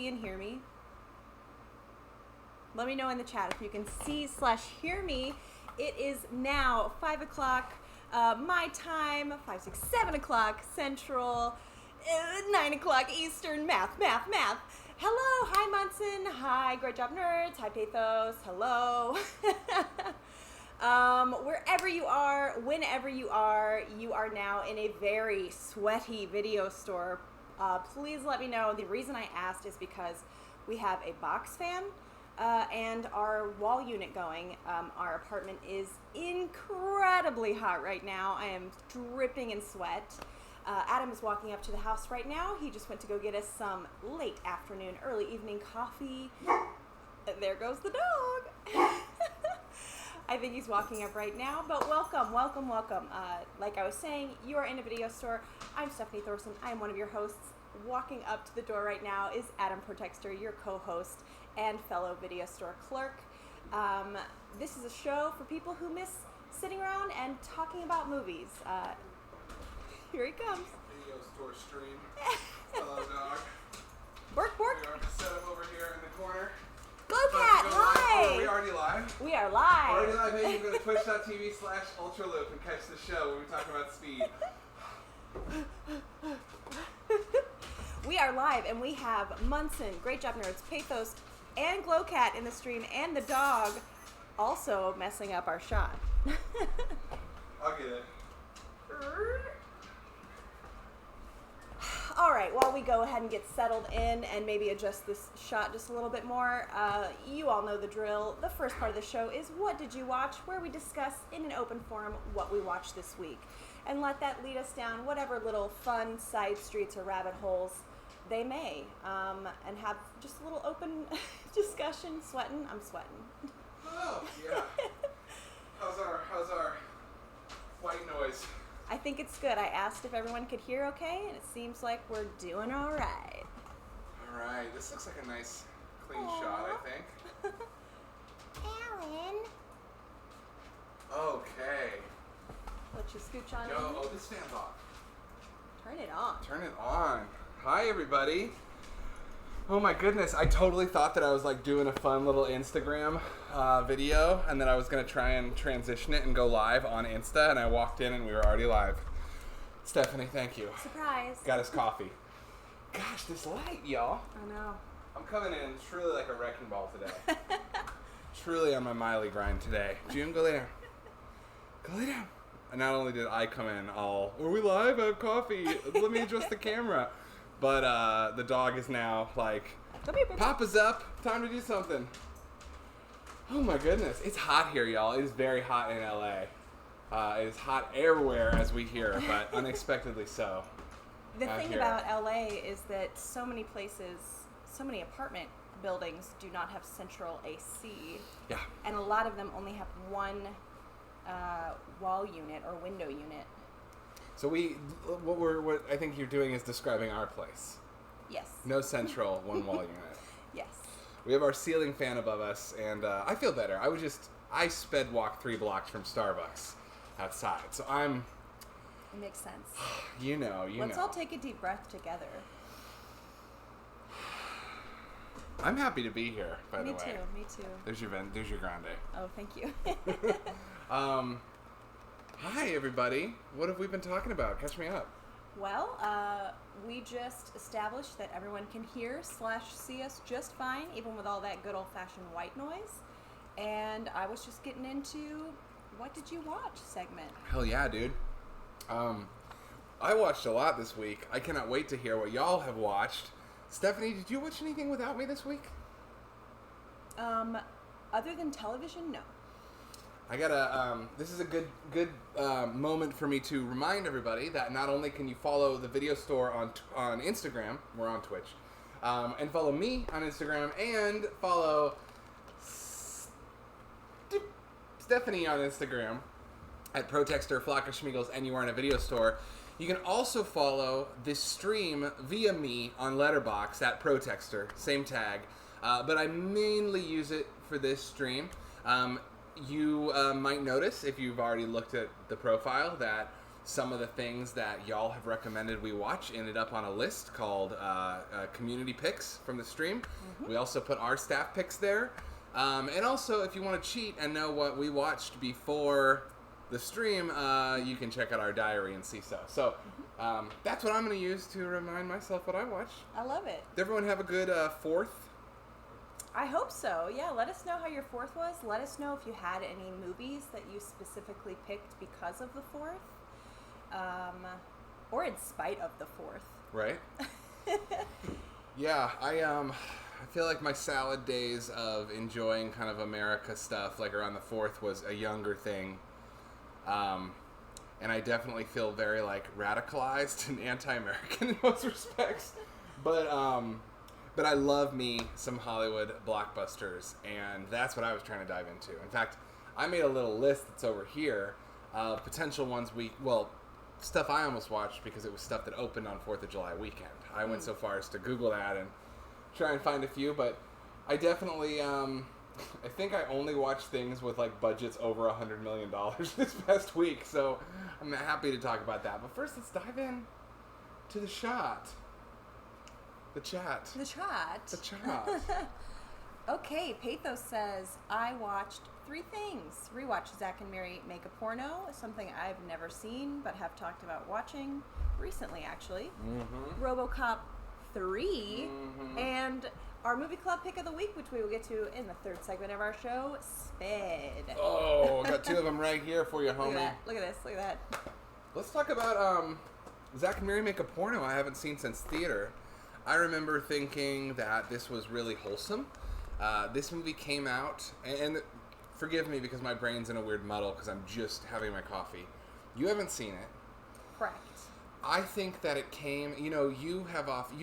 see and hear me? Let me know in the chat if you can see/hear me. It is now 5 o'clock my time, 5, 6, 7 o'clock Central, 9 o'clock Eastern. Math. Hello, hi Munson, hi Great Job Nerds, hi Pathos, hello. Wherever you are, whenever you are now in a very sweaty video store. Please let me know. The reason I asked is because we have a box fan and our wall unit going. Our apartment is incredibly hot right now. I am dripping in sweat. Adam is walking up to the house right now. He just went to go get us some late afternoon, early evening coffee. There goes the dog. I think he's walking up right now, but welcome. Like I was saying, you are in a video store. I'm Stephanie Thoreson. I am one of your hosts. Walking up to the door right now is Adam Protextor, your co-host and fellow video store clerk. This is a show for people who miss sitting around and talking about movies. Here he comes. Video store stream. Hello, dog. Bork. We are set up over here in the corner. Go Cat, hi! Are we already live? We are live. Already live, hey, you can go to twitch.tv/UltraLoop and catch the show when we talk about speed. We are live, and we have Munson, Great Job Nerds, Pathos, and Glowcat in the stream, and the dog also messing up our shot. I'll get it. All right, while we go ahead and get settled in and maybe adjust this shot just a little bit more, you all know the drill. The first part of the show is What Did You Watch?, where we discuss in an open forum what we watched this week. And let that lead us down whatever little fun side streets or rabbit holes they may. And have just a little open discussion. Sweating? I'm sweating. Oh, yeah. How's our white noise? I think it's good. I asked if everyone could hear okay, and it seems like we're doing all right. All right. This looks like a nice, clean Aww. shot, I think. Alan. Okay. Let you scooch on in. Oh, this fan's off. Turn it on. Turn it on. Hi, everybody. Oh my goodness, I totally thought that I was like doing a fun little Instagram video and that I was going to try and transition it and go live on Insta, and I walked in and we were already live. Stephanie, thank you. Surprise. Got us coffee. Gosh, this light, y'all. I know. I'm coming in truly like a wrecking ball today. Truly on my Miley grind today. June, go lay down. Go lay down. And not only did I come in all, are we live? I have coffee. Let me adjust the camera. But the dog is now like, Papa's up. Time to do something. Oh my goodness. It's hot here, y'all. It is very hot in LA. It is hot everywhere, as we hear, but unexpectedly so. The thing about LA is that so many places, so many apartment buildings do not have central AC. Yeah. And a lot of them only have one wall unit or window unit. So what I think you're doing is describing our place. Yes. No central one wall unit. Yes. We have our ceiling fan above us, and I feel better. I sped walked 3 blocks from Starbucks outside, so I'm. It makes sense. You know. Let's all take a deep breath together. I'm happy to be here, by the way. Me too. There's your grande. Oh, thank you. Hi, everybody. What have we been talking about? Catch me up. Well, we just established that everyone can hear/see us just fine, even with all that good old-fashioned white noise. And I was just getting into What Did You Watch segment. Hell yeah, dude. I watched a lot this week. I cannot wait to hear what y'all have watched. Stephanie, did you watch anything without me this week? Other than television, no. I gotta, this is a good moment for me to remind everybody that not only can you follow the video store on Instagram, we're on Twitch, and follow me on Instagram, and follow Stephanie on Instagram at Protextor, Flock of Schmeagles, and you are in a video store. You can also follow this stream via me on Letterboxd at Protextor, same tag, but I mainly use it for this stream. You might notice, if you've already looked at the profile, that some of the things that y'all have recommended we watch ended up on a list called Community Picks from the stream. Mm-hmm. We also put our staff picks there. And also, if you want to cheat and know what we watched before the stream, you can check out our diary and see so. So that's what I'm going to use to remind myself what I watched. I love it. Did everyone have a good 4th? I hope so. Yeah, let us know how your 4th was. Let us know if you had any movies that you specifically picked because of the 4th. Or in spite of the 4th. Right. Yeah, I feel like my salad days of enjoying kind of America stuff, like around the 4th, was a younger thing. And I definitely feel very, like, radicalized and anti-American in most respects. But I love me some Hollywood blockbusters, and that's what I was trying to dive into. In fact, I made a little list that's over here of potential ones stuff I almost watched because it was stuff that opened on 4th of July weekend. I went so far as to Google that and try and find a few, but I definitely, I think I only watched things with, like, budgets over $100 million this past week, so I'm happy to talk about that. But first, let's dive in to the chat. Okay, Pathos says, I watched 3 things. Rewatched Zack and Miri Make a Porno, something I've never seen but have talked about watching recently, actually. Mm-hmm. RoboCop 3, and our movie club pick of the week, which we will get to in the 3rd segment of our show, Sped. Oh, I got 2 of them right here for you, homie. Look at that. Let's talk about Zack and Miri Make a Porno I haven't seen since theater. I remember thinking that this was really wholesome. This movie came out, and forgive me because my brain's in a weird muddle because I'm just having my coffee. You haven't seen it. Correct. I think that it came, you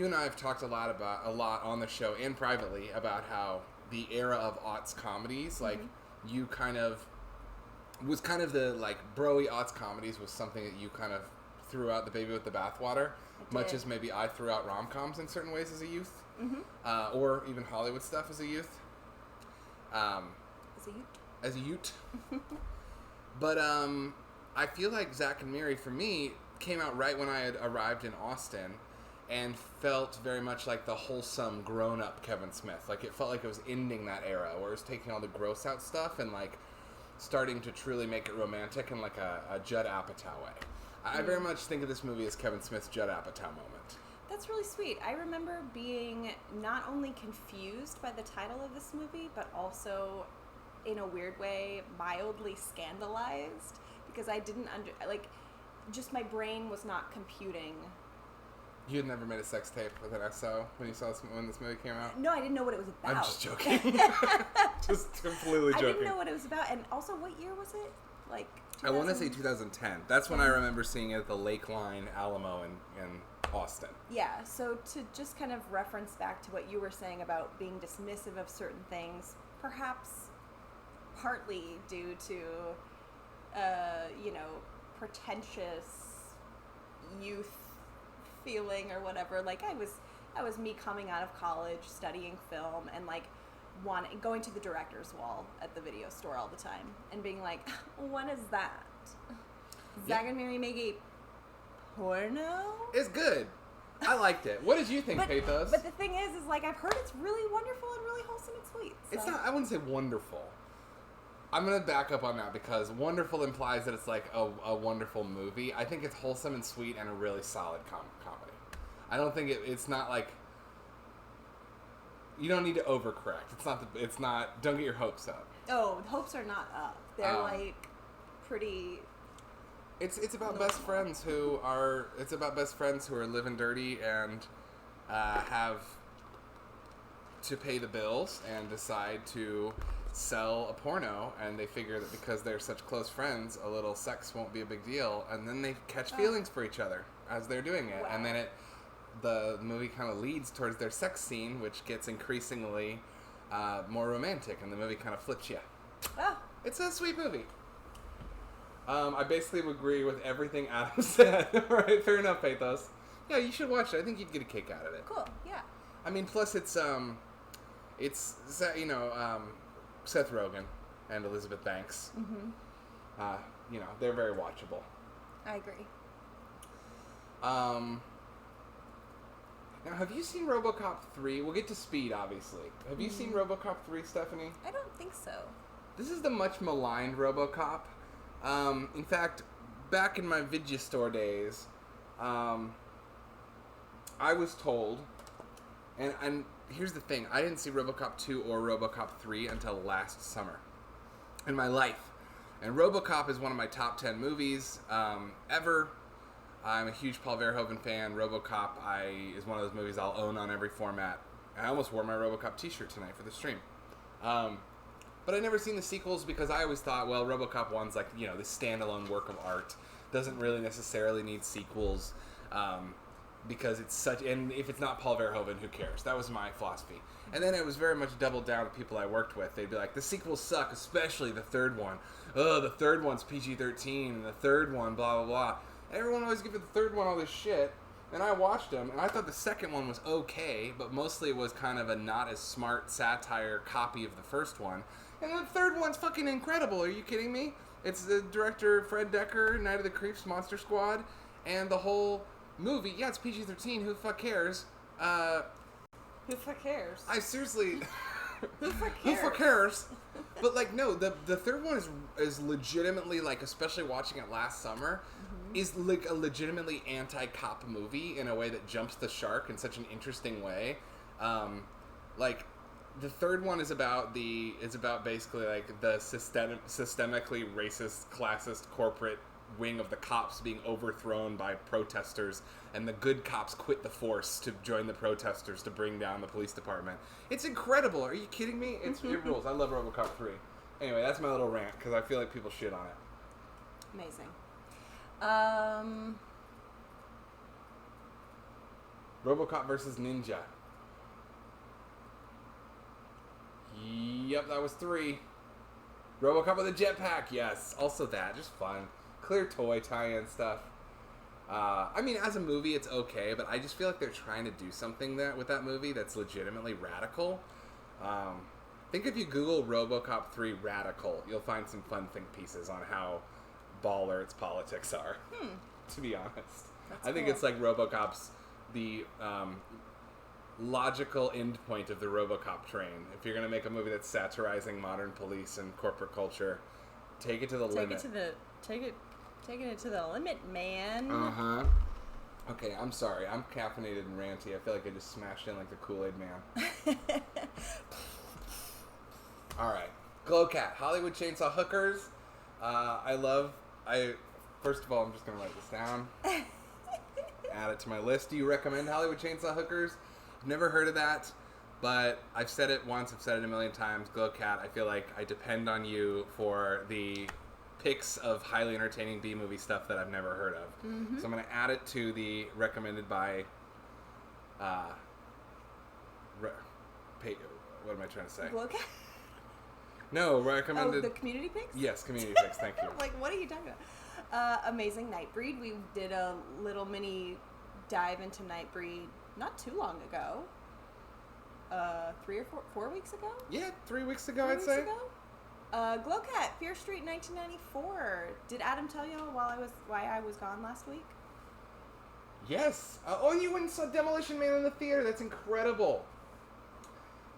and I have talked a lot on the show and privately about how the era of aughts comedies, like, you kind of, was kind of the, like, bro-y aughts comedies was something that you kind of threw out the baby with the bathwater, much as maybe I threw out rom-coms in certain ways as a youth, or even Hollywood stuff as a youth. As a youth. But I feel like Zack and Miri, for me, came out right when I had arrived in Austin and felt very much like the wholesome, grown-up Kevin Smith. Like, it felt like it was ending that era where it was taking all the gross-out stuff and, like, starting to truly make it romantic in, like, a Judd Apatow way. I very much think of this movie as Kevin Smith's Judd Apatow moment. That's really sweet. I remember being not only confused by the title of this movie, but also, in a weird way, mildly scandalized, because I didn't just my brain was not computing. You had never made a sex tape with an SO when this movie came out? No, I didn't know what it was about. I'm just joking. Just completely joking. I didn't know what it was about, and also, what year was it? Like, I want to say 2010. That's when I remember seeing it at the Lakeline Alamo in Austin. Yeah, so to just kind of reference back to what you were saying about being dismissive of certain things, perhaps partly due to, pretentious youth feeling or whatever. Like, I was me coming out of college, studying film, and, like, going to the director's wall at the video store all the time and being like, what is that? Zack and Miri make a porno? It's good. I liked it. What did you think, Pathos? But the thing is like, I've heard it's really wonderful and really wholesome and sweet. So. It's not, I wouldn't say wonderful. I'm going to back up on that because wonderful implies that it's like a wonderful movie. I think it's wholesome and sweet and a really solid comedy. I don't think it's not like, you don't need to overcorrect. It's not, don't get your hopes up. Oh, the hopes are not up. They're like pretty. It's about best friends who are living dirty and have to pay the bills and decide to sell a porno, and they figure that because they're such close friends, a little sex won't be a big deal, and then they catch feelings for each other as they're doing it. Wow. And then the movie kind of leads towards their sex scene, which gets increasingly more romantic, and the movie kind of flips you. Oh. It's a sweet movie. I basically agree with everything Adam said. All right, fair enough, Pathos. Yeah, you should watch it. I think you'd get a kick out of it. Cool, yeah. I mean, plus it's Seth Rogen and Elizabeth Banks. Mm-hmm. They're very watchable. I agree. Now, have you seen RoboCop 3? We'll get to Speed, obviously. Have you seen RoboCop 3, Stephanie? I don't think so. This is the much maligned RoboCop. In fact, back in my video store days, I was told, and here's the thing, I didn't see RoboCop 2 or RoboCop 3 until last summer in my life. And RoboCop is one of my top 10 movies ever. I'm a huge Paul Verhoeven fan. RoboCop is one of those movies I'll own on every format. I almost wore my RoboCop t-shirt tonight for the stream. But I've never seen the sequels because I always thought, well, RoboCop 1's like, this standalone work of art. Doesn't really necessarily need sequels because it's such... And if it's not Paul Verhoeven, who cares? That was my philosophy. And then it was very much doubled down to people I worked with. They'd be like, the sequels suck, especially the third one. Oh, the third one's PG-13, and the third one, blah, blah, blah. Everyone always gives the third one all this shit, and I watched them, and I thought the second one was okay, but mostly it was kind of a not as smart satire copy of the first one. And the third one's fucking incredible. Are you kidding me? It's the director Fred Decker, Night of the Creeps, Monster Squad, and the whole movie. Yeah, it's PG-13. Who the fuck cares? Who the fuck cares? I seriously... Who the fuck cares? Who the fuck cares? But, no, the third one is legitimately, especially watching it last summer, is, a legitimately anti-cop movie in a way that jumps the shark in such an interesting way. The third one is about basically, the systemically racist, classist, corporate wing of the cops being overthrown by protesters, and the good cops quit the force to join the protesters to bring down the police department. It's incredible. Are you kidding me? It rules. I love RoboCop 3. Anyway, that's my little rant, because I feel like people shit on it. Amazing. RoboCop versus Ninja. Yep, that was 3. RoboCop with a jetpack, yes. Also that, just fun. Clear toy tie-in stuff. As a movie, it's okay, but I just feel like they're trying to do something with that movie that's legitimately radical. I think if you Google RoboCop 3 radical, you'll find some fun think pieces on how baller its politics are, to be honest. That's I think cool. it's like RoboCop's the logical end point of the RoboCop train. If you're going to make a movie that's satirizing modern police and corporate culture, take it to the limit. Taking it to the limit, man. Uh-huh. Okay, I'm sorry. I'm caffeinated and ranty. I feel like I just smashed in like the Kool-Aid man. Alright. Glowcat. Hollywood Chainsaw Hookers. First of all, I'm just going to write this down. Add it to my list. Do you recommend Hollywood Chainsaw Hookers? I've never heard of that, but I've said it once. I've said it a million times. Glowcat, I feel like I depend on you for the picks of highly entertaining B-movie stuff that I've never heard of. Mm-hmm. So I'm going to add it to the recommended by... what am I trying to say? Glowcat? No, recommended... Oh, the community picks? Yes, community picks. Thank you. Like, what are you talking about? Amazing Nightbreed. We did a little mini dive into Nightbreed not too long ago. 3 or 4 weeks ago? Yeah, 3 weeks ago, I'd say. Glowcat, Fear Street 1994. Did Adam tell you why I was gone last week? Yes. You went and saw Demolition Man in the theater. That's incredible.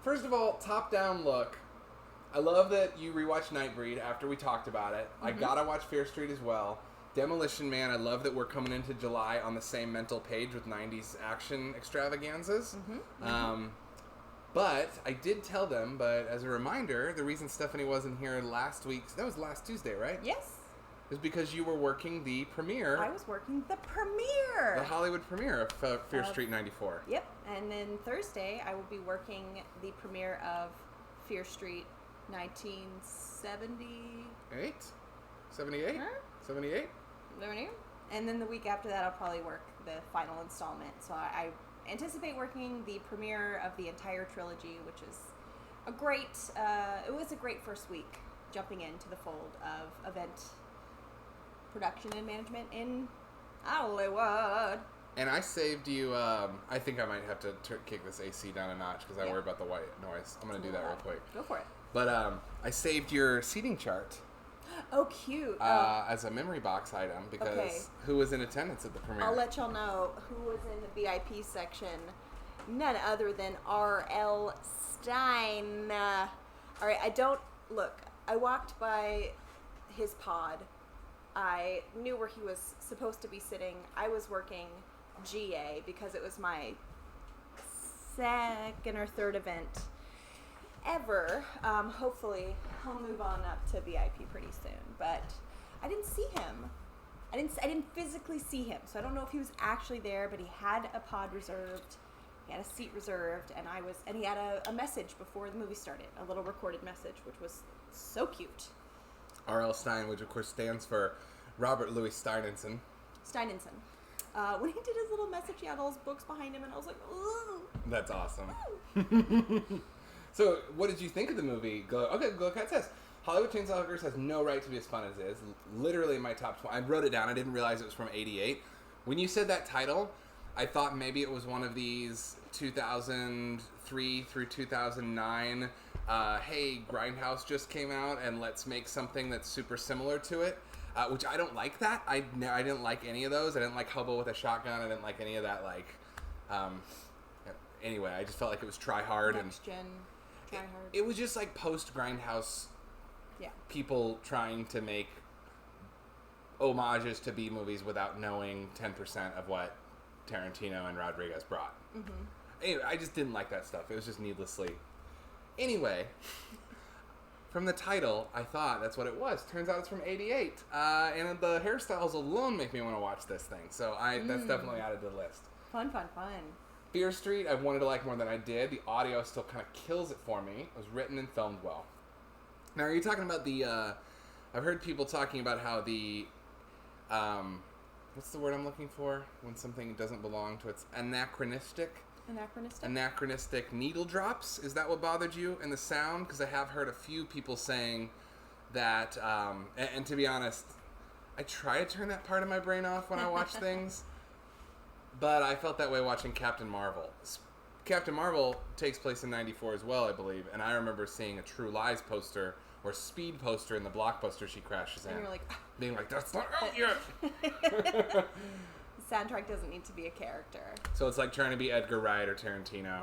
First of all, top-down look. I love that you rewatched Nightbreed after we talked about it. Mm-hmm. I gotta watch Fear Street as well. Demolition Man, I love that we're coming into July on the same mental page with 90s action extravaganzas. Mm-hmm. Mm-hmm. But I did tell them, but as a reminder, the reason Stephanie wasn't here last week, that was last Tuesday, right? Yes. It was because you were working the premiere. I was working the premiere. The Hollywood premiere of Fear Street 94. Yep. And then Thursday, I will be working the premiere of Fear Street 1978? 78? Huh? 78? And then the week after that, I'll probably work the final installment. So I anticipate working the premiere of the entire trilogy, which is it was a great first week jumping into the fold of event production and management in Hollywood. And I saved you, I think I might have to kick this AC down a notch because I worry about the white noise. I'm going to do that real quick. Go for it. But I saved your seating chart Oh, cute. as a memory box item because who was in attendance at the premiere? I'll let y'all know who was in the VIP section. None other than R.L. Stein. All right, I walked by his pod. I knew where he was supposed to be sitting. I was working GA because it was my second or third event ever. Hopefully I'll move on up to VIP pretty soon, but I didn't see him. I didn't physically see him, so I don't know if he was actually there, but he had a pod reserved. He had a seat reserved, and he had a message before the movie started, a little recorded message, which was so cute. R.L. Stein, which of course stands for Robert Louis Stevenson. Stevenson. When he did his little message, he had all his books behind him, and I was like, ooh. That's awesome. So, what did you think of the movie? Glowcat says, Hollywood Chainsaw Hookers has no right to be as fun as it is. Literally my top 20. I wrote it down. I didn't realize it was from 88. When you said that title, I thought maybe it was one of these 2003 through 2009, hey, Grindhouse just came out and let's make something that's super similar to it, which I don't like that. I didn't like any of those. I didn't like Hobo with a Shotgun. I didn't like any of that, anyway, I just felt like it was try hard. Next gen, try hard. It was just like post-Grindhouse people trying to make homages to B movies without knowing 10% of what Tarantino and Rodriguez brought. Mm-hmm. Anyway, I just didn't like that stuff. It was just needlessly. Anyway, from the title, I thought that's what it was. Turns out it's from 88. And the hairstyles alone make me want to watch this thing. So that's definitely added to the list. Fun. Fear Street, I've wanted to like more than I did. The audio still kind of kills it for me. It was written and filmed well. Now, are you talking about the... I've heard people talking about how the... what's the word I'm looking for? When something doesn't belong to its anachronistic needle drops. Is that what bothered you in the sound? Because I have heard a few people saying that, and to be honest, I try to turn that part of my brain off when I watch things, but I felt that way watching Captain Marvel. Captain Marvel takes place in 94 as well, I believe, and I remember seeing a True Lies poster or Speed poster in the Blockbuster she crashes in. And you're like... being like, that's not out yet! The soundtrack doesn't need to be a character. So it's like trying to be Edgar Wright or Tarantino.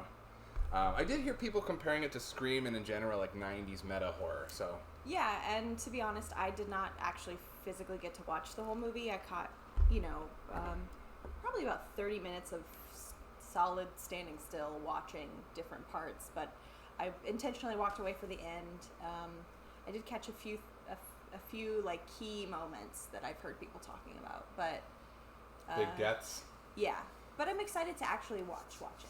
I did hear people comparing it to Scream and in general like 90s meta horror, so... Yeah, and to be honest, I did not actually physically get to watch the whole movie. I caught, probably about 30 minutes of solid standing still watching different parts, but I intentionally walked away for the end. I did catch a few like key moments that I've heard people talking about, but big gets. Yeah, but I'm excited to actually watch it.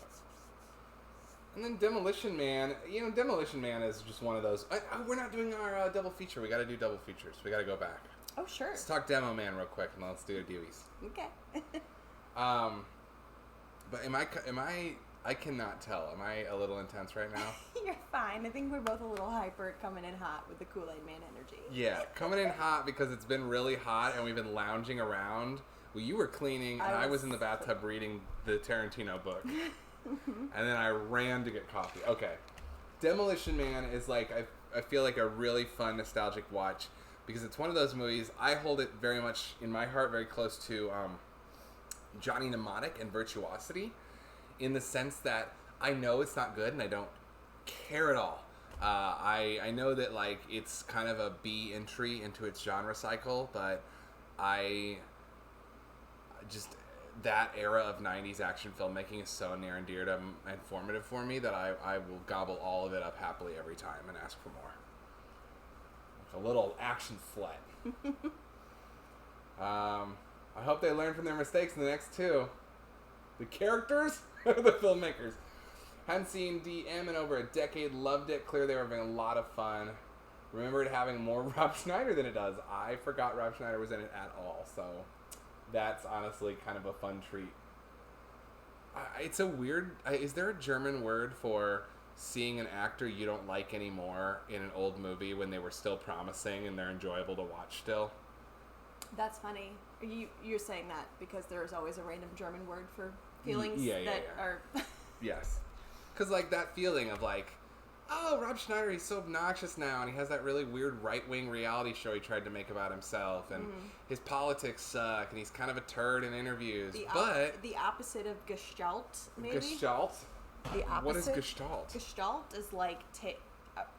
And then Demolition Man. Demolition Man is just one of those. We're not doing our double feature. We got to do double features. We got to go back. Oh sure. Let's talk Demo Man real quick, and let's do a Dewey's. Okay. But am I? I cannot tell. Am I a little intense right now? You're fine. I think we're both a little hyper, coming in hot with the Kool-Aid Man energy. Yeah, coming in hot because it's been really hot and we've been lounging around. Well, you were cleaning and I was in the bathtub reading the Tarantino book. And then I ran to get coffee. Okay. Demolition Man is like, I feel like a really fun, nostalgic watch because it's one of those movies, I hold it very much in my heart, very close to Johnny Mnemonic and Virtuosity, in the sense that I know it's not good and I don't care at all. I know that like it's kind of a B entry into its genre cycle, but I just, that era of 90s action filmmaking is so near and dear to and formative for me that I will gobble all of it up happily every time and ask for more. Like a little action flight. I hope they learn from their mistakes in the next two. The characters or the filmmakers? Hadn't seen DM in over a decade. Loved it. Clear they were having a lot of fun. Remember it having more Rob Schneider than it does. I forgot Rob Schneider was in it at all. So that's honestly kind of a fun treat. It's a weird... is there a German word for seeing an actor you don't like anymore in an old movie when they were still promising and they're enjoyable to watch still? That's funny. You're saying that because there's always a random German word for feelings yeah. are... Yes. Because, like, that feeling of, like, oh, Rob Schneider, he's so obnoxious now, and he has that really weird right-wing reality show he tried to make about himself, and his politics suck, and he's kind of a turd in interviews. The opposite of Gestalt, maybe? Gestalt? The opposite. What is Gestalt? Gestalt is like,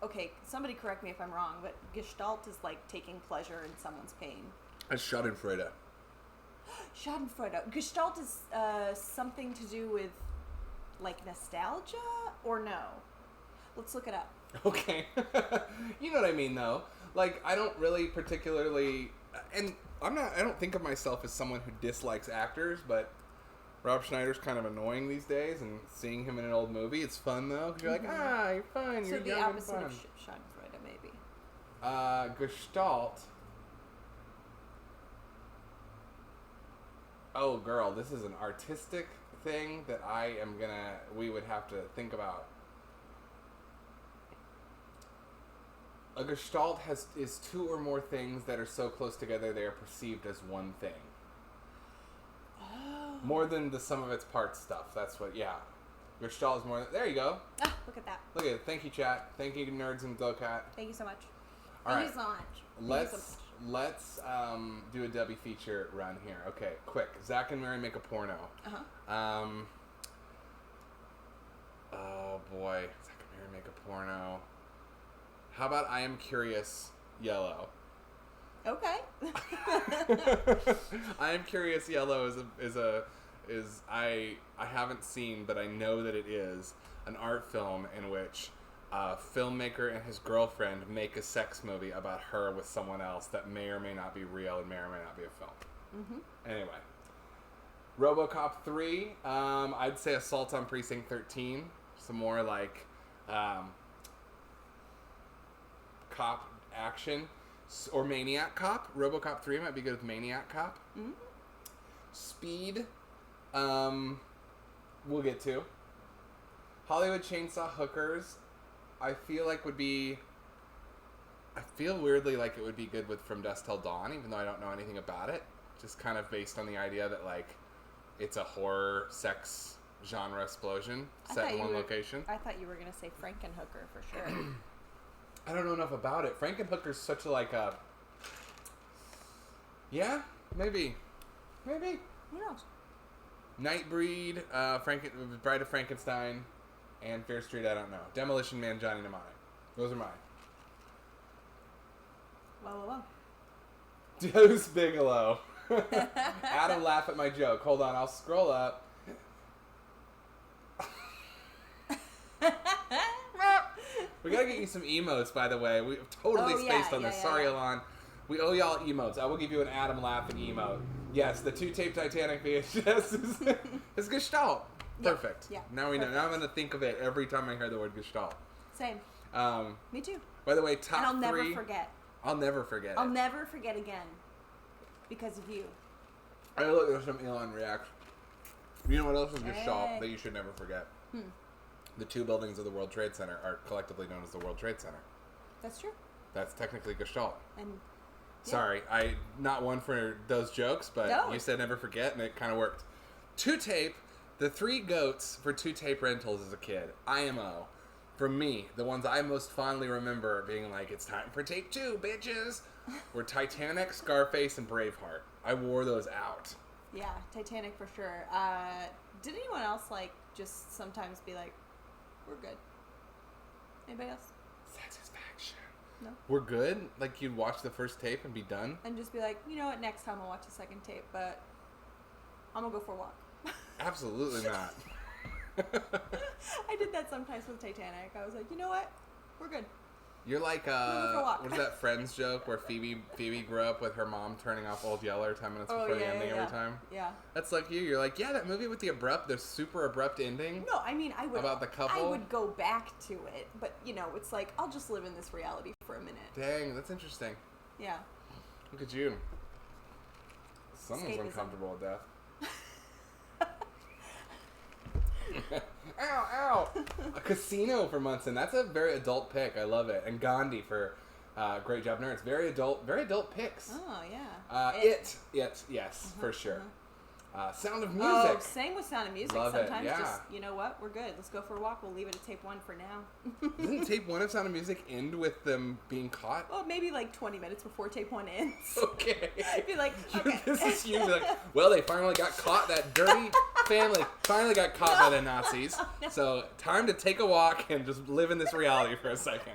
okay, somebody correct me if I'm wrong, but Gestalt is like taking pleasure in someone's pain. That's Schadenfreude. Schadenfreude. Gestalt is something to do with like nostalgia, or no? Let's look it up. Okay. You know what I mean, though. Like, I don't really particularly, and I don't think of myself as someone who dislikes actors, but Rob Schneider's kind of annoying these days, and seeing him in an old movie, it's fun, though, because you're like, you're fun, you're young and fun. So the opposite of Schadenfreude, maybe. Gestalt. Oh, girl, this is an artistic thing that we would have to think about. A Gestalt is two or more things that are so close together they are perceived as one thing. Oh. More than the sum of its parts stuff. That's what, yeah. Gestalt is more than, there you go. Ah, look at that. Look at it. Thank you, chat. Thank you, nerds and GoCat. Thank you so much. Thank you so much. Let's do a Debbie feature run here. Okay, quick. Zach and Mary make a porno. Oh boy, Zach and Mary make a porno. How about I Am Curious Yellow? Okay. I Am Curious Yellow is I haven't seen, but I know that it is an art film in which a filmmaker and his girlfriend make a sex movie about her with someone else that may or may not be real and may or may not be a film. Anyway, RoboCop 3. I'd say Assault on Precinct 13. Some more like cop action, or Maniac Cop. RoboCop 3 might be good with Maniac Cop. Speed. We'll get to. Hollywood Chainsaw Hookers. I feel weirdly like it would be good with From Dusk Till Dawn, even though I don't know anything about it. Just kind of based on the idea that, like, it's a horror sex genre explosion set in one location. I thought you were going to say Frankenhooker for sure. I don't know enough about it. Frankenhooker's such like a... Yeah, maybe. Who knows? Nightbreed, Bride of Frankenstein, and Fear Street, I don't know. Demolition Man, Johnny Mnemonic. Those are mine. Well. Deuce Bigelow. Adam, laugh at my joke. Hold on, I'll scroll up. We gotta get you some emotes, by the way. We've totally spaced on this. Sorry, Alon. We owe y'all emotes. I will give you an Adam laughing emote. Yes, the 2-tape Titanic VHS is Gestalt. Perfect. Yeah. Now we know. Now I'm gonna think of it every time I hear the word Gestalt. Same. Me too. By the way, top 3. And I'll never forget. I'll never forget. I'll never forget again. Because of you. I look at some Elon reacts. You know what else is Gestalt that you should never forget? The 2 buildings of the World Trade Center are collectively known as the World Trade Center. That's true. That's technically Gestalt. And sorry, I not one for those jokes, but you said never forget, and it kind of worked. 2-tape, the 3 goats for 2-tape rentals as a kid. IMO. For me, the ones I most fondly remember being like, it's time for tape 2, bitches, were Titanic, Scarface, and Braveheart. I wore those out. Yeah, Titanic for sure. Did anyone else, like, just sometimes be like, we're good? Anybody else? Satisfaction. No. We're good? Like, you'd watch the first tape and be done? And just be like, you know what, next time I'll watch the second tape, but I'm gonna go for a walk. Absolutely not. I did that sometimes with Titanic. I was like, you know what? We're good. You're like, what is that Friends joke where Phoebe grew up with her mom turning off Old Yeller 10 minutes before the ending every time? Yeah. That's like you. You're like, yeah, that movie with the super abrupt ending. No, I mean, I would. About the couple? I would go back to it, but, you know, it's like, I'll just live in this reality for a minute. Dang, that's interesting. Yeah. Look at you. Someone's Escapism. uncomfortable with death. Ow! A Casino for Munson. That's a very adult pick. I love it. And Gandhi for Great Job Nerds. Very adult picks. Oh, yeah. Yes, for sure. Sound of Music. Oh, same with Sound of Music. Love it, Sometimes yeah. just, you know what? We're good. Let's go for a walk. We'll leave it at tape 1 for now. Doesn't tape 1 of Sound of Music end with them being caught? Well, maybe like 20 minutes before tape 1 ends. Okay. I'd be like, okay. This is you. Be like, well, they finally got caught. That dirty family finally got caught by the Nazis. So time to take a walk and just live in this reality for a second.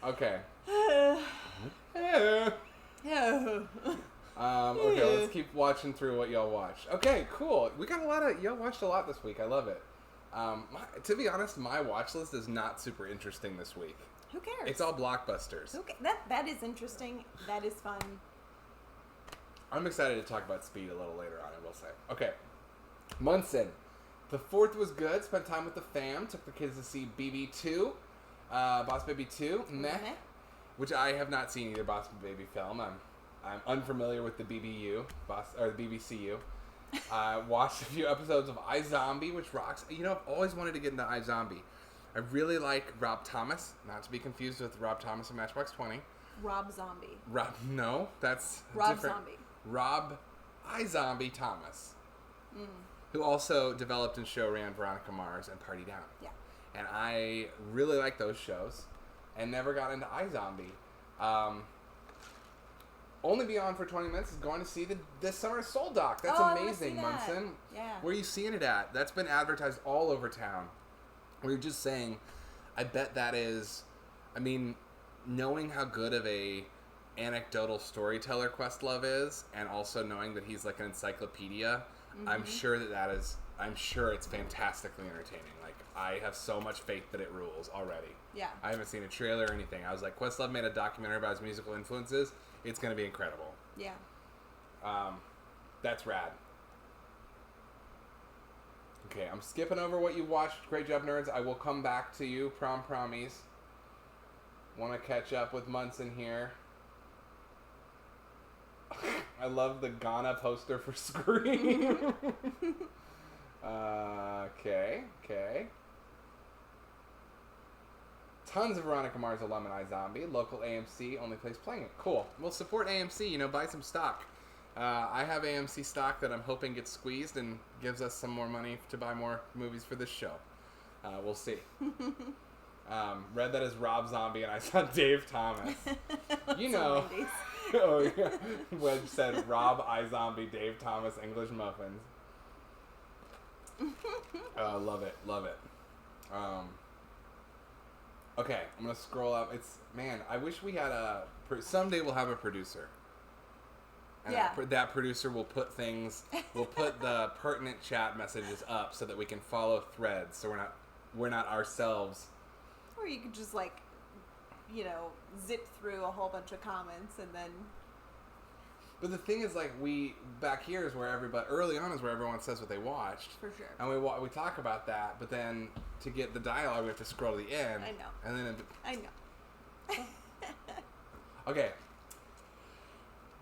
Okay. Yeah. Okay, let's keep watching through what y'all watched. Okay, cool. We got y'all watched a lot this week. I love it. To be honest, my watch list is not super interesting this week. Who cares? It's all blockbusters. Okay, that is interesting. That is fun. I'm excited to talk about Speed a little later on, I will say. Okay. Munson. The 4th was good. Spent time with the fam. Took the kids to see BB2. Boss Baby 2. Meh. Which I have not seen either Boss Baby film. I'm unfamiliar with the BBU, the BBCU. Watched a few episodes of iZombie, which rocks. You know, I've always wanted to get into iZombie. I really like Rob Thomas, not to be confused with Rob Thomas of Matchbox 20. Rob Zombie. No, that's Rob different. Zombie. Rob iZombie Thomas, who also developed and show ran Veronica Mars and Party Down. Yeah. And I really like those shows, and never got into iZombie. Only Be On for 20 Minutes is going to see this summer's Soul Doc. That's amazing, Munson. Yeah. Where are you seeing it at? That's been advertised all over town. We were just saying, I bet that is, I mean, knowing how good of a anecdotal storyteller Questlove is, and also knowing that he's like an encyclopedia, I'm sure I'm sure it's fantastically entertaining. Like, I have so much faith that it rules already. Yeah. I haven't seen a trailer or anything. I was like, Questlove made a documentary about his musical influences. It's going to be incredible. Yeah. That's rad. Okay, I'm skipping over what you watched. Great job, nerds. I will come back to you. Promise. Want to catch up with Munson here. I love the Ghana poster for Scream. Okay. Tons of Veronica Mars alum in iZombie. Local AMC, only place playing it. Cool. We'll support AMC, buy some stock. I have AMC stock that I'm hoping gets squeezed and gives us some more money to buy more movies for this show. We'll see. Read that as Rob Zombie, and I saw Dave Thomas. Oh, yeah. Wedge said Rob iZombie, Dave Thomas, English muffins. Love it. Okay, I'm going to scroll up. I wish we had someday we'll have a producer. And that producer will put the pertinent chat messages up so that we can follow threads, so we're not ourselves. Or you could just zip through a whole bunch of comments and then. But the thing is, back here is where early on is where everyone says what they watched. For sure. And we talk about that, but then to get the dialogue, we have to scroll to the end. I know. And then I know. Okay.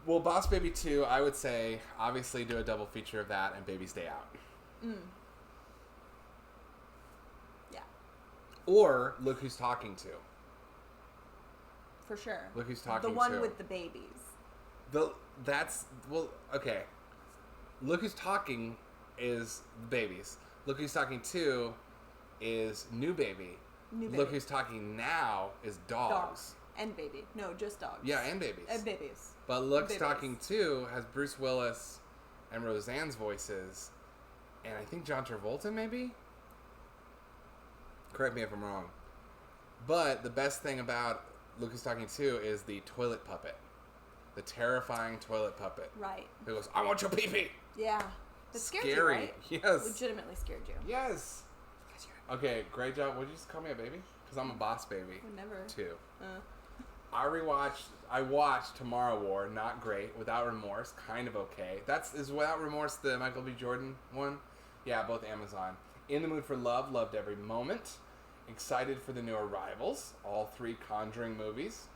Well, Boss Baby 2, I would say, obviously do a double feature of that and Baby's Day Out. Yeah. Or Look Who's Talking To. For sure. Look Who's Talking To. The one with the babies. Okay. Look Who's Talking is babies. Look Who's Talking To is New Baby. Look Who's Talking Now is dogs. And baby. No, just dogs. Yeah, and babies. And babies. But Look's Talking To has Bruce Willis and Roseanne's voices, and I think John Travolta, maybe? Correct me if I'm wrong. But the best thing about Look Who's Talking To is the toilet puppet. The terrifying toilet puppet. Right. Who goes, I want your pee-pee! Yeah. That scared you, Scary. right? Yes. Legitimately scared you. Yes. Okay, great job. Would you just call me a baby? Because I'm a boss baby. Would never. Too. I watched Tomorrow War, not great. Without Remorse, kind of okay. Is Without Remorse the Michael B. Jordan one? Yeah, both Amazon. In the Mood for Love, loved every moment. Excited for the new arrivals, all 3 Conjuring movies.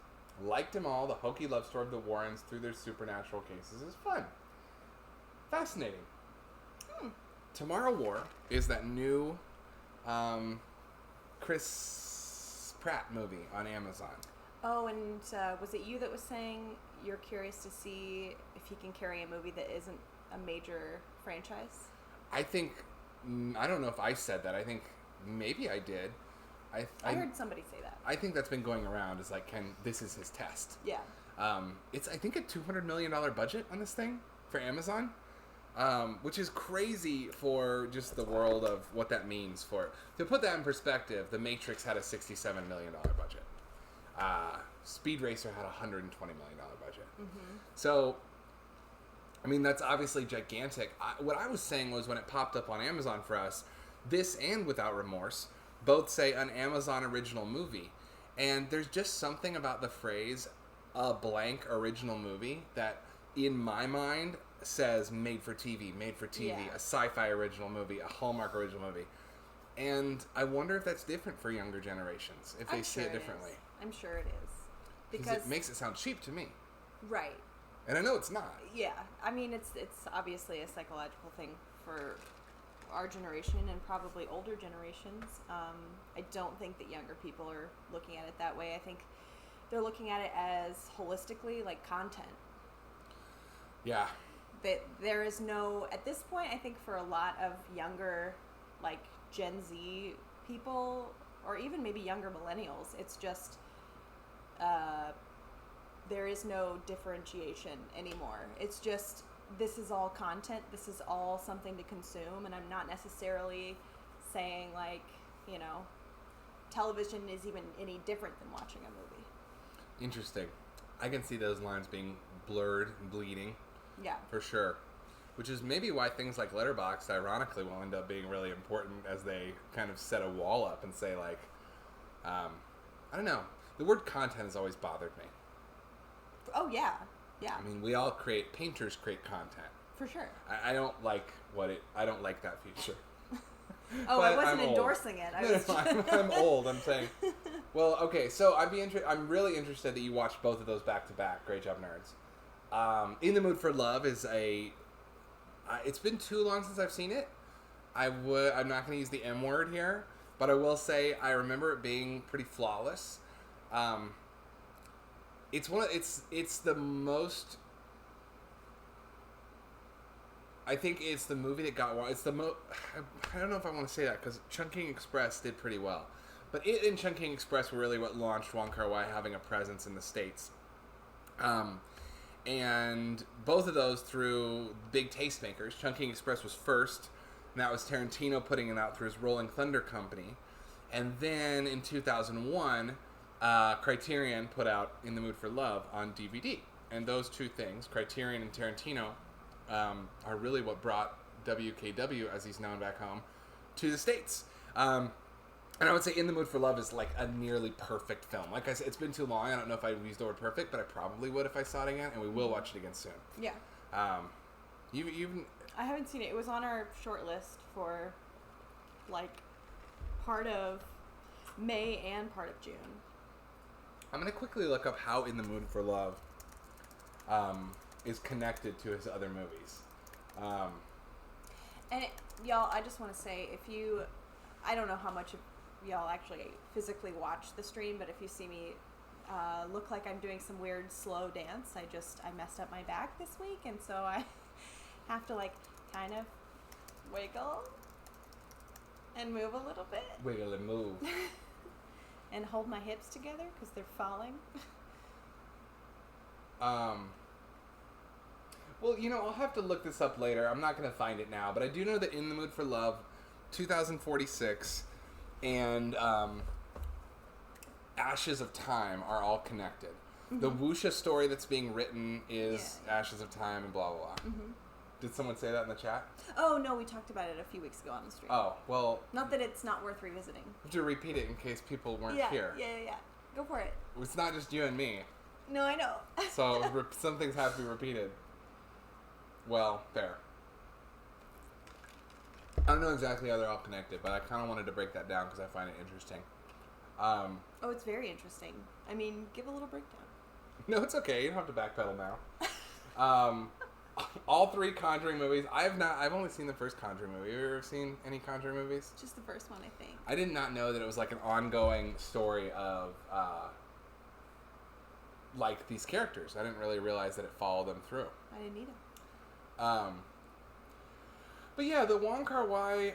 Liked them all. The hokey love story of the Warrens through their supernatural cases is fun. Fascinating. Tomorrow War is that new Chris Pratt movie on Amazon. Oh, and was it you that was saying you're curious to see if he can carry a movie that isn't a major franchise? I think, I don't know if I said that. I think maybe I did. I heard somebody say that. I think that's been going around is like, this is his test. Yeah. It's, I think, a $200 million budget on this thing for Amazon, which is crazy for just the world of what that means for... To put that in perspective, The Matrix had a $67 million budget. Speed Racer had a $120 million budget. Mm-hmm. So, I mean, that's obviously gigantic. What I was saying was when it popped up on Amazon for us, this and Without Remorse both say an Amazon original movie. And there's just something about the phrase, a blank original movie, that in my mind says made for TV, a sci-fi original movie, a Hallmark original movie. And I wonder if that's different for younger generations, if they see it differently. I'm sure it is. Because it makes it sound cheap to me. Right. And I know it's not. Yeah. I mean, it's obviously a psychological thing for our generation and probably older generations. I don't think that younger people are looking at it that way. I think they're looking at it as holistically, like content. Yeah. That there is no, at this point, I think for a lot of younger, like Gen Z people, or even maybe younger millennials, it's just, there is no differentiation anymore. It's just, this is all content, this is all something to consume, and I'm not necessarily saying, like, you know, television is even any different than watching a movie. Interesting. I can see those lines being blurred and bleeding. Yeah. For sure. Which is maybe why things like Letterboxd, ironically, will end up being really important as they kind of set a wall up and say, like, I don't know. The word content has always bothered me. Oh, yeah. Yeah. I mean, painters create content. For sure. I don't like I don't like that future. Oh, I wasn't endorsing it. I'm old. I'm saying. Well, okay. So I'm really interested that you watched both of those back to back. Great job, nerds. In the Mood for Love is it's been too long since I've seen it. I'm not going to use the M word here, but I will say I remember it being pretty flawless. It's the most. I think it's the movie that got. It's the most. I don't know if I want to say that because Chungking Express did pretty well, but it and Chungking Express were really what launched Wong Kar-wai having a presence in the States. And both of those through big tastemakers. Chungking Express was first, and that was Tarantino putting it out through his Rolling Thunder company. And then in 2001, Criterion put out In the Mood for Love on DVD. And those two things, Criterion and Tarantino, are really what brought WKW, as he's known back home, to the States. And I would say In the Mood for Love is like a nearly perfect film. Like I said, it's been too long. I don't know if I would use the word perfect, but I probably would if I saw it again, and we will watch it again soon. Yeah. I haven't seen it. It was on our short list for, like, part of May and part of June. I'm going to quickly look up how In the Mood for Love is connected to his other movies. Y'all, I just want to say, I don't know how much of y'all actually physically watch the stream, but if you see me look like I'm doing some weird slow dance, I messed up my back this week, and so I have to, like, kind of wiggle and move a little bit. Wiggle and move. And hold my hips together because they're falling. Well, I'll have to look this up later. I'm not going to find it now, but I do know that In the Mood for Love, 2046, and Ashes of Time are all connected. Mm-hmm. The Wuxia story that's being written is Ashes of Time and blah, blah, blah. Mm-hmm. Did someone say that in the chat? Oh, no, we talked about it a few weeks ago on the stream. Oh, well... Not that it's not worth revisiting. I have to repeat it in case people weren't here. Yeah. Go for it. It's not just you and me. No, I know. So some things have to be repeated. Well, fair. I don't know exactly how they're all connected, but I kind of wanted to break that down because I find it interesting. Oh, it's very interesting. I mean, give a little breakdown. No, it's okay. You don't have to backpedal now. All three Conjuring movies. I've only seen the first Conjuring movie. Have you ever seen any Conjuring movies? Just the first one, I think. I did not know that it was like an ongoing story of like these characters. I didn't really realize that it followed them through. I didn't either. But yeah, the Wong Kar-wai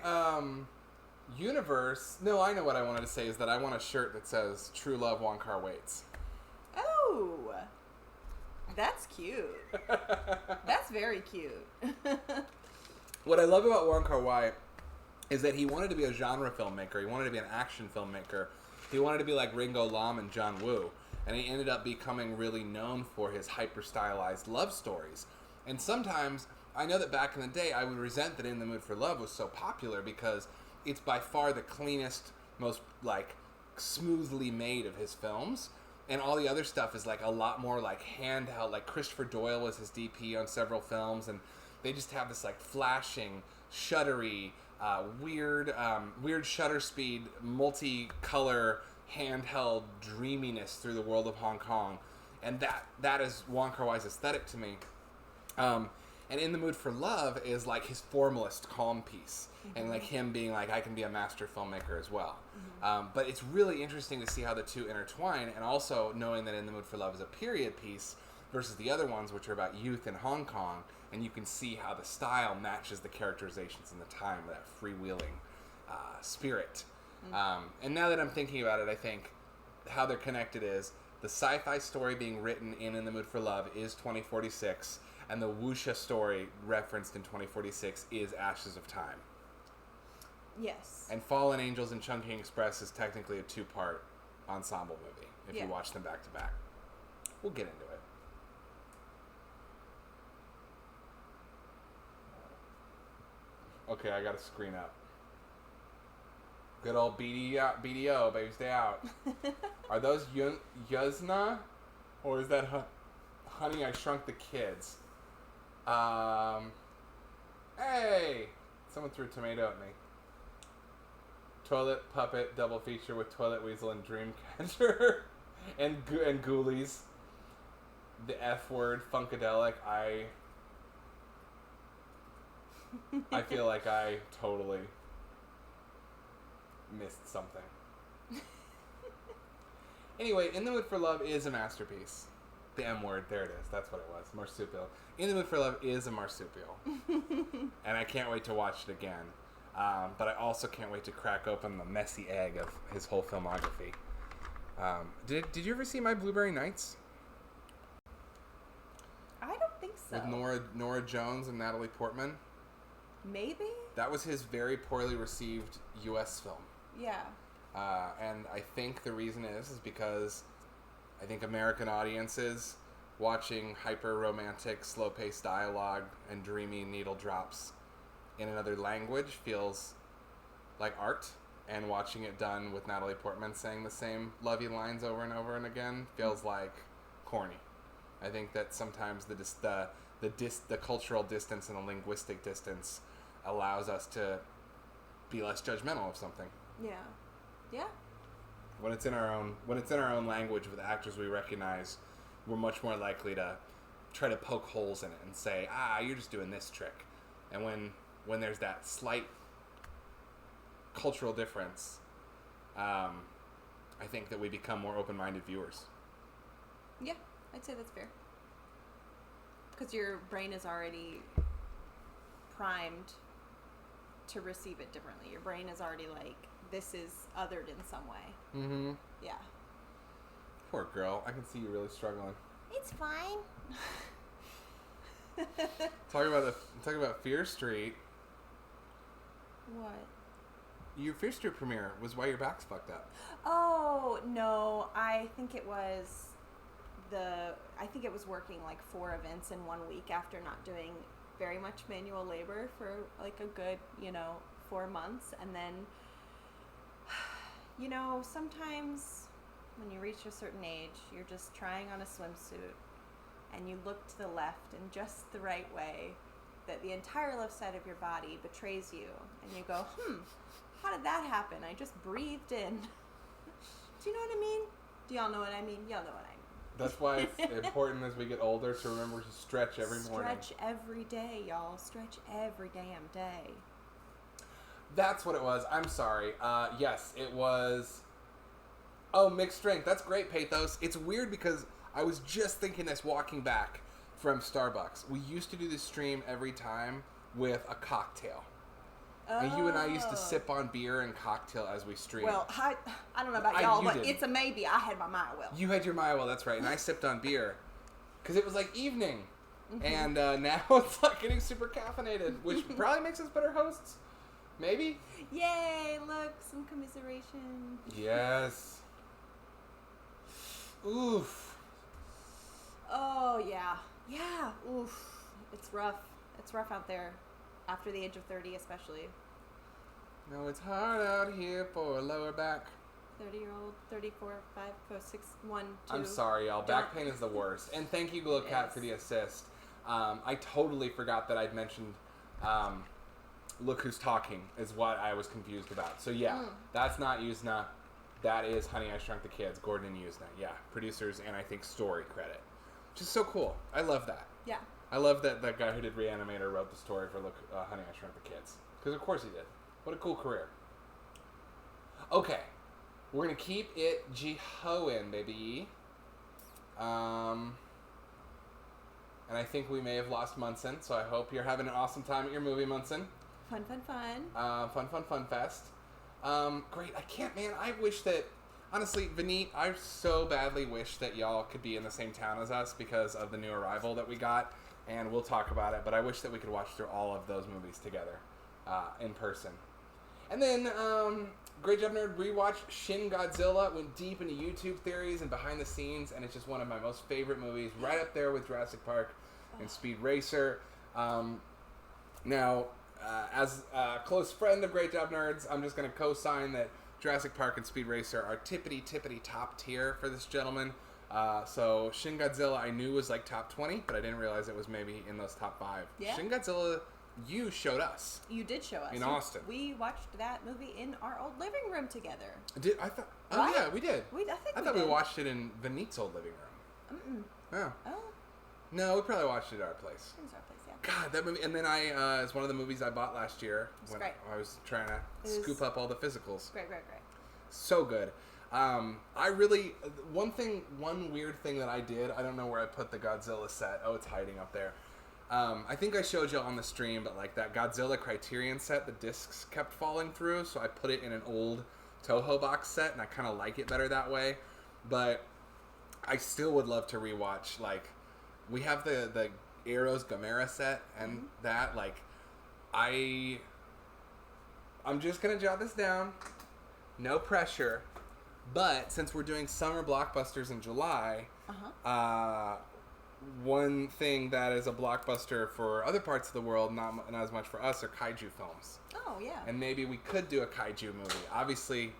universe. No, I know what I wanted to say is that I want a shirt that says "True Love Wong Kar waits." Oh, that's cute. That's very cute. What I love about Wong Kar-wai is that he wanted to be a genre filmmaker. He wanted to be an action filmmaker. He wanted to be like Ringo Lam and John Woo. And he ended up becoming really known for his hyper-stylized love stories. And sometimes, I know that back in the day, I would resent that In the Mood for Love was so popular because it's by far the cleanest, most, like, smoothly made of his films. And all the other stuff is, like, a lot more, like, handheld. Like, Christopher Doyle was his DP on several films, and they just have this, like, flashing, shuddery, weird shutter speed, multicolor, handheld dreaminess through the world of Hong Kong. And that is Wong Kar-wai's aesthetic to me. And In the Mood for Love is like his formalist calm piece. Mm-hmm. And like him being like, I can be a master filmmaker as well. Mm-hmm. But it's really interesting to see how the two intertwine, and also knowing that In the Mood for Love is a period piece versus the other ones, which are about youth in Hong Kong. And you can see how the style matches the characterizations and the time with that freewheeling spirit. Mm-hmm. And now that I'm thinking about it, I think how they're connected is the sci-fi story being written in the Mood for Love is 2046, and the wuxia story referenced in 2046 is Ashes of Time. Yes. And Fallen Angels and Chungking Express is technically a 2-part ensemble movie, if you watch them back to back. We'll get into it. Okay, I got a screen up. Good old BDO, baby, stay out. Are those Yuzna? Or is that Honey, I Shrunk the Kids? Hey! Someone threw a tomato at me. Toilet Puppet double feature with Toilet Weasel and Dreamcatcher. and Ghoulies. The F word, Funkadelic. I feel like I totally missed something. Anyway, In the Mood for Love is a masterpiece. The M word, there it is. That's what it was. Marsupial. In the Mood for Love is a marsupial. And I can't wait to watch it again. But I also can't wait to crack open the messy egg of his whole filmography. Did you ever see My Blueberry Nights? I don't think so. With Nora Jones and Natalie Portman? Maybe? That was his very poorly received U.S. film. Yeah. And I think the reason is because I think American audiences watching hyper-romantic, slow-paced dialogue and dreamy needle drops in another language feels like art, and watching it done with Natalie Portman saying the same lovey lines over and over and again feels like corny. I think that sometimes the cultural distance and the linguistic distance allows us to be less judgmental of something. Yeah. Yeah. When it's in our own language with actors we recognize, we're much more likely to try to poke holes in it and say, you're just doing this trick. And when there's that slight cultural difference, I think that we become more open-minded viewers. Yeah, I'd say that's fair. Because your brain is already primed to receive it differently. Your brain is already like, this is othered in some way. Mm-hmm. Yeah. Poor girl. I can see you really struggling. It's fine. Talk about Fear Street. What? Your Fear Street premiere was why your back's fucked up. Oh, no. I think it was working like 4 events in 1 week after not doing very much manual labor for like a good, 4 months. And then, sometimes when you reach a certain age, you're just trying on a swimsuit and you look to the left in just the right way that the entire left side of your body betrays you. And you go, how did that happen? I just breathed in. Do you know what I mean? Do y'all know what I mean? Y'all know what I mean. That's why it's important as we get older to remember to stretch every morning. Stretch every day, y'all. Stretch every damn day. That's what it was. I'm sorry. Yes, it was... Oh, mixed strength. That's great, Pathos. It's weird because I was just thinking this walking back from Starbucks. We used to do this stream every time with a cocktail. And you and I used to sip on beer and cocktail as we streamed. Well, I don't know about y'all, but didn't. it's a maybe. I had my Maya Well. You had your Maya Well, that's right. And I sipped on beer. Because it was like evening. And now it's like getting super caffeinated, which probably makes us better hosts. Maybe? Yay, look, some commiseration. Yes. Oof. Oh, yeah. Yeah, oof. It's rough. It's rough out there. After the age of 30, especially. No, it's hard out here for a lower back. 30-year-old, 34, 5, 4, 6, 1, 2. I'm sorry, y'all. Back pain is the worst. And thank you, Glow Cat, for the assist. I totally forgot that I'd mentioned Look Who's Talking is what I was confused about. So, yeah, that's not Yuzna. That is Honey, I Shrunk the Kids, Gordon and Yuzna. Yeah, producers and I think story credit. Which is so cool. I love that. Yeah. I love that that guy who did Reanimator wrote the story for Honey, I Shrunk the Kids. Because of course he did. What a cool career. Okay. We're going to keep it Jihoin, baby. And I think we may have lost Munson, so I hope you're having an awesome time at your movie, Munson. Fun. Fun fest. Great. I can't, man. I wish that, honestly, Vineet, I so badly wish that y'all could be in the same town as us because of the new arrival that we got, and we'll talk about it, but I wish that we could watch through all of those movies together in person. And then, Great Job Nerd rewatched Shin Godzilla, went deep into YouTube theories and behind the scenes, and it's just one of my most favorite movies, right up there with Jurassic Park and Speed Racer. Now, as a close friend of Great Job Nerds, I'm just going to co-sign that Jurassic Park and Speed Racer are tippity top tier for this gentleman. So Shin Godzilla I knew was like top 20, but I didn't realize it was maybe in those top 5. Yeah. Shin Godzilla, you showed us. You did show us. In Austin. We watched that movie in our old living room together. Did I thought? Oh Right? yeah, we did. I thought we watched it in Vineet's old living room. Oh. Oh, No, we probably watched it at our place. it was our place, yeah. God, that movie. And then it's one of the movies I bought last year when great. I was trying to scoop up all the physicals. Great. So good. I really, one weird thing that I did, I don't know where I put the Godzilla set. Oh, it's hiding up there. I think I showed you on the stream, but like that Godzilla Criterion set, the discs kept falling through, so I put it in an old Toho box set, and I kind of like it better that way. But I still would love to rewatch, like, we have the Arrows Gamera set, and that, like, I'm just going to jot this down. No pressure. But since we're doing summer blockbusters in July, one thing that is a blockbuster for other parts of the world, not as much for us, are kaiju films. Oh, yeah. And maybe we could do a kaiju movie. Obviously,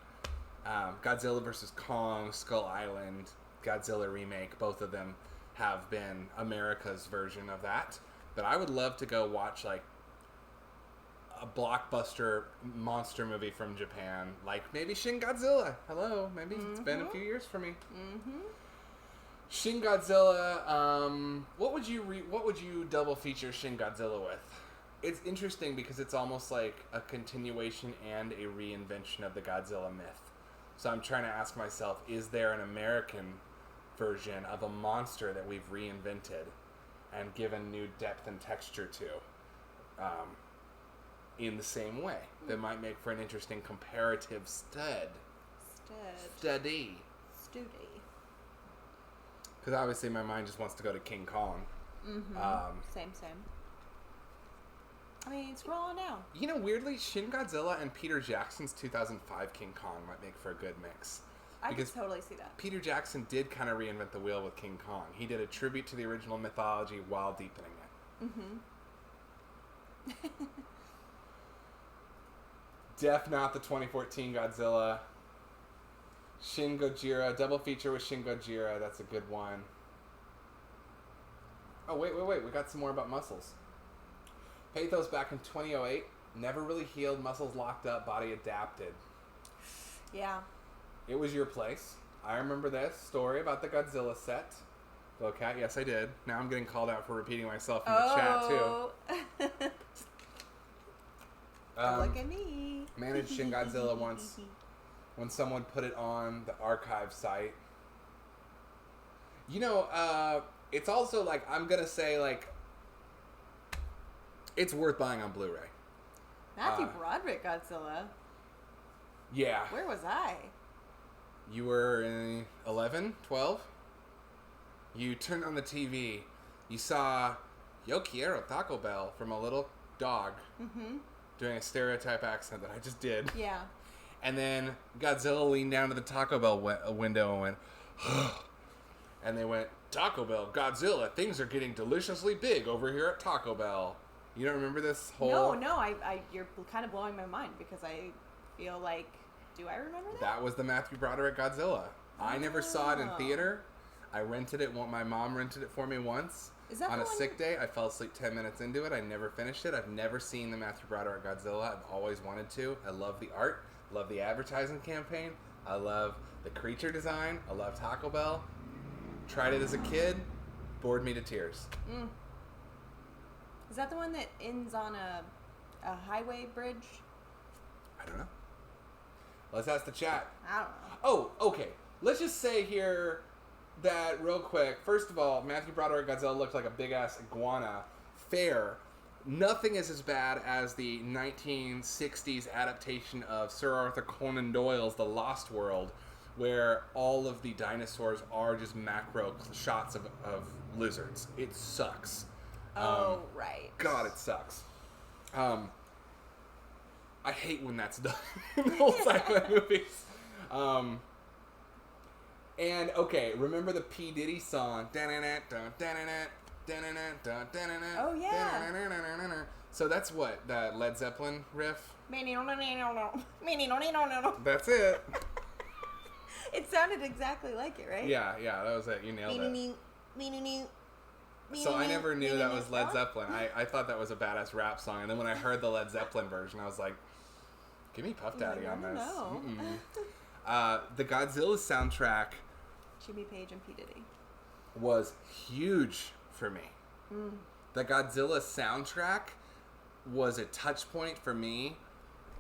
Godzilla vs. Kong, Skull Island, Godzilla remake, both of them have been America's version of that. But I would love to go watch, like, a blockbuster monster movie from Japan, like maybe Shin Godzilla. Hello, maybe it's been a few years for me. Shin Godzilla. What would you double feature Shin Godzilla with? It's interesting because it's almost like a continuation and a reinvention of the Godzilla myth. So I'm trying to ask myself, is there an American version of a monster that we've reinvented and given new depth and texture to? In the same way, that might make for an interesting comparative study. Because obviously my mind just wants to go to King Kong. Same. I mean, scroll on down. You know, weirdly, Shin Godzilla and Peter Jackson's 2005 King Kong might make for a good mix. I could totally see that. Peter Jackson did kind of reinvent the wheel with King Kong. He did a tribute to the original mythology while deepening it. Def not the 2014 Godzilla. Shin Gojira, double feature with Shin Gojira. That's a good one. Oh, wait. We got some more about muscles. Pathos back in 2008. Never really healed, muscles locked up, body adapted. Yeah. It was your place. I remember this story about the Godzilla set. Go Cat, yes I did. Now I'm getting called out for repeating myself in the chat too. Look at me. Managed Shin Godzilla once when someone put it on the archive site. You know, it's also like, I'm going to say, like, it's worth buying on Blu-ray. Matthew Broderick Godzilla. Yeah. Where was I? You were in 11, 12? You turned on the TV. You saw Yo Quiero Taco Bell from a little dog doing a stereotype accent that I just did. Yeah. And then Godzilla leaned down to the Taco Bell window and went, and they went, Taco Bell, Godzilla, things are getting deliciously big over here at Taco Bell. You don't remember this whole... No, you're kind of blowing my mind because I feel like, do I remember that? That was the Matthew Broderick Godzilla. I never saw it in theater. I rented it. My mom rented it for me once. Is that on a one... sick day? I fell asleep 10 minutes into it. I never finished it. I've never seen the Matthew Broderick Godzilla. I've always wanted to. I love the art. Love the advertising campaign. I love the creature design. I love Taco Bell. Tried it as a kid. Bored me to tears. Is that the one that ends on a highway bridge? I don't know. Let's ask the chat. I don't know. Oh, okay. Let's just say here that real quick. First of all, Matthew Broderick Godzilla looked like a big-ass iguana. Fair. Nothing is as bad as the 1960s adaptation of Sir Arthur Conan Doyle's The Lost World, where all of the dinosaurs are just macro shots of lizards. It sucks. Right. God, it sucks. I hate when that's done in old sci-fi movies. And, okay, remember the P. Diddy song? Oh, yeah. So that's what? The Led Zeppelin riff? That's it. It sounded exactly like it, right? Yeah, that was it. You nailed it. So I never knew that was Led Zeppelin. I thought that was a badass rap song. And then when I heard the Led Zeppelin version, I was like, give me Puff Daddy on this. The Godzilla soundtrack... Jimmy Page and P. Diddy. ...was huge for me. The Godzilla soundtrack was a touch point for me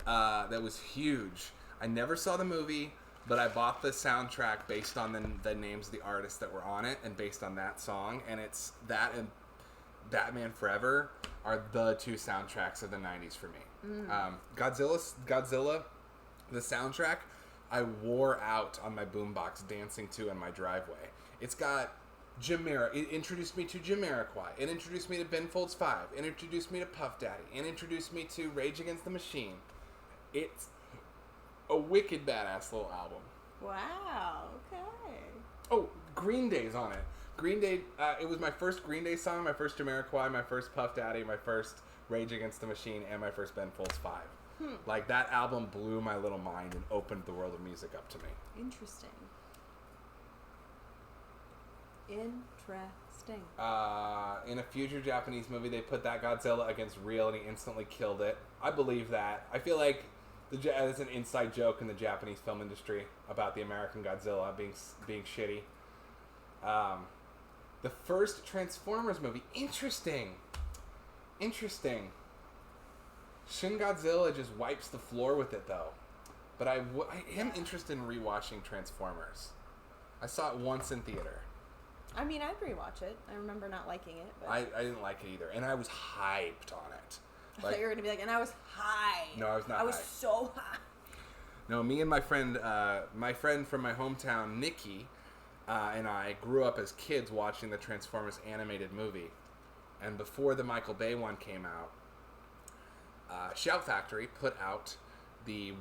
that was huge. I never saw the movie, but I bought the soundtrack based on the names of the artists that were on it and based on that song. And it's that and Batman Forever are the two soundtracks of the 90s for me. Godzilla, the soundtrack, I wore out on my boombox dancing to in my driveway. It's got it introduced me to Jamiroquai. It introduced me to Ben Folds 5. It introduced me to Puff Daddy. It introduced me to Rage Against the Machine. It's a wicked badass little album. Wow, okay. Oh, Green Day's on it. Green Day, it was my first Green Day song, my first Jamiroquai, my first Puff Daddy, my first Rage Against the Machine, and my first Ben Folds 5. Like, that album blew my little mind and opened the world of music up to me. Interesting. In a future Japanese movie, they put that Godzilla against real, and he instantly killed it. I believe that. I feel like it's an inside joke in the Japanese film industry about the American Godzilla being shitty. The first Transformers movie. Interesting. Shin Godzilla just wipes the floor with it, though. But I am interested in rewatching Transformers. I saw it once in theater. I mean, I'd rewatch it. I remember not liking it. But I didn't like it either. And I was hyped on it. I thought you were going to be like, and I was high. No, I was not I was so high. No, me and my friend from my hometown, Nikki, and I grew up as kids watching the Transformers animated movie. And before the Michael Bay one came out, Shout Factory put out the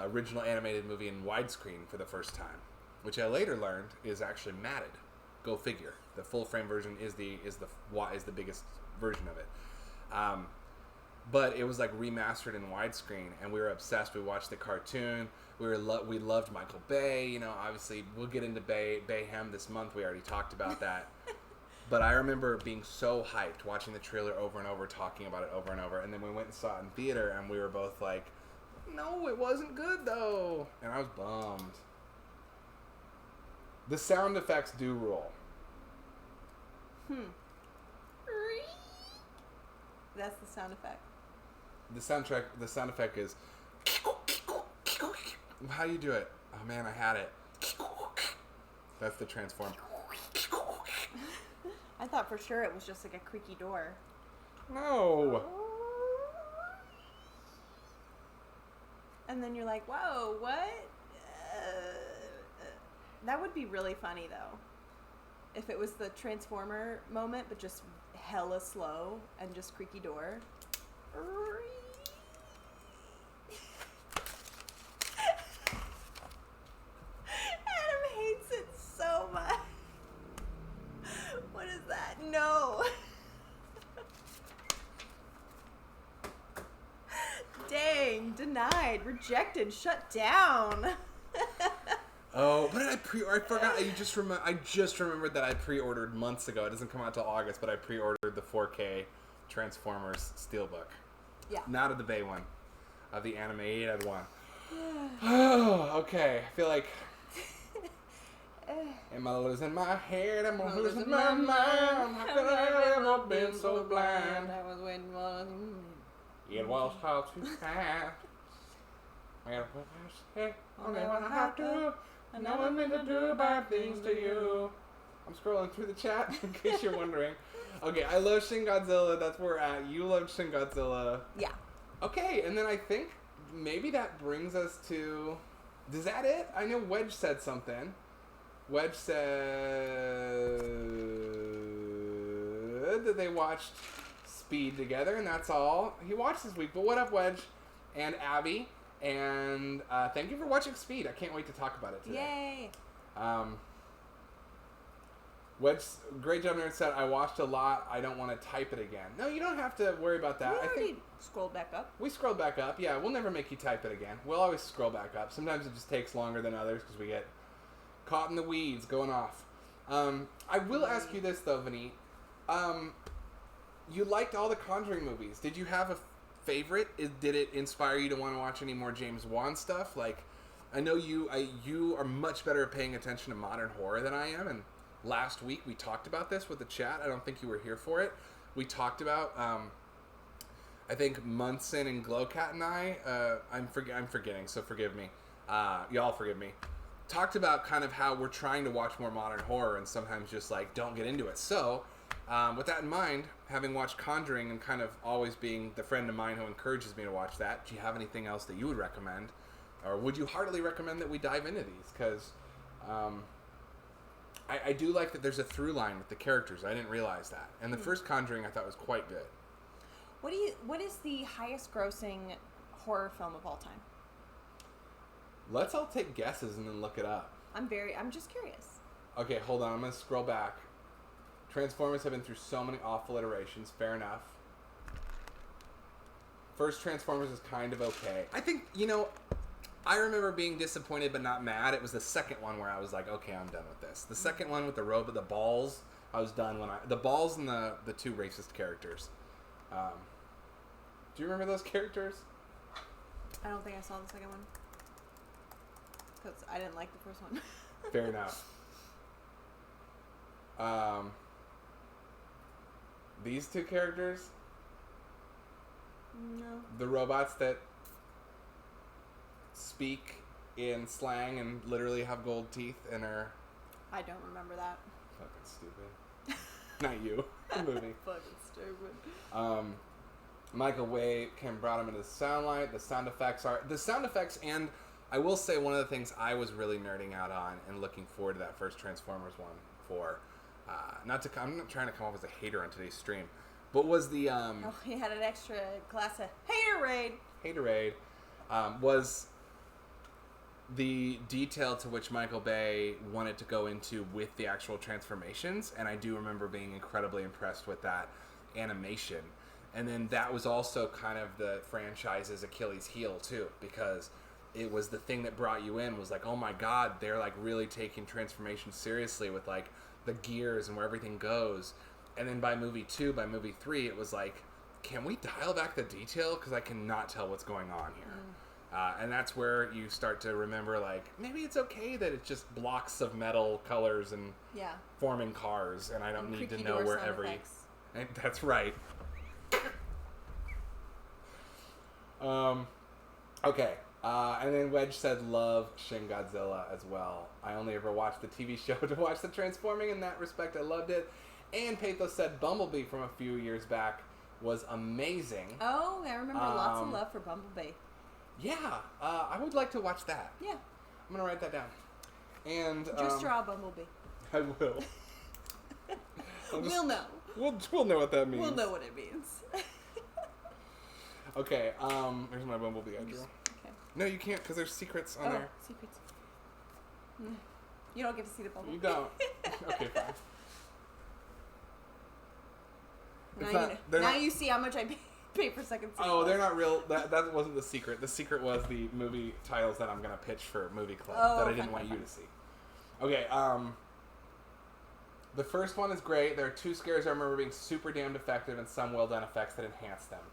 original animated movie in widescreen for the first time, which I later learned is actually matted. Go figure. The full frame version is the biggest version of it. But it was like remastered in widescreen, and we were obsessed. We watched the cartoon. We loved Michael Bay. You know, obviously we'll get into Bayhem this month. We already talked about that. But I remember being so hyped, watching the trailer over and over, talking about it over and over, and then we went and saw it in theater, and we were both like, "No, it wasn't good though," and I was bummed. The sound effects do rule. That's the sound effect. The sound effect is... How do you do it? Oh man, I had it. That's the transform. I thought for sure it was just like a creaky door. No. and then you're like, whoa, what? That would be really funny, though. If it was the Transformer moment, but just hella slow and just creaky door. Adam hates it so much. What is that? No. Dang, denied, rejected, shut down. Oh, but I forgot. I just remembered that I pre-ordered months ago. It doesn't come out till August, but I pre-ordered the 4K Transformers Steelbook. Yeah. Not of the Bay one, of the animated one. Oh, okay. I feel like. Am I losing my head? Am I losing my mind? How could I ever been so blind? I was waiting for It was all too fast. Only what I have to. And no one meant to do bad things to you. I'm scrolling through the chat in case you're wondering. Okay, I love Shin Godzilla. That's where we're at. You love Shin Godzilla. Yeah. Okay, and then I think maybe that brings us to... Is that it? I know Wedge said something. Wedge said that they watched Speed together, and that's all he watched this week. But what up, Wedge and Abby? And thank you for watching Speed. I can't wait to talk about it today. Yay! Wedge, Great Job Nerd said, I watched a lot. I don't want to type it again. No, you don't have to worry about that. We already scrolled back up. We scrolled back up. Yeah, we'll never make you type it again. We'll always scroll back up. Sometimes it just takes longer than others because we get caught in the weeds going off. I will ask you this, though, Vinny. You liked all the Conjuring movies. Did you have a favorite? Did it inspire you to want to watch any more James Wan stuff? Like, I know you are much better at paying attention to modern horror than I am, and last week we talked about this with the chat. I don't think you were here for it. We talked about, I think Munson and Glowcat and I'm forgetting, so forgive me. Y'all forgive me. Talked about kind of how we're trying to watch more modern horror and sometimes just like don't get into it. So, with that in mind, having watched Conjuring and kind of always being the friend of mine who encourages me to watch that, do you have anything else that you would recommend? Or would you heartily recommend that we dive into these? Because I do like that there's a through line with the characters. I didn't realize that. And the first Conjuring I thought was quite good. What is the highest grossing horror film of all time? Let's all take guesses and then look it up. I'm just curious. Okay, hold on. I'm going to scroll back. Transformers have been through so many awful iterations. Fair enough. First Transformers is kind of okay. I think, I remember being disappointed but not mad. It was the second one where I was like, okay, I'm done with this. The second one with the robot, the balls, I was done when the balls and the two racist characters. Do you remember those characters? I don't think I saw the second one. Because I didn't like the first one. Fair enough. These two characters? No. The robots that speak in slang and literally have gold teeth and are... I don't remember that. Fucking stupid. Not you. The movie. Fucking stupid. Michael Way brought him into the sound light. The sound effects and I will say one of the things I was really nerding out on and looking forward to that first Transformers one for, I'm not trying to come off as a hater on today's stream, but was the... he had an extra class of haterade. Haterade. Was the detail to which Michael Bay wanted to go into with the actual transformations, and I do remember being incredibly impressed with that animation. And then that was also kind of the franchise's Achilles heel, too, because... it was the thing that brought you in was like, oh my god, they're like really taking transformation seriously with like the gears and where everything goes. And then by movie 2, by movie 3, it was like, can we dial back the detail? Because I cannot tell what's going on here. And that's where you start to remember like, maybe it's okay that it's just blocks of metal colors and forming cars and I don't need to know where every... And that's right. Okay. And then Wedge said, love Shin Godzilla as well. I only ever watched the TV show to watch the Transforming. In that respect, I loved it. And Pathos said Bumblebee from a few years back was amazing. Oh, I remember lots of love for Bumblebee. Yeah, I would like to watch that. Yeah. I'm going to write that down. And Just draw a bumblebee. I will. We'll know. We'll know what that means. We'll know what it means. Okay, here's my bumblebee I drew. Okay. No, you can't because there's secrets on there. Secrets. You don't get to see the bumblebee. You don't. Okay, fine. Now you see how much I pay for second sequels. Oh, they're not real. That wasn't the secret. The secret was the movie titles that I'm going to pitch for Movie Club that I didn't want you to see. Okay, the first one is great. There are 2 scares I remember being super damned effective and some well-done effects that enhance them.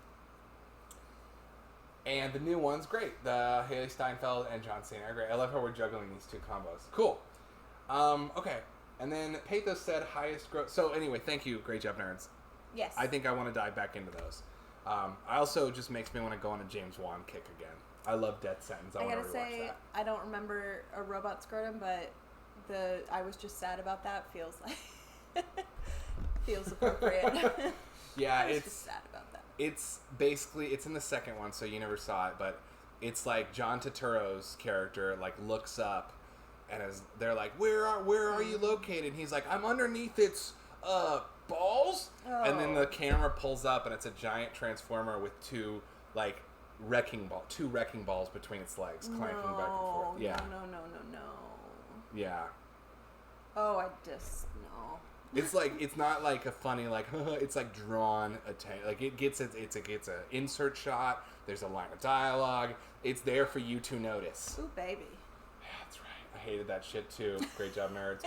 And the new one's great. The Haley Steinfeld and John Cena are great. I love how we're juggling these 2 combos. Cool. Okay. And then Pathos said highest growth. So anyway, thank you. Great job, nerds. Yes. I think I want to dive back into those. I also just makes me want to go on a James Wan kick again. I love Death Sentence. I want to rewatch say, that. I don't remember a robot scrotum, but I was just sad about that. Feels appropriate. Yeah, I was just sad about that. It's basically, it's in the second one, so you never saw it, but it's like John Turturro's character like looks up, and they're like, where are you located? And he's like, I'm underneath its balls. Oh. And then the camera pulls up, and it's a giant transformer with 2 wrecking balls between its legs, clanking back and forth. Yeah. No. Yeah. Oh, I just no. It's it's not like a funny it's like drawn attention. Like it gets a insert shot. There's a line of dialogue. It's there for you to notice. Ooh, baby. Yeah, that's right. I hated that shit too. Great job, nerds.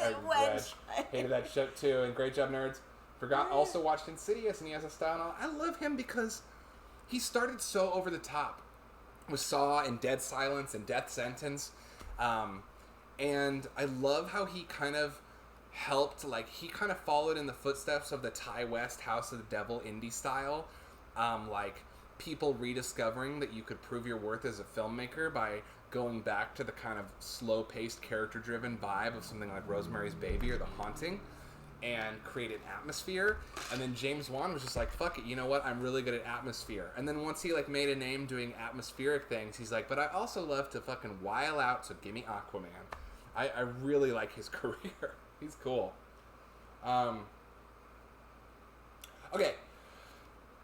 Hated that shit too. And great job, nerds. Also watched Insidious, and he has a style. And all. I love him because he started so over the top with Saw and Dead Silence and Death Sentence, and I love how he kind of helped, he kind of followed in the footsteps of the Ty West House of the Devil indie style, people rediscovering that you could prove your worth as a filmmaker by going back to the kind of slow-paced, character-driven vibe of something like Rosemary's Baby or The Haunting, and create an atmosphere. And then James Wan was just like, fuck it, you know what, I'm really good at atmosphere. And then once he made a name doing atmospheric things, he's like, but I also love to fucking while out, so give me Aquaman. I really like his career. He's cool. Okay.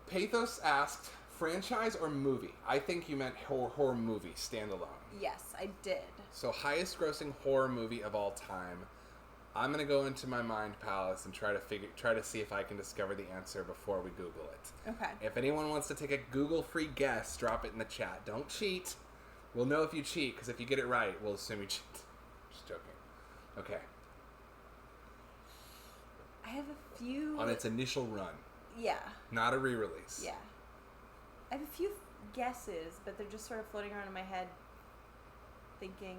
Pathos asked, franchise or movie? I think you meant horror movie, standalone. Yes, I did. So highest grossing horror movie of all time. I'm going to go into my mind palace and try to see if I can discover the answer before we Google it. Okay. If anyone wants to take a Google free guess, drop it in the chat. Don't cheat. We'll know if you cheat, because if you get it right, we'll assume you cheat. Just joking. Okay. I have a few... On its initial run. Yeah. Not a re-release. Yeah. I have a few guesses, but they're just sort of floating around in my head, thinking...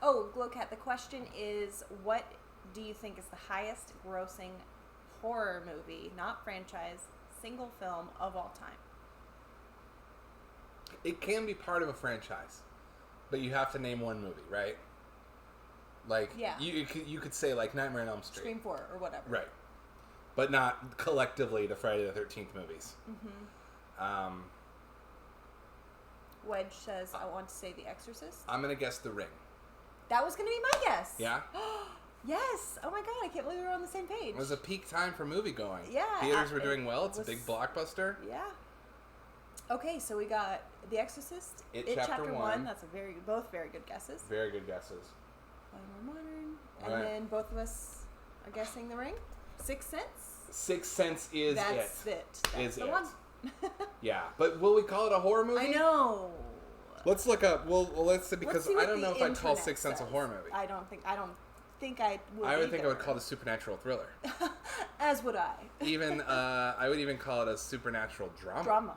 Oh, Glowcat, the question is, what do you think is the highest grossing horror movie, not franchise, single film of all time? It can be part of a franchise, but you have to name one movie, right? Yeah. You could say Nightmare on Elm Street. Scream 4 or whatever. Right. But not collectively the Friday the 13th movies. Mm-hmm. Wedge says, I want to say The Exorcist. I'm going to guess The Ring. That was going to be my guess. Yeah? Yes. Oh my God, I can't believe we were on the same page. It was a peak time for movie going. Yeah. Theaters were doing well. It's a big blockbuster. Yeah. Okay, so we got The Exorcist, It Chapter 1. That's both very good guesses. Very good guesses. More modern. And Right. then both of us are guessing The Ring. Sixth Sense. Sixth Sense is That's it. That's the one. Yeah, but will we call it a horror movie? I know. Let's look up. Well, let's see, because I don't know if I'd call internet Sixth Sense a horror movie. I don't think I would. I would think I would call it a supernatural thriller. As would I. Even I would even call it a supernatural drama. Drama.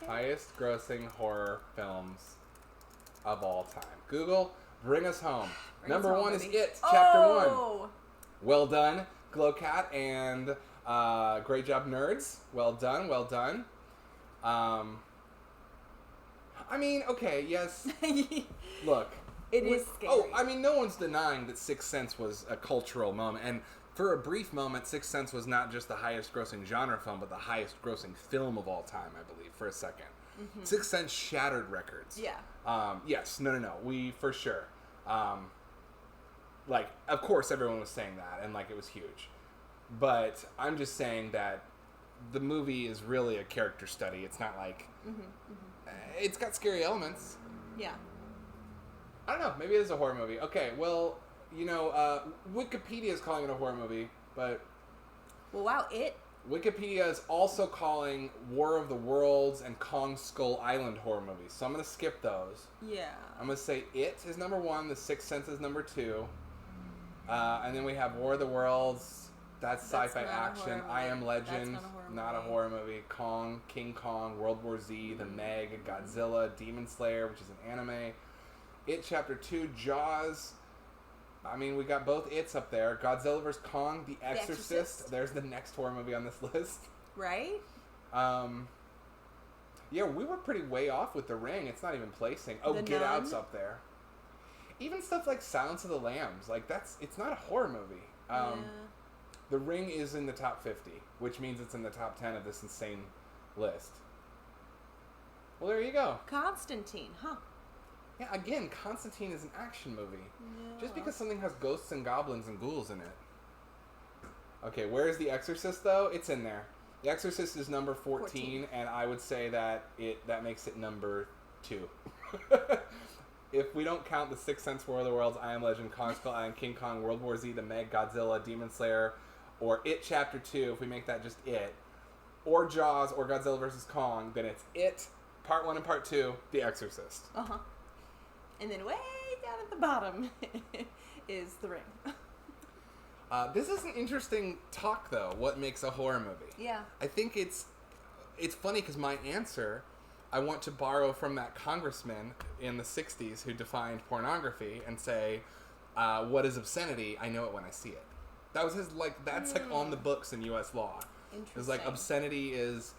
Highest grossing horror films of all time. Google, bring us home. Number 1 is It, Chapter 1. Well done, Glowcat, and great job, nerds. Well done, well done. I mean, okay, yes. Look. It is scary. Oh, I mean, no one's denying that Sixth Sense was a cultural moment. And For a brief moment, Sixth Sense was not just the highest grossing genre film, but the highest grossing film of all time, I believe, for a second. Mm-hmm. Sixth Sense shattered records. Yeah. Yes, no. We, for sure. Like, of course everyone was saying that, and, like, it was huge. But I'm just saying that the movie is really a character study. It's not like... It's got scary elements. Yeah. I don't know. Maybe it is a horror movie. Okay, well, you know, Wikipedia is calling it a horror movie, but... Well, wow, Wikipedia is also calling War of the Worlds and Kong Skull Island horror movies. So I'm going to skip those. Yeah. I'm going to say It is number 1, The Sixth Sense is number 2. And then we have War of the Worlds. That's sci-fi action. I Am Legend. Not a horror movie. Kong, King Kong, World War Z, The Meg, Godzilla, Demon Slayer, which is an anime. It Chapter 2, Jaws. I mean, we got both It's up there. Godzilla vs. Kong, The Exorcist. There's the next horror movie on this list. Right? Yeah, we were pretty way off with The Ring. It's not even placing. Oh, Get Out's up there. Even stuff like Silence of the Lambs. Like, it's not a horror movie. Yeah. The Ring is in the top 50, which means it's in the top 10 of this insane list. Well, there you go. Constantine, huh? Yeah, again, Constantine is an action movie. Yeah. Just because something has ghosts and goblins and ghouls in it. Okay, where's The Exorcist, though? It's in there. The Exorcist is number 14. And I would say that that makes it number 2. If we don't count The Sixth Sense, War of the Worlds, I Am Legend, Kong Skull Island, King Kong, World War Z, The Meg, Godzilla, Demon Slayer, or It Chapter 2, if we make that just It, or Jaws, or Godzilla vs. Kong, then it's It, Part 1 and Part 2, The Exorcist. Uh-huh. And then way down at the bottom is The Ring. This is an interesting talk, though, what makes a horror movie. Yeah. I think it's funny because my answer, I want to borrow from that congressman in the 60s who defined pornography and say, what is obscenity? I know it when I see it. That was his, that's on the books in U.S. law. Interesting. It's like obscenity is,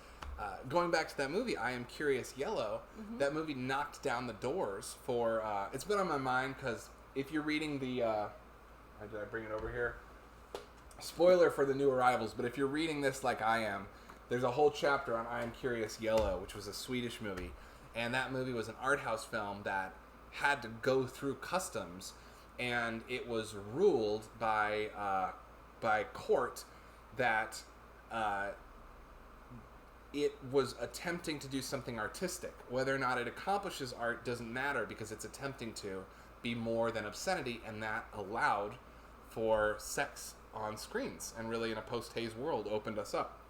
going back to that movie, I Am Curious Yellow, that movie knocked down the doors for, it's been on my mind because if you're reading the, did I bring it over here? Spoiler for the new arrivals, but if you're reading this like I am, there's a whole chapter on I Am Curious Yellow, which was a Swedish movie, and that movie was an art house film that had to go through customs, and it was ruled by court that it was attempting to do something artistic. Whether or not it accomplishes art doesn't matter because it's attempting to be more than obscenity, and that allowed for sex on screens, and really in a post-Hays world opened us up.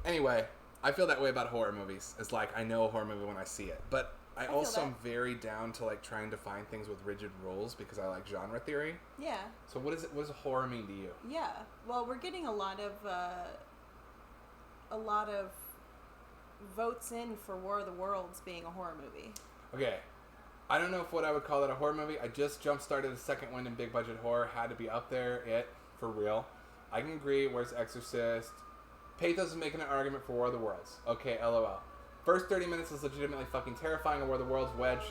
Anyway, I feel that way about horror movies. It's like, I know a horror movie when I see it. But I also am very down to trying to find things with rigid rules because I like genre theory. Yeah. So what does horror mean to you? Yeah. Well, we're getting a lot of votes in for War of the Worlds being a horror movie. Okay. I don't know if what I would call it a horror movie. I just jump-started the second one in big budget horror. Had to be up there. It, for real. I can agree. Where's Exorcist? Pathos is making an argument for War of the Worlds. Okay, LOL. First 30 minutes is legitimately fucking terrifying. War of the Worlds, Wedge,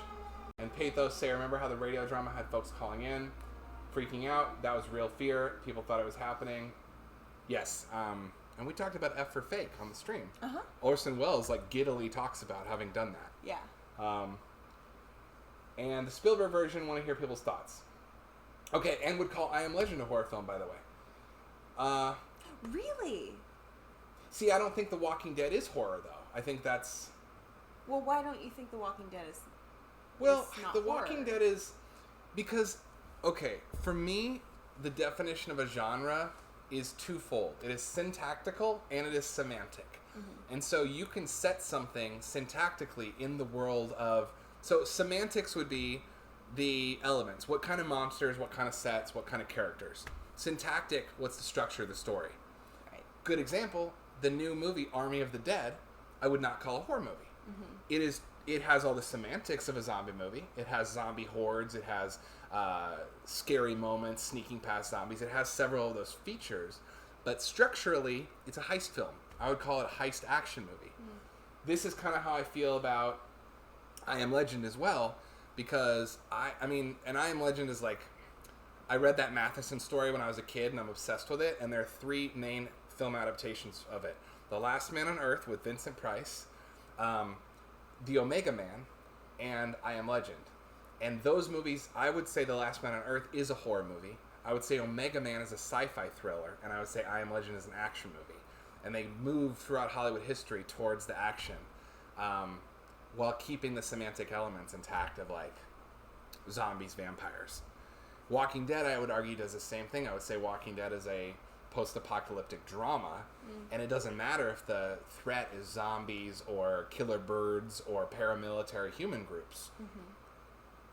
and Pathos say, remember how the radio drama had folks calling in, freaking out? That was real fear. People thought it was happening. Yes. And we talked about F for Fake on the stream. Orson Welles, giddily talks about having done that. Yeah. And the Spielberg version, want to hear people's thoughts. Okay, and would call I Am Legend a horror film, by the way. Really? See, I don't think The Walking Dead is horror, though. I think that's... Well, why don't you think The Walking Dead is not The Walking Dead is... Because, okay, for me, the definition of a genre is twofold. It is syntactical and it is semantic. And so you can set something syntactically in the world of... So semantics would be the elements. What kind of monsters, what kind of sets, what kind of characters. Syntactic, what's the structure of the story. Right. Good example, the new movie Army of the Dead, I would not call a horror movie. It has all the semantics of a zombie movie. It has zombie hordes. It has scary moments, sneaking past zombies. It has several of those features. But structurally, it's a heist film. I would call it a heist action movie. This is kind of how I feel about I Am Legend as well, because I mean, and I Am Legend is I read that Matheson story when I was a kid, and I'm obsessed with it. And there are 3 main film adaptations of it: The Last Man on Earth with Vincent Price, The Omega Man, and I Am Legend. And those movies, I would say The Last Man on Earth is a horror movie. I would say Omega Man is a sci-fi thriller, and I would say I Am Legend is an action movie. And they move throughout Hollywood history towards the action, while keeping the semantic elements intact of like zombies, vampires. Walking Dead, I would argue, does the same thing. I would say Walking Dead is a post-apocalyptic drama, and it doesn't matter if the threat is zombies or killer birds or paramilitary human groups.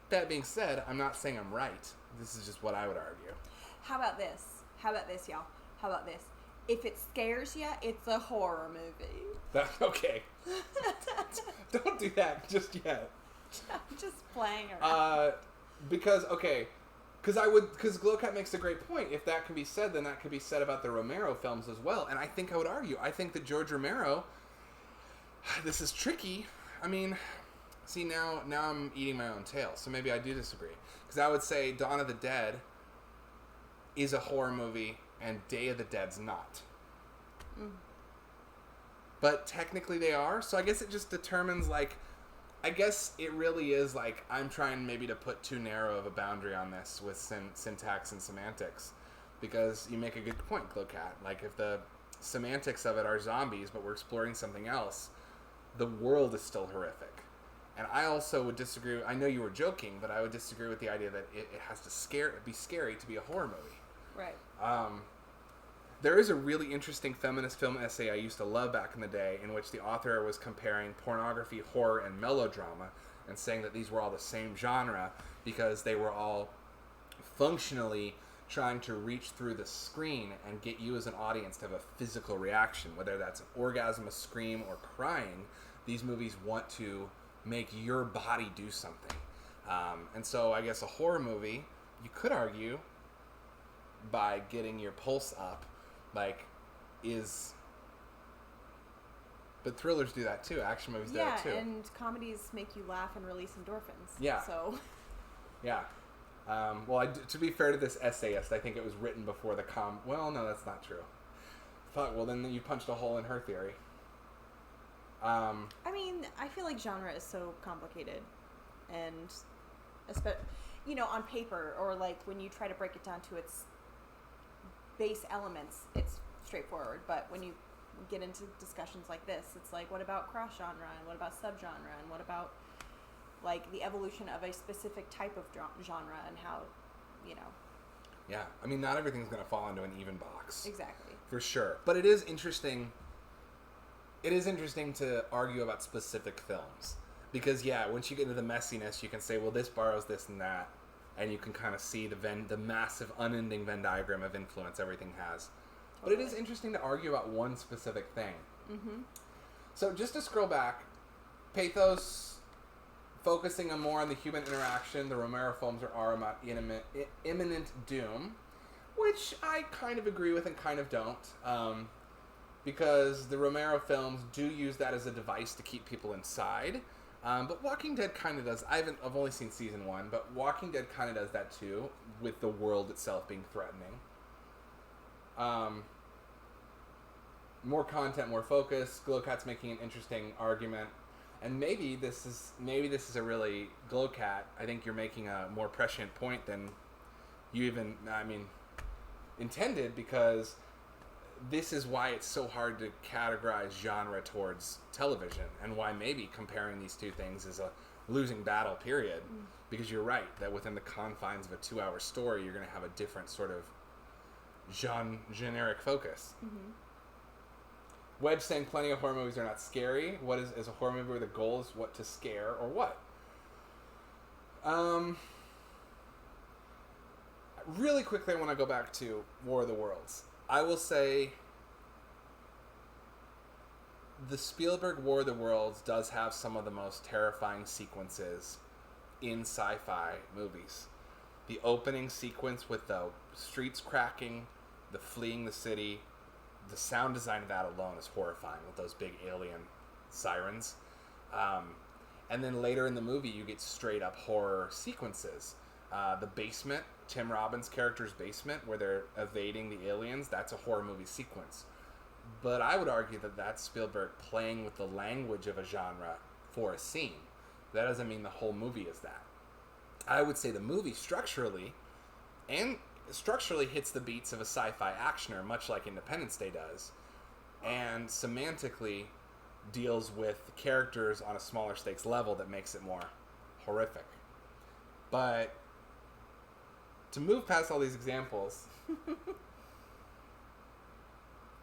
That being said, I'm not saying I'm right. This is just what I would argue. How about this? Y'all? How about this? If it scares you, it's a horror movie. Okay. Don't do that just yet. I'm just playing around. Because Glowcat makes a great point. If that can be said, then that could be said about the Romero films as well. And I think I would argue. I think that George Romero, this is tricky. I mean, see, now I'm eating my own tail, so maybe I do disagree. Because I would say Dawn of the Dead is a horror movie, and Day of the Dead's not. But technically they are, so I guess it just determines, like, I guess it really is, like, I'm trying maybe to put too narrow of a boundary on this with syntax and semantics. Because you make a good point, Glowcat. Like, if the semantics of it are zombies, but we're exploring something else, the world is still horrific. And I also would disagree. I know you were joking, but I would disagree with the idea that it has to be scary to be a horror movie. Right. There is a really interesting feminist film essay I used to love back in the day, in which the author was comparing pornography, horror, and melodrama, and saying that these were all the same genre because they were all functionally trying to reach through the screen and get you as an audience to have a physical reaction, whether that's an orgasm, a scream, or crying. These movies want to make your body do something. And so I guess a horror movie, you could argue, by getting your pulse up, like, is... But thrillers do that too. Action movies do that too. Yeah, and comedies make you laugh and release endorphins. Yeah. So... Yeah. Well, to be fair to this essayist, I think it was written before the Well, no, that's not true. Fuck, well then you punched a hole in her theory. I mean, I feel like genre is so complicated, and on paper, or like when you try to break it down to its base elements, it's straightforward. But when you get into discussions like this, it's like, what about cross genre, and what about subgenre, and what about like the evolution of a specific type of genre, and how, Yeah, I mean, not everything's going to fall into an even box. Exactly. For sure. But it is interesting. It is interesting to argue about specific films. Because, yeah, once you get into the messiness, you can say, well, this borrows this and that. And you can kind of see the massive, unending Venn diagram of influence everything has. Totally. But it is interesting to argue about one specific thing. Mm-hmm. So just to scroll back, pathos, focusing on more on the human interaction, the Romero films are about imminent doom, which I kind of agree with and kind of don't. Because the Romero films do use that as a device to keep people inside. But Walking Dead kind of does. I've only seen season 1, but Walking Dead kind of does that too, with the world itself being threatening. More content, more focus. Glowcat's making an interesting argument, and maybe this is a really Glowcat. I think you're making a more prescient point than you even intended, because this is why it's so hard to categorize genre towards television, and why maybe comparing these two things is a losing battle, period. Because you're right, that within the confines of a 2-hour story, you're going to have a different sort of generic focus. Mm-hmm. Wedge saying plenty of horror movies are not scary. What is a horror movie where the goal is what to scare, or what? Really quickly, I want to go back to War of the Worlds. I will say the Spielberg War of the Worlds does have some of the most terrifying sequences in sci-fi movies. The opening sequence with the streets cracking, the fleeing the city, the sound design of that alone is horrifying with those big alien sirens. And then later in the movie, you get straight up horror sequences. The basement, Tim Robbins' character's basement, where they're evading the aliens, that's a horror movie sequence. But I would argue that that's Spielberg playing with the language of a genre for a scene. That doesn't mean the whole movie is that. I would say the movie structurally hits the beats of a sci-fi actioner, much like Independence Day does, and semantically deals with characters on a smaller stakes level that makes it more horrific. But to move past all these examples,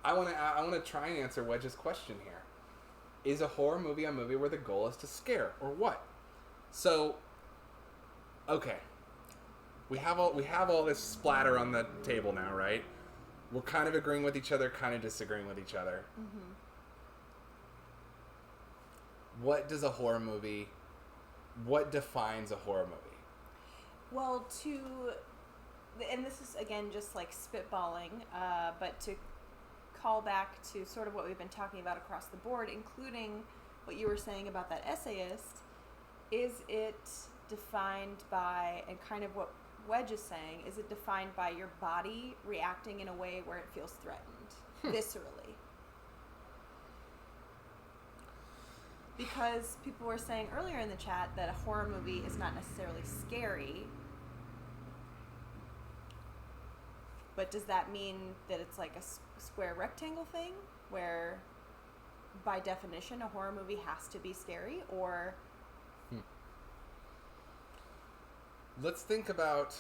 I want to try and answer Wedge's question here. Is a horror movie a movie where the goal is to scare, or what? So, okay, we have all this splatter on the table now, right? We're kind of agreeing with each other, kind of disagreeing with each other. Mm-hmm. What does a horror movie? What defines a horror movie? Well, and this is again just like spitballing, but to call back to sort of what we've been talking about across the board, including what you were saying about that essayist, is it defined by, and kind of what Wedge is saying, is it defined by your body reacting in a way where it feels threatened, viscerally? Because people were saying earlier in the chat that a horror movie is not necessarily scary, but does that mean that it's like a square rectangle thing where by definition a horror movie has to be scary? Or let's think about,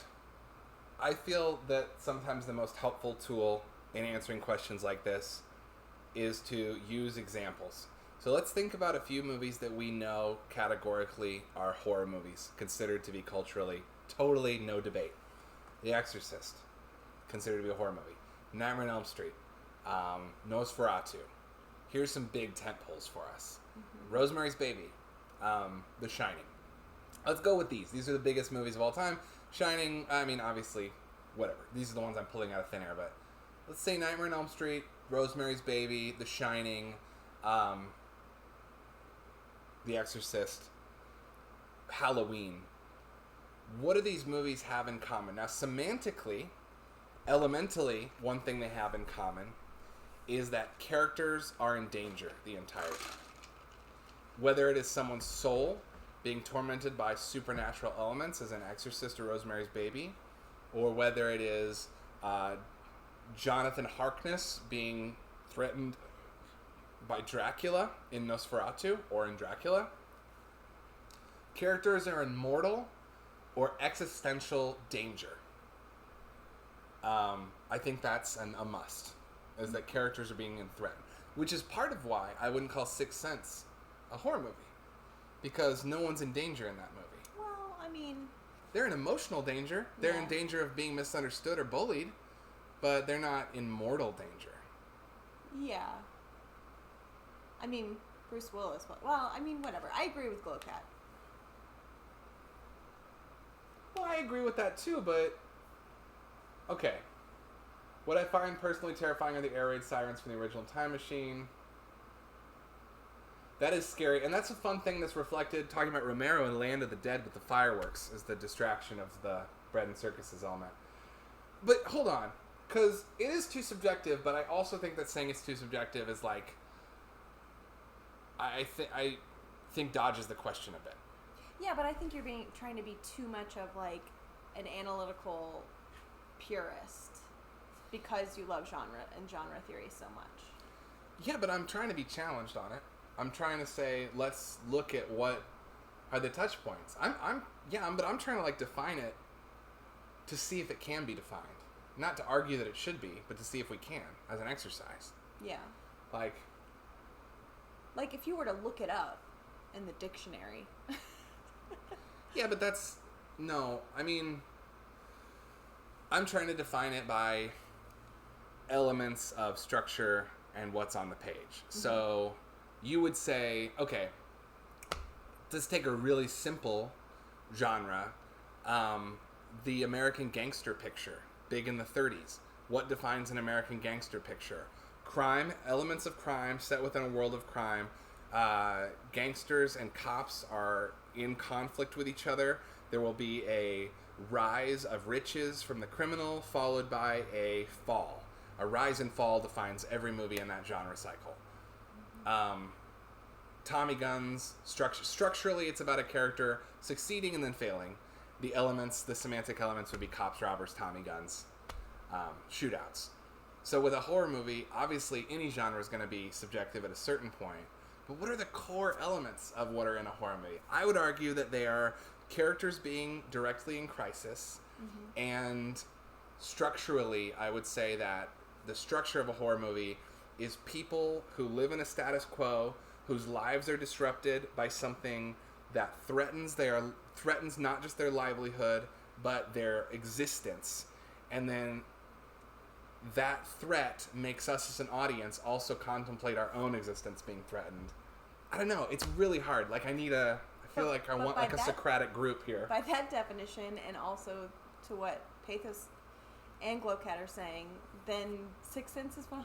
I feel that sometimes the most helpful tool in answering questions like this is to use examples. So let's think about a few movies that we know categorically are horror movies, considered to be culturally totally no debate. The Exorcist, considered to be a horror movie. Nightmare on Elm Street. Nosferatu. Here's some big tentpoles for us. Mm-hmm. Rosemary's Baby. The Shining. Let's go with these. These are the biggest movies of all time. Shining, I mean, obviously, whatever. These are the ones I'm pulling out of thin air, but let's say Nightmare on Elm Street, Rosemary's Baby, The Shining, The Exorcist, Halloween. What do these movies have in common? Now, semantically, elementally, one thing they have in common is that characters are in danger the entire time. Whether it is someone's soul being tormented by supernatural elements, as in Exorcist or Rosemary's Baby, or whether it is Jonathan Harkness being threatened by Dracula in Nosferatu or in Dracula. Characters are in mortal or existential danger. I think that's a must, is that characters are being threatened, which is part of why I wouldn't call Sixth Sense a horror movie, because no one's in danger in that movie. Well, I mean, they're in emotional danger. They're in danger of being misunderstood or bullied, but they're not in mortal danger. Yeah. I mean, Bruce Willis. Well, I mean, whatever. I agree with Glowcat. Well, I agree with that too, but okay. What I find personally terrifying are the air raid sirens from the original Time Machine. That is scary, and that's a fun thing that's reflected, talking about Romero and Land of the Dead with the fireworks as the distraction of the bread and circuses element. But hold on, because it is too subjective, but I also think that saying it's too subjective is like, I think dodges the question a bit. Yeah, but I think you're trying to be too much of like an analytical purist because you love genre and genre theory so much. Yeah, but I'm trying to be challenged on it. I'm trying to say, let's look at what are the touch points. But I'm trying to like define it to see if it can be defined. Not to argue that it should be, but to see if we can as an exercise. Yeah. Like if you were to look it up in the dictionary. Yeah, but I'm trying to define it by elements of structure and what's on the page. Mm-hmm. So you would say, okay, let's take a really simple genre. The American gangster picture, big in the 30s. What defines an American gangster picture? Crime, elements of crime set within a world of crime. Gangsters and cops are in conflict with each other. there will be a rise of riches from the criminal, followed by a fall. A rise and fall defines every movie in that genre cycle. Tommy guns, structurally, it's about a character succeeding and then failing. The elements, the semantic elements would be cops, robbers, Tommy guns, shootouts. So with a horror movie, obviously any genre is going to be subjective at a certain point. But what are the core elements of what are in a horror movie? I would argue that they are characters being directly in crisis, and structurally, I would say that the structure of a horror movie is people who live in a status quo, whose lives are disrupted by something that threatens not just their livelihood, but their existence. And then that threat makes us as an audience also contemplate our own existence being threatened. I don't know. It's really hard. Like, I feel like I want like a Socratic group here. By that definition, and also to what Pathos and Glowcat are saying, then Sixth Sense is 100%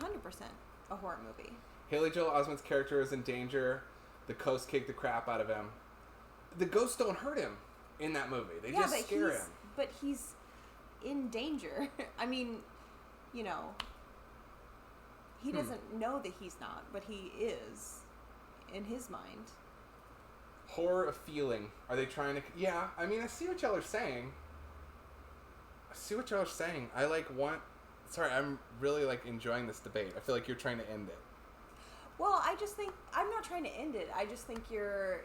a horror movie. Haley Joel Osment's character is in danger. The ghosts kick the crap out of him. The ghosts don't hurt him in that movie. They just scare him. But he's in danger. I mean, you know, he doesn't know that he's not, but he is in his mind. Horror of feeling. Are they trying to... Yeah, I mean, I see what y'all are saying. Sorry, I'm really, like, enjoying this debate. I feel like you're trying to end it. Well, I just think... I'm not trying to end it. I just think you're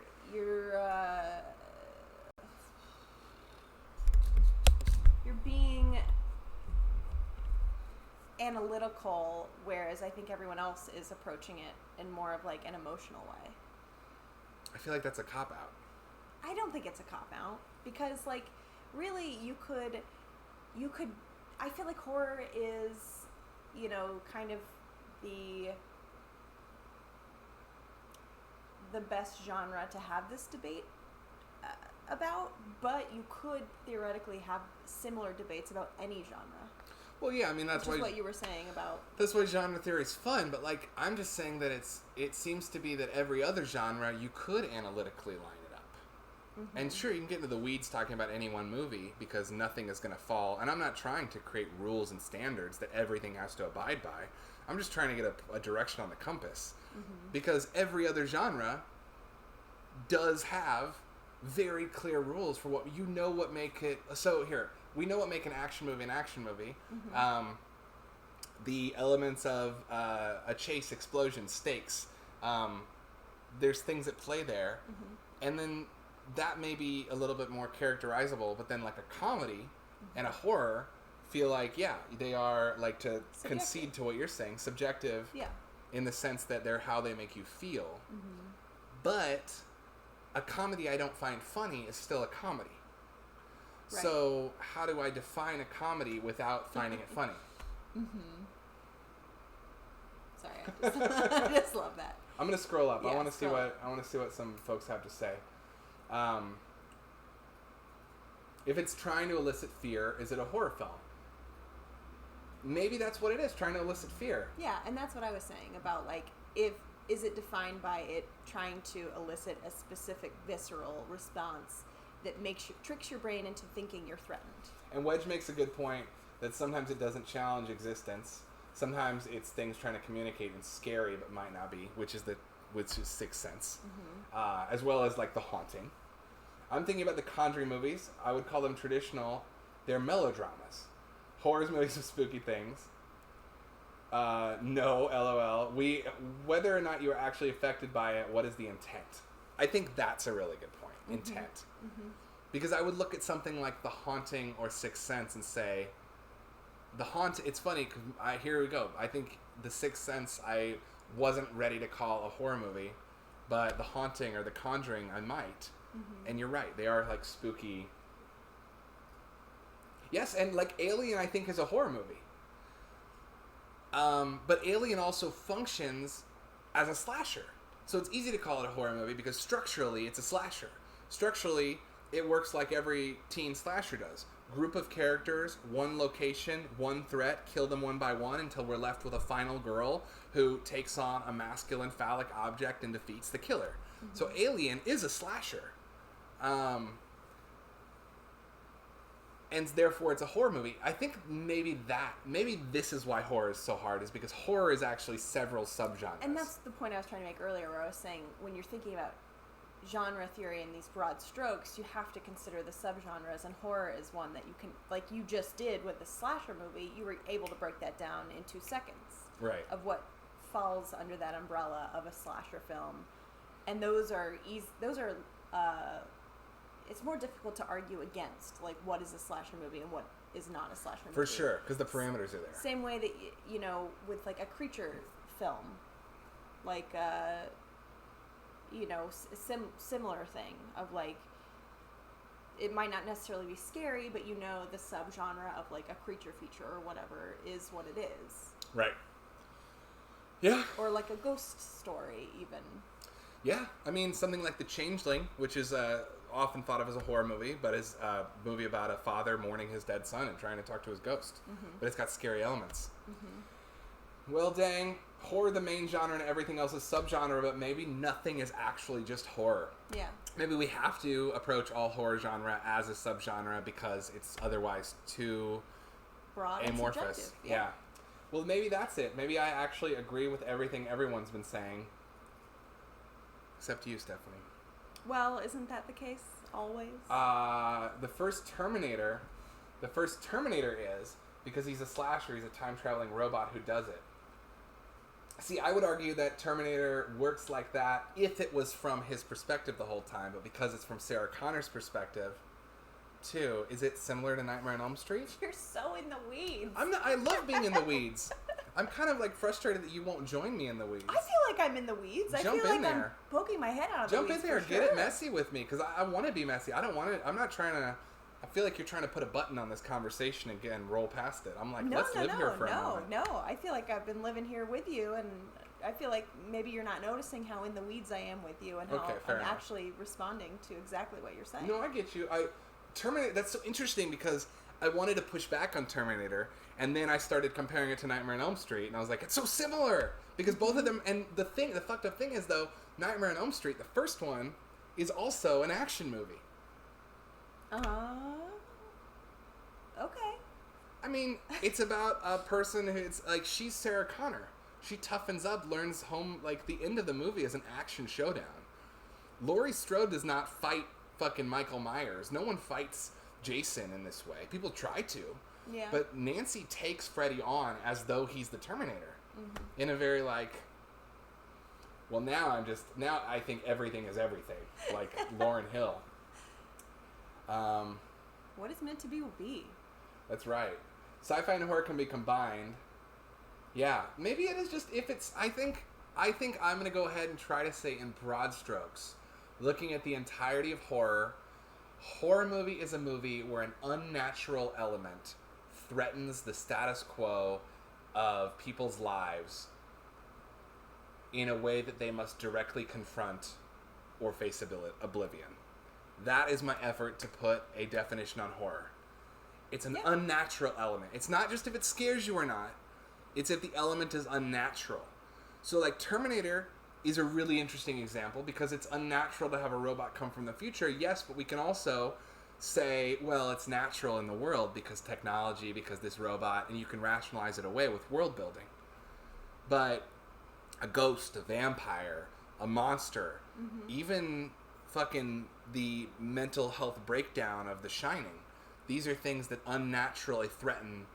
being analytical, whereas I think everyone else is approaching it in more of, like, an emotional way. I feel like that's a cop-out. I don't think it's a cop-out, because, like, really, you could, I feel like horror is, you know, kind of the best genre to have this debate about, but you could theoretically have similar debates about any genre. Well, yeah, I mean, that's which is what you were saying about... That's why genre theory is fun, but, like, I'm just saying that it seems to be that every other genre, you could analytically line it up. Mm-hmm. And sure, you can get into the weeds talking about any one movie, because nothing is going to fall, and I'm not trying to create rules and standards that everything has to abide by. I'm just trying to get a direction on the compass. Mm-hmm. Because every other genre does have very clear rules for what make it... So, here... We know what make an action movie an action movie. Mm-hmm. The elements of a chase, explosion, stakes. There's things at play there. Mm-hmm. And then that may be a little bit more characterizable, but then like a comedy and a horror feel like, yeah, they are, like, to subjective. Concede to what you're saying, subjective, yeah, in the sense that they're how they make you feel. Mm-hmm. But a comedy I don't find funny is still a comedy. Right. So how do I define a comedy without finding it funny? Mm-hmm. Sorry, I just love that. I'm gonna scroll up. Yeah, I want to see what some folks have to say. If it's trying to elicit fear, is it a horror film? Maybe that's what it is, trying to elicit fear. Yeah, and that's what I was saying about, like, is it defined by it trying to elicit a specific visceral response that tricks your brain into thinking you're threatened. And Wedge makes a good point that sometimes it doesn't challenge existence. Sometimes it's things trying to communicate and scary, but might not be, which is Sixth Sense, as well as, like, The Haunting. I'm thinking about the Conjuring movies. I would call them traditional. They're melodramas. Horror movies with spooky things. No, LOL. Whether or not you are actually affected by it, what is the intent? I think that's a really good point. Mm-hmm. Intent. Mm-hmm. Because I would look at something like The Haunting or Sixth Sense and say, it's funny, because here we go. I think The Sixth Sense I wasn't ready to call a horror movie, but The Haunting or The Conjuring I might. Mm-hmm. And you're right, they are, like, spooky. Yes, and, like, Alien I think is a horror movie. But Alien also functions as a slasher. So it's easy to call it a horror movie because structurally it's a slasher. Structurally, it works like every teen slasher does. Group of characters, one location, one threat, kill them one by one until we're left with a final girl who takes on a masculine phallic object and defeats the killer. Mm-hmm. So Alien is a slasher. and therefore it's a horror movie. I think maybe this is why horror is so hard, is because horror is actually several subgenres. And that's the point I was trying to make earlier, where I was saying when you're thinking about genre theory in these broad strokes, you have to consider the subgenres, and horror is one that you can, like you just did with the slasher movie, you were able to break that down in 2 seconds. Right. Of what falls under that umbrella of a slasher film. And those are it's more difficult to argue against, like, what is a slasher movie and what is not a slasher movie. For sure, because the parameters are there. Same way that, you know, with, like, a creature film, like, you know, similar thing of, like, it might not necessarily be scary, but you know the subgenre of, like, a creature feature or whatever is what it is. Right. Yeah. Or, like, a ghost story, even. Yeah. I mean, something like The Changeling, which is often thought of as a horror movie, but is a movie about a father mourning his dead son and trying to talk to his ghost. Mm-hmm. But it's got scary elements. Mm-hmm. Well, dang. Horror the main genre and everything else is subgenre, but maybe nothing is actually just horror. Yeah. Maybe we have to approach all horror genre as a subgenre because it's otherwise too broad amorphous. And subjective. Yeah. Well, maybe that's it. Maybe I actually agree with everything everyone's been saying. Except you, Stephanie. Well, isn't that the case always? The first Terminator is, because he's a slasher, he's a time-traveling robot who does it. See, I would argue that Terminator works like that if it was from his perspective the whole time, but because it's from Sarah Connor's perspective, too. Is it similar to Nightmare on Elm Street? You're so in the weeds. I love being in the weeds. I'm kind of, like, frustrated that you won't join me in the weeds. I feel like I'm in the weeds. I feel like I'm poking my head out of the weeds. Jump in there. Get it messy with me, because I want to be messy. I don't want to. I'm not trying to. I feel like you're trying to put a button on this conversation and roll past it. I'm like, let's live here for a moment. No. I feel like I've been living here with you, and I feel like maybe you're not noticing how in the weeds I am with you, and how I'm actually responding to exactly what you're saying. No, I get you. Terminator. That's so interesting because I wanted to push back on Terminator, and then I started comparing it to Nightmare on Elm Street, and I was like, it's so similar because both of them. And the fucked up thing is though, Nightmare on Elm Street, the first one, is also an action movie. Okay. I mean, it's about a person who's like, she's Sarah Connor. She toughens up, learns home, like, the end of the movie is an action showdown. Laurie Strode does not fight fucking Michael Myers. No one fights Jason in this way. People try to. Yeah. But Nancy takes Freddy on as though he's the Terminator. Mm-hmm. In a very, like, well, now I think everything is everything. Like Lauryn Hill. What is meant to be will be. That's right. Sci-fi and horror can be combined. Yeah, maybe it is just if it's. I think I'm gonna go ahead and try to say in broad strokes, looking at the entirety of horror. Horror movie is a movie where an unnatural element threatens the status quo of people's lives in a way that they must directly confront or face oblivion. That is my effort to put a definition on horror. It's an unnatural element. It's not just if it scares you or not. It's if the element is unnatural. So, like, Terminator is a really interesting example because it's unnatural to have a robot come from the future. Yes, but we can also say, well, it's natural in the world because technology, because this robot, and you can rationalize it away with world building. But a ghost, a vampire, a monster, even fucking the mental health breakdown of The Shining. These are things that unnaturally threaten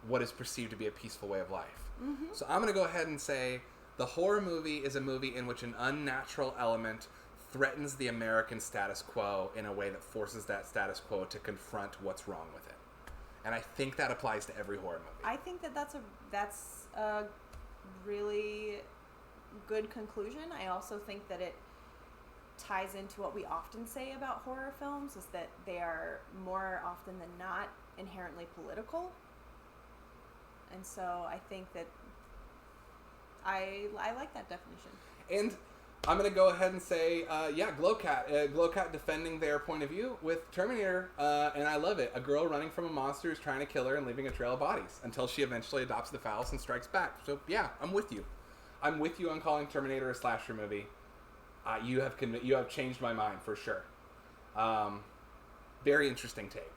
what is perceived to be a peaceful way of life. Mm-hmm. So I'm going to go ahead and say the horror movie is a movie in which an unnatural element threatens the American status quo in a way that forces that status quo to confront what's wrong with it. And I think that applies to every horror movie. I think that that's a really good conclusion. I also think that it ties into what we often say about horror films, is that they are more often than not inherently political. And so I think that I like that definition. And I'm going to go ahead and say, Glowcat defending their point of view with Terminator, and I love it. A girl running from a monster who's trying to kill her and leaving a trail of bodies until she eventually adopts the phallus and strikes back. So, yeah, I'm with you. I'm with you on calling Terminator a slasher movie. You have changed my mind for sure. Very interesting take.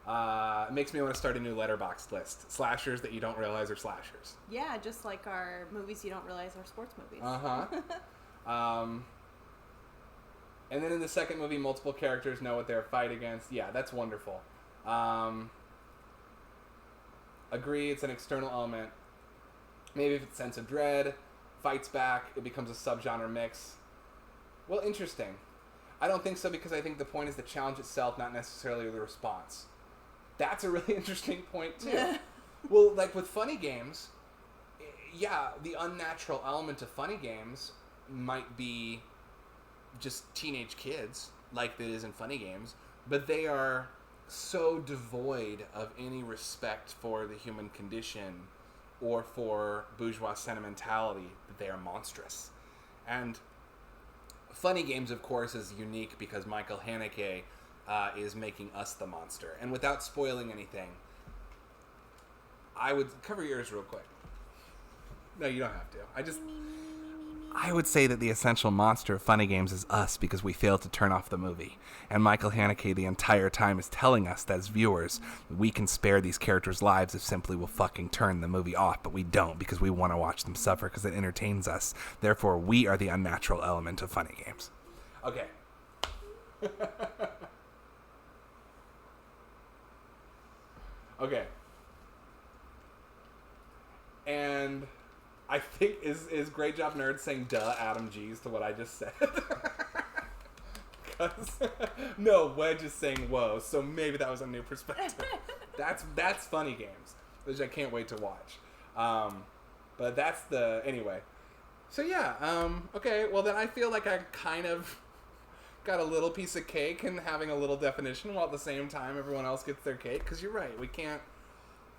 It makes me want to start a new letterbox list. Slashers that you don't realize are slashers. Yeah, just like our movies you don't realize are sports movies. And then in the second movie, multiple characters know what they're fighting against. Yeah, that's wonderful. Agree, it's an external element. Maybe if it's sense of dread, fights back, it becomes a subgenre mix. Well, interesting. I don't think so, because I think the point is the challenge itself, not necessarily the response. That's a really interesting point, too. Well, like with funny games, yeah, the unnatural element of funny games might be just teenage kids, like it is in funny games, but they are so devoid of any respect for the human condition or for bourgeois sentimentality that they are monstrous. And funny games, of course, is unique because Michael Haneke is making us the monster. And without spoiling anything, I would cover your ears real quick. No, you don't have to. I would say that the essential monster of funny games is us because we failed to turn off the movie. And Michael Haneke the entire time is telling us that as viewers, we can spare these characters' lives if simply we'll fucking turn the movie off, but we don't because we want to watch them suffer because it entertains us. Therefore, we are the unnatural element of funny games. Okay. Okay. And I think is Great Job Nerd saying duh Adam G's to what I just said. No, Wedge is saying whoa, so maybe that was a new perspective. That's funny games, which I can't wait to watch. But that's anyway. So yeah, okay, well then I feel like I kind of got a little piece of cake and having a little definition while at the same time everyone else gets their cake, because you're right, we can't.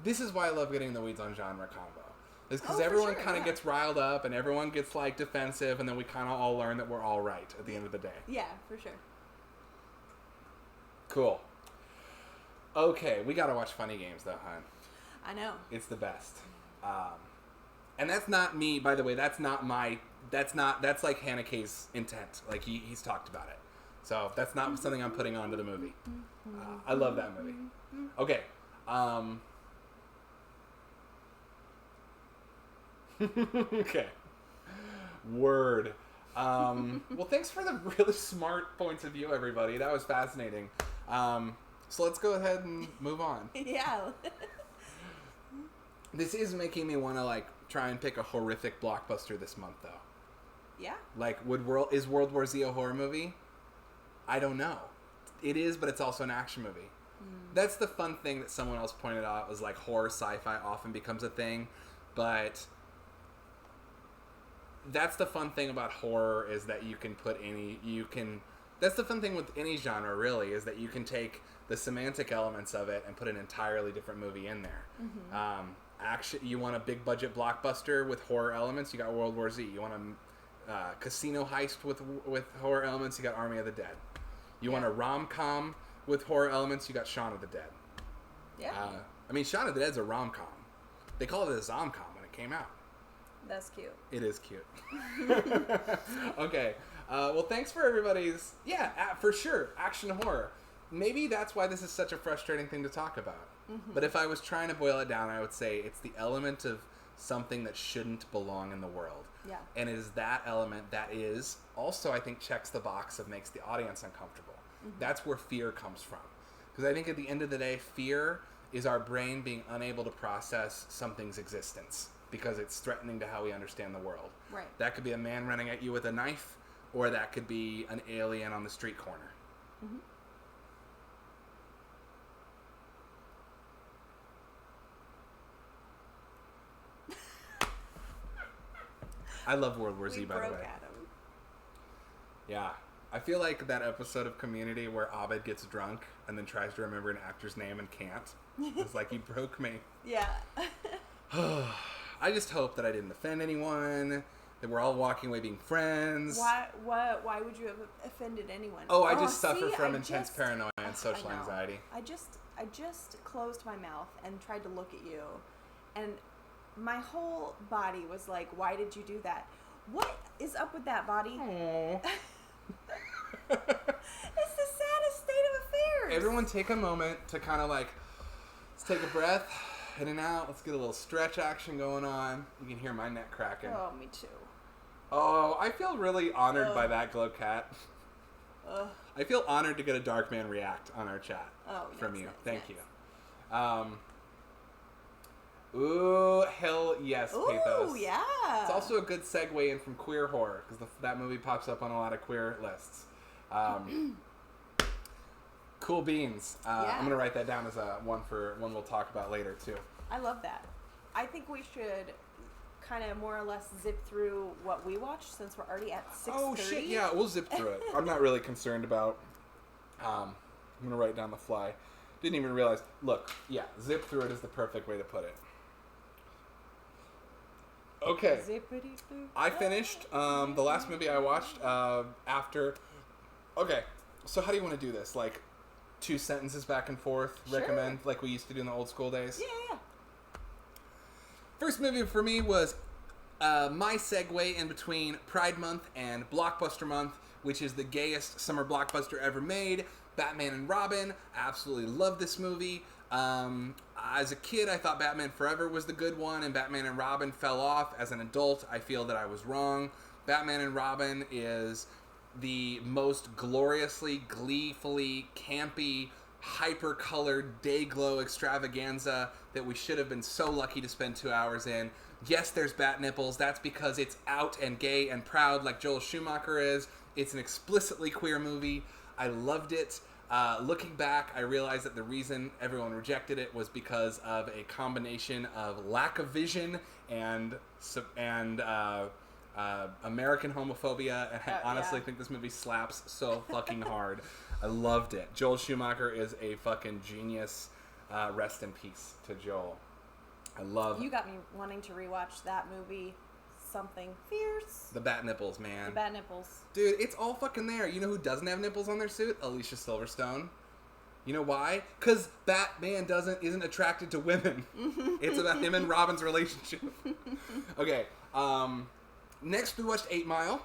This is why I love getting the weeds on genre combo. Is because everyone kind of gets riled up and everyone gets like defensive, and then we kind of all learn that we're all right at the end of the day. Yeah, for sure. Cool. Okay, we gotta watch funny games though, hon. I know. It's the best. And that's not me, by the way. That's like Haneke's intent. Like he's talked about it. So that's not something I'm putting onto the movie. I love that movie. Okay. Okay. Word. Well, thanks for the really smart points of view, everybody. That was fascinating. So let's go ahead and move on. Yeah. This is making me want to like try and pick a horrific blockbuster this month, though. Yeah. Like, is World War Z a horror movie? I don't know. It is, but it's also an action movie. That's the fun thing that someone else pointed out, was like horror sci-fi often becomes a thing, but that's the fun thing about horror, is that that's the fun thing with any genre, really, is that you can take the semantic elements of it and put an entirely different movie in there. Action, you want a big budget blockbuster with horror elements, you got World War Z. You want a casino heist with horror elements, you got Army of the Dead. You want a rom-com with horror elements, you got Shaun of the Dead. Yeah. I mean, Shaun of the Dead's a rom-com. They called it a zom-com when it came out. That's cute. It is cute. Okay. Well, thanks for everybody's... Yeah, for sure. Action horror. Maybe that's why this is such a frustrating thing to talk about. But if I was trying to boil it down, I would say it's the element of something that shouldn't belong in the world. Yeah. And it is that element that is also, I think, checks the box of makes the audience uncomfortable. That's where fear comes from. Because I think at the end of the day, fear is our brain being unable to process something's existence because it's threatening to how we understand the world. Right. That could be a man running at you with a knife, or that could be an alien on the street corner. I love World War Z, by the way. Adam. Yeah. I feel like that episode of Community where Abed gets drunk and then tries to remember an actor's name and can't. It's like, you broke me. Yeah. I just hope that I didn't offend anyone, that we're all walking away being friends. Why would you have offended anyone? Oh, I just suffer from intense paranoia and social anxiety. I just closed my mouth and tried to look at you, and my whole body was like, why did you do that? What is up with that body? Aww. It's the saddest state of affairs. everyone take a moment to kind of like, let's take a breath, in and out. Let's get a little stretch action going on. You can hear my neck cracking. Oh, me too. Oh, I feel really honored by that, Glow Cat. I feel honored to get a Darkman react on our chat from you. Thank you. Ooh, hell yes, Pathos. Ooh, yeah. It's also a good segue in from queer horror, because that movie pops up on a lot of queer lists. Cool beans. I'm going to write that down as one we'll talk about later, too. I love that. I think we should kind of more or less zip through what we watched since we're already at 6:30. Oh, shit, yeah, we'll zip through it. I'm not really concerned about... I'm going to write down the fly. Didn't even realize... Look, yeah, zip through it is the perfect way to put it. Okay. I finished the last movie I watched after... Okay, so how do you want to do this? Like, 2 sentences back and forth, recommend, like we used to do in the old school days? Yeah. First movie for me was my segue in between Pride Month and Blockbuster Month, which is the gayest summer blockbuster ever made, Batman and Robin. I absolutely love this movie. As a kid, I thought Batman Forever was the good one, and Batman and Robin fell off. As an adult, I feel that I was wrong. Batman and Robin is the most gloriously, gleefully, campy, hyper-colored, day-glow extravaganza that we should have been so lucky to spend 2 hours in. Yes, there's bat nipples. That's because it's out and gay and proud like Joel Schumacher is. It's an explicitly queer movie. I loved it. Looking back, I realized that the reason everyone rejected it was because of a combination of lack of vision and American homophobia, and I honestly think this movie slaps so fucking hard. I loved it. Joel Schumacher is a fucking genius. Rest in peace to Joel. You got me wanting to rewatch that movie. Something fierce. The bat nipples, man. The bat nipples. Dude, it's all fucking there. You know who doesn't have nipples on their suit? Alicia Silverstone. You know why? Because Batman isn't attracted to women. It's about him and Robin's relationship. Okay. Next, we watched 8 Mile.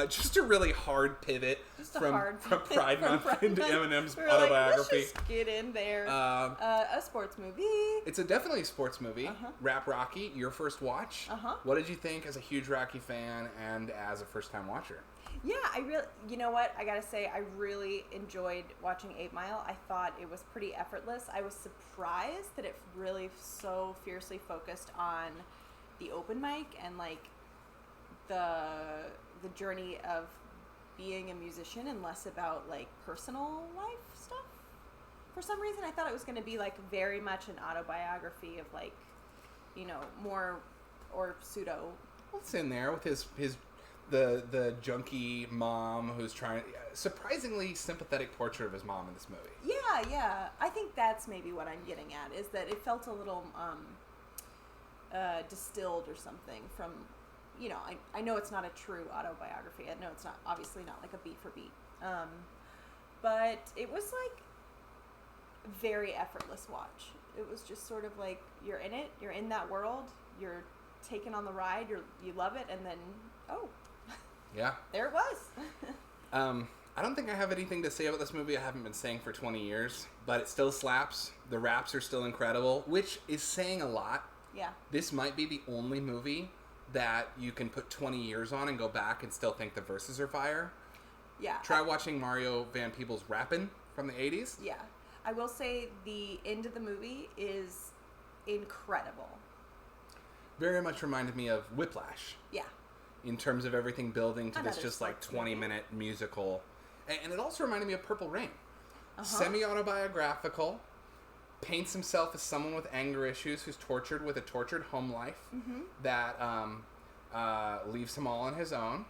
Just a really hard pivot from Pride Month into Eminem's autobiography. Let's just get in there. A sports movie. It's definitely a sports movie. Rap Rocky, your first watch. What did you think as a huge Rocky fan and as a first-time watcher? Yeah, you know what? I gotta say, I really enjoyed watching 8 Mile. I thought it was pretty effortless. I was surprised that it really so fiercely focused on the open mic and like the journey of being a musician and less about like personal life stuff. For some reason, I thought it was going to be like very much an autobiography of like, you know, more or pseudo. What's in there with the junkie mom who's trying, surprisingly sympathetic portrait of his mom in this movie. Yeah. I think that's maybe what I'm getting at, is that it felt a little distilled or something from. You know, I know it's not a true autobiography. I know it's not, obviously not like a beat for beat. But it was like a very effortless watch. It was just sort of like, you're in it, you're in that world, you're taken on the ride, you love it, and then, yeah, there it was. I don't think I have anything to say about this movie I haven't been saying for 20 years, but it still slaps. The raps are still incredible, which is saying a lot. Yeah. This might be the only movie that you can put 20 years on and go back and still think the verses are fire. Yeah. Try watching Mario Van Peebles rapping from the 80s. Yeah. I will say the end of the movie is incredible. Very much reminded me of Whiplash. Yeah. In terms of everything building to this just like 20-minute movie. musical. And it also reminded me of Purple Rain. Semi-autobiographical. Paints himself as someone with anger issues who's tortured with a tortured home life that leaves him all on his own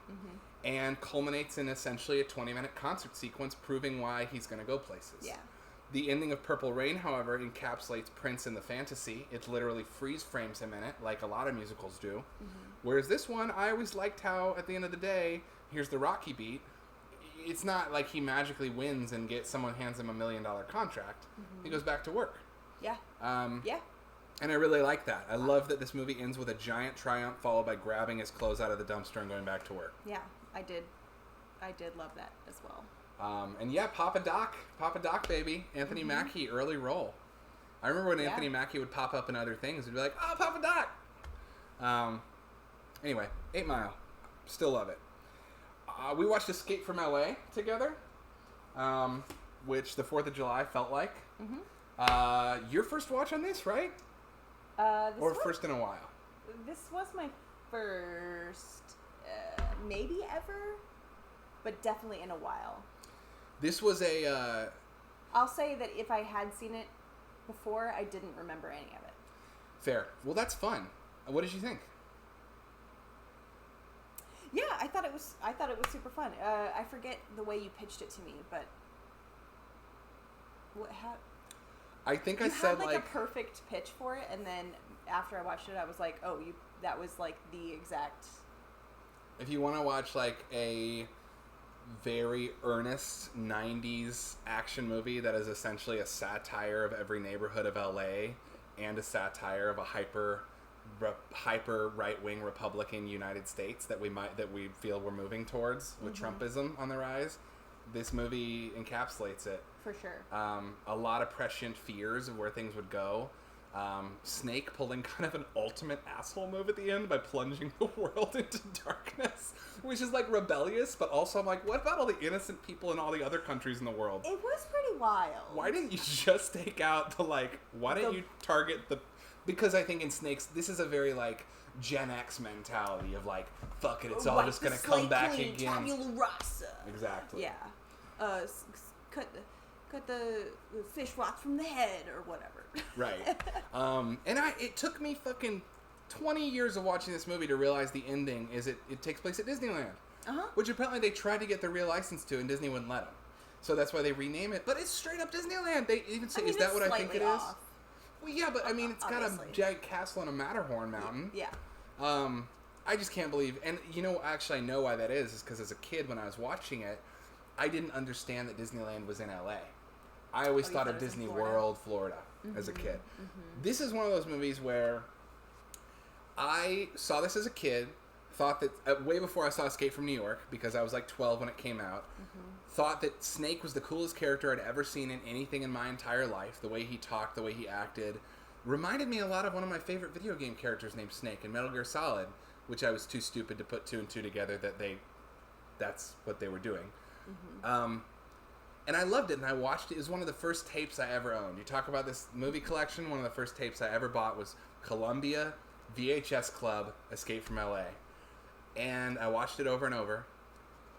and culminates in essentially a 20-minute concert sequence proving why he's going to go places. Yeah. The ending of Purple Rain, however, encapsulates Prince in the fantasy. It literally freeze frames him in it, like a lot of musicals do. Whereas this one, I always liked how, at the end of the day, here's the Rocky beat. It's not like he magically wins and someone hands him $1 million contract. He goes back to work. Yeah. Yeah. And I really like that. I love that this movie ends with a giant triumph followed by grabbing his clothes out of the dumpster and going back to work. Yeah, I did love that as well. And yeah, Papa Doc, baby. Anthony Mackie, early role. I remember when Anthony Mackie would pop up in other things and be like, oh, Papa Doc. Anyway, 8 Mile. Still love it. We watched Escape from LA together, which the 4th of July felt like. Your first watch on this, right? First in a while? This was my first, maybe ever, but definitely in a while. This was a... I'll say that if I had seen it before, I didn't remember any of it. Fair. Well, that's fun. What did you think? Yeah, I thought it was super fun. I forget the way you pitched it to me, but I think I had said like a perfect pitch for it, and then after I watched it, I was like, "Oh, that was like the exact." If you want to watch like a very earnest 90s action movie that is essentially a satire of every neighborhood of LA and a satire of a hyper right-wing Republican United States that we feel we're moving towards with Trumpism on the rise, this movie encapsulates it. For sure. A lot of prescient fears of where things would go. Snake pulling kind of an ultimate asshole move at the end by plunging the world into darkness, which is like rebellious, but also I'm like, what about all the innocent people in all the other countries in the world? It was pretty wild. Why didn't you just take out why didn't you target the... Because I think in Snakes, this is a very, like, Gen X mentality of, like, fuck it, it's all just going to come back clean, again. Tabula rasa. Exactly. Yeah. Cut the fish rots from the head or whatever. Right. And it took me fucking 20 years of watching this movie to realize the ending is it takes place at Disneyland. Which apparently they tried to get the real license to and Disney wouldn't let them. So that's why they rename it. But it's straight up Disneyland. They even say, is that what I think it is? Well, yeah, but I mean, it's got a giant castle and a Matterhorn mountain. Yeah. I just can't believe, and actually I know why that is because as a kid when I was watching it, I didn't understand that Disneyland was in LA. I always thought of Disney World, Florida, as a kid. This is one of those movies where I saw this as a kid, thought that, way before I saw Escape from New York, because I was like 12 when it came out, thought that Snake was the coolest character I'd ever seen in anything in my entire life. The way he talked, the way he acted, reminded me a lot of one of my favorite video game characters named Snake in Metal Gear Solid, which I was too stupid to put 2 and 2 together that's what they were doing. And I loved it, and I watched it. It was one of the first tapes I ever owned. You talk about this movie collection, one of the first tapes I ever bought was Columbia VHS Club, Escape from LA. And I watched it over and over.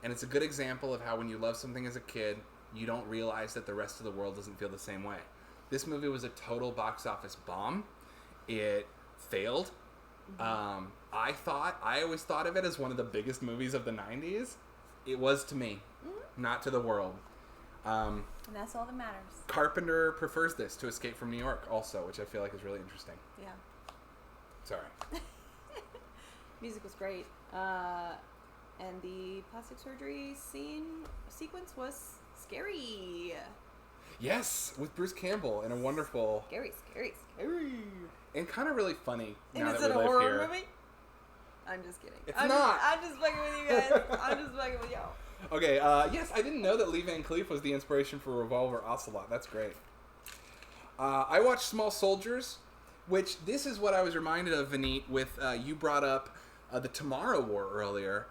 And it's a good example of how when you love something as a kid, you don't realize that the rest of the world doesn't feel the same way. This movie was a total box office bomb. It failed. I always thought of it as one of the biggest movies of the 90s. It was to me, not to the world. And that's all that matters. Carpenter prefers this to Escape from New York also, which I feel like is really interesting. Yeah. Sorry. Music was great. And the plastic surgery sequence was scary. Yes, with Bruce Campbell in a wonderful... Scary. And kind of really funny now And is that it we a live horror here. movie? I'm just kidding. It's not. I'm just fucking with you guys. I'm just fucking with y'all. Okay, yes, I didn't know that Lee Van Cleef was the inspiration for Revolver Ocelot. That's great. I watched Small Soldiers, which this is what I was reminded of, Vineet, with you brought up the Tomorrow War earlier.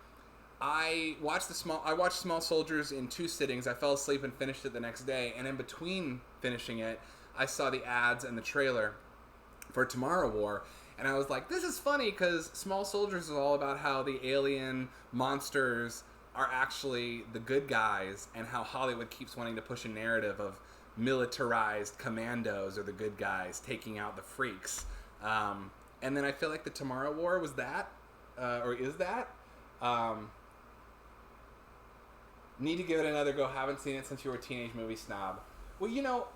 I watched Small Soldiers in 2 sittings. I fell asleep and finished it the next day, and in between finishing it, I saw the ads and the trailer for Tomorrow War, and I was like, this is funny because Small Soldiers is all about how the alien monsters are actually the good guys and how Hollywood keeps wanting to push a narrative of militarized commandos are the good guys taking out the freaks. And then I feel like the Tomorrow War was that, or is that. Need to give it another go. Haven't seen it since you were a teenage movie snob. Well,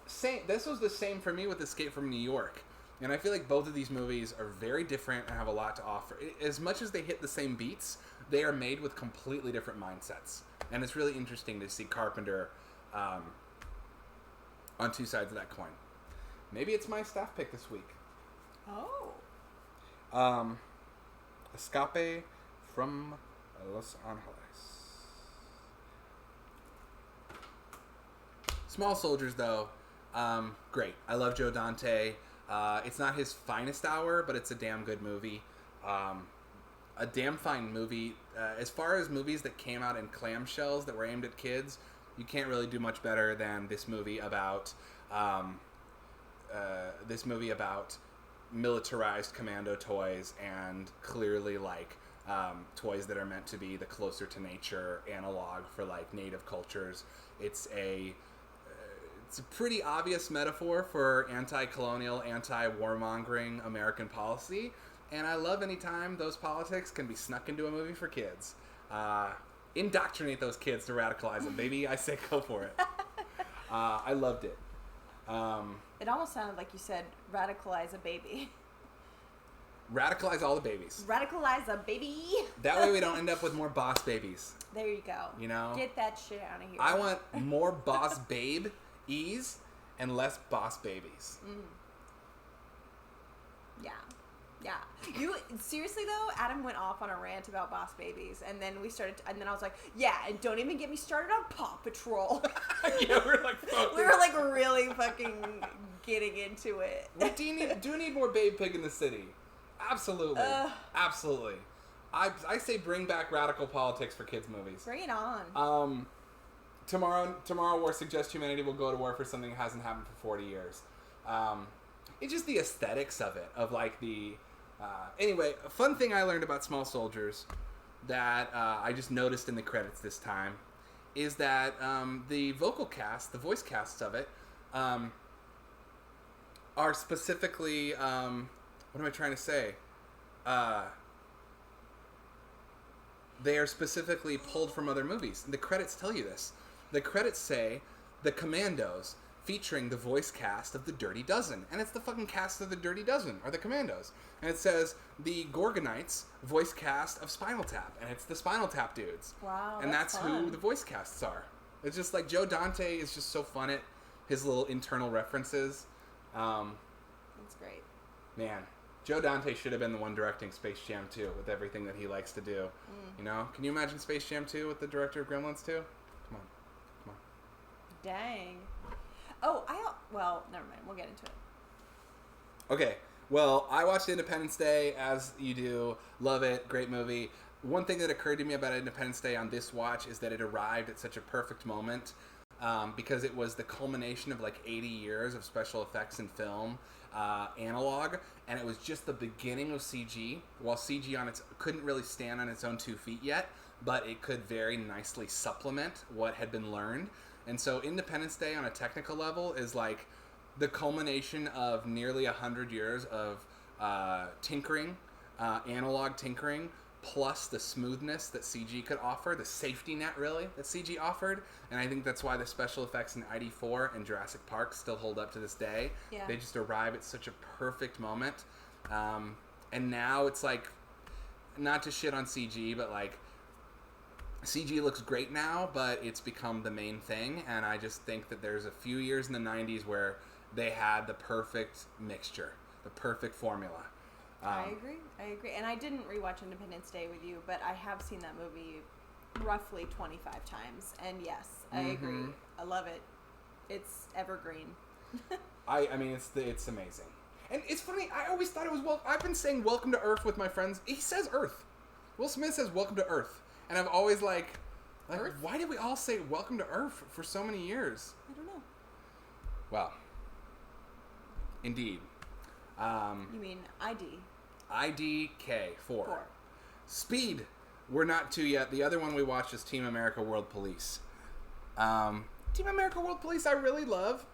this was the same for me with Escape from New York. And I feel like both of these movies are very different and have a lot to offer. As much as they hit the same beats, they are made with completely different mindsets. And it's really interesting to see Carpenter on 2 sides of that coin. Maybe it's my staff pick this week. Oh. Escape from Los Angeles. Small Soldiers, though, great. I love Joe Dante. It's not his finest hour, but it's a damn good movie. A damn fine movie. As far as movies that came out in clamshells that were aimed at kids, you can't really do much better than this movie about militarized commando toys and clearly like toys that are meant to be the closer to nature analog for like native cultures. It's a pretty obvious metaphor for anti-colonial, anti-warmongering American policy, and I love any time those politics can be snuck into a movie for kids. Indoctrinate those kids to radicalize them, baby. I say go for it. I loved it. It almost sounded like you said radicalize a baby. Radicalize all the babies. Radicalize a baby. That way we don't end up with more boss babies. There you go. You know? Get that shit out of here. I want more boss babe ease and less boss babies. Yeah. Yeah. You seriously though, Adam went off on a rant about boss babies, and then and then I was like, yeah, and don't even get me started on Paw Patrol. Yeah, we're like focused. We were like really fucking getting into it. We do need more Babe Pig in the city. Absolutely. Absolutely. I say bring back radical politics for kids movies. Bring it on. Tomorrow War Suggests Humanity will go to war for something that hasn't happened for 40 years. It's just the aesthetics of it, of like the... anyway, a fun thing I learned about Small Soldiers that I just noticed in the credits this time is that the vocal cast, the voice casts of it, are specifically... what am I trying to say? They are specifically pulled from other movies. The credits tell you this. The credits say The Commandos, featuring the voice cast of The Dirty Dozen. And it's the fucking cast of The Dirty Dozen, or The Commandos. And it says The Gorgonites, voice cast of Spinal Tap. And it's the Spinal Tap dudes. Wow, and that's fun. who the voice casts are. It's just like Joe Dante is just so fun at his little internal references. That's great. Man, Joe Dante should have been the one directing Space Jam 2 with everything that he likes to do. You know? Can you imagine Space Jam 2 with the director of Gremlins 2? Come on. Dang. Oh, well, never mind. We'll get into it. Okay. Well, I watched Independence Day, as you do. Love it. Great movie. One thing that occurred to me about Independence Day on this watch is that it arrived at such a perfect moment because it was the culmination of like 80 years of special effects in film. Analog, and it was just the beginning of CG. While CG couldn't really stand on its own 2 feet yet, but it could very nicely supplement what had been learned. And so Independence Day on a technical level is like the culmination of nearly 100 years of tinkering, analog tinkering, plus the smoothness that CG could offer, the safety net really that CG offered. And I think that's why the special effects in ID4 and Jurassic Park still hold up to this day. Yeah. They just arrive at such a perfect moment. And now it's like, not to shit on CG, but like CG looks great now, but it's become the main thing. And I just think that there's a few years in the 90s where they had the perfect mixture, the perfect formula. I agree. And I didn't rewatch Independence Day with you, but I have seen that movie roughly 25 times. And yes, I agree. I love it. It's evergreen. I mean, it's amazing. And it's funny, I always thought it was... I've been saying Welcome to Earth with my friends. He says Earth. Will Smith says Welcome to Earth. And I've always like Earth? Why did we all say Welcome to Earth for so many years? I don't know. Well, indeed. You mean ID? IDK 4. Speed. We're not 2 yet. The other one we watched is Team America World Police. Team America World Police I really love.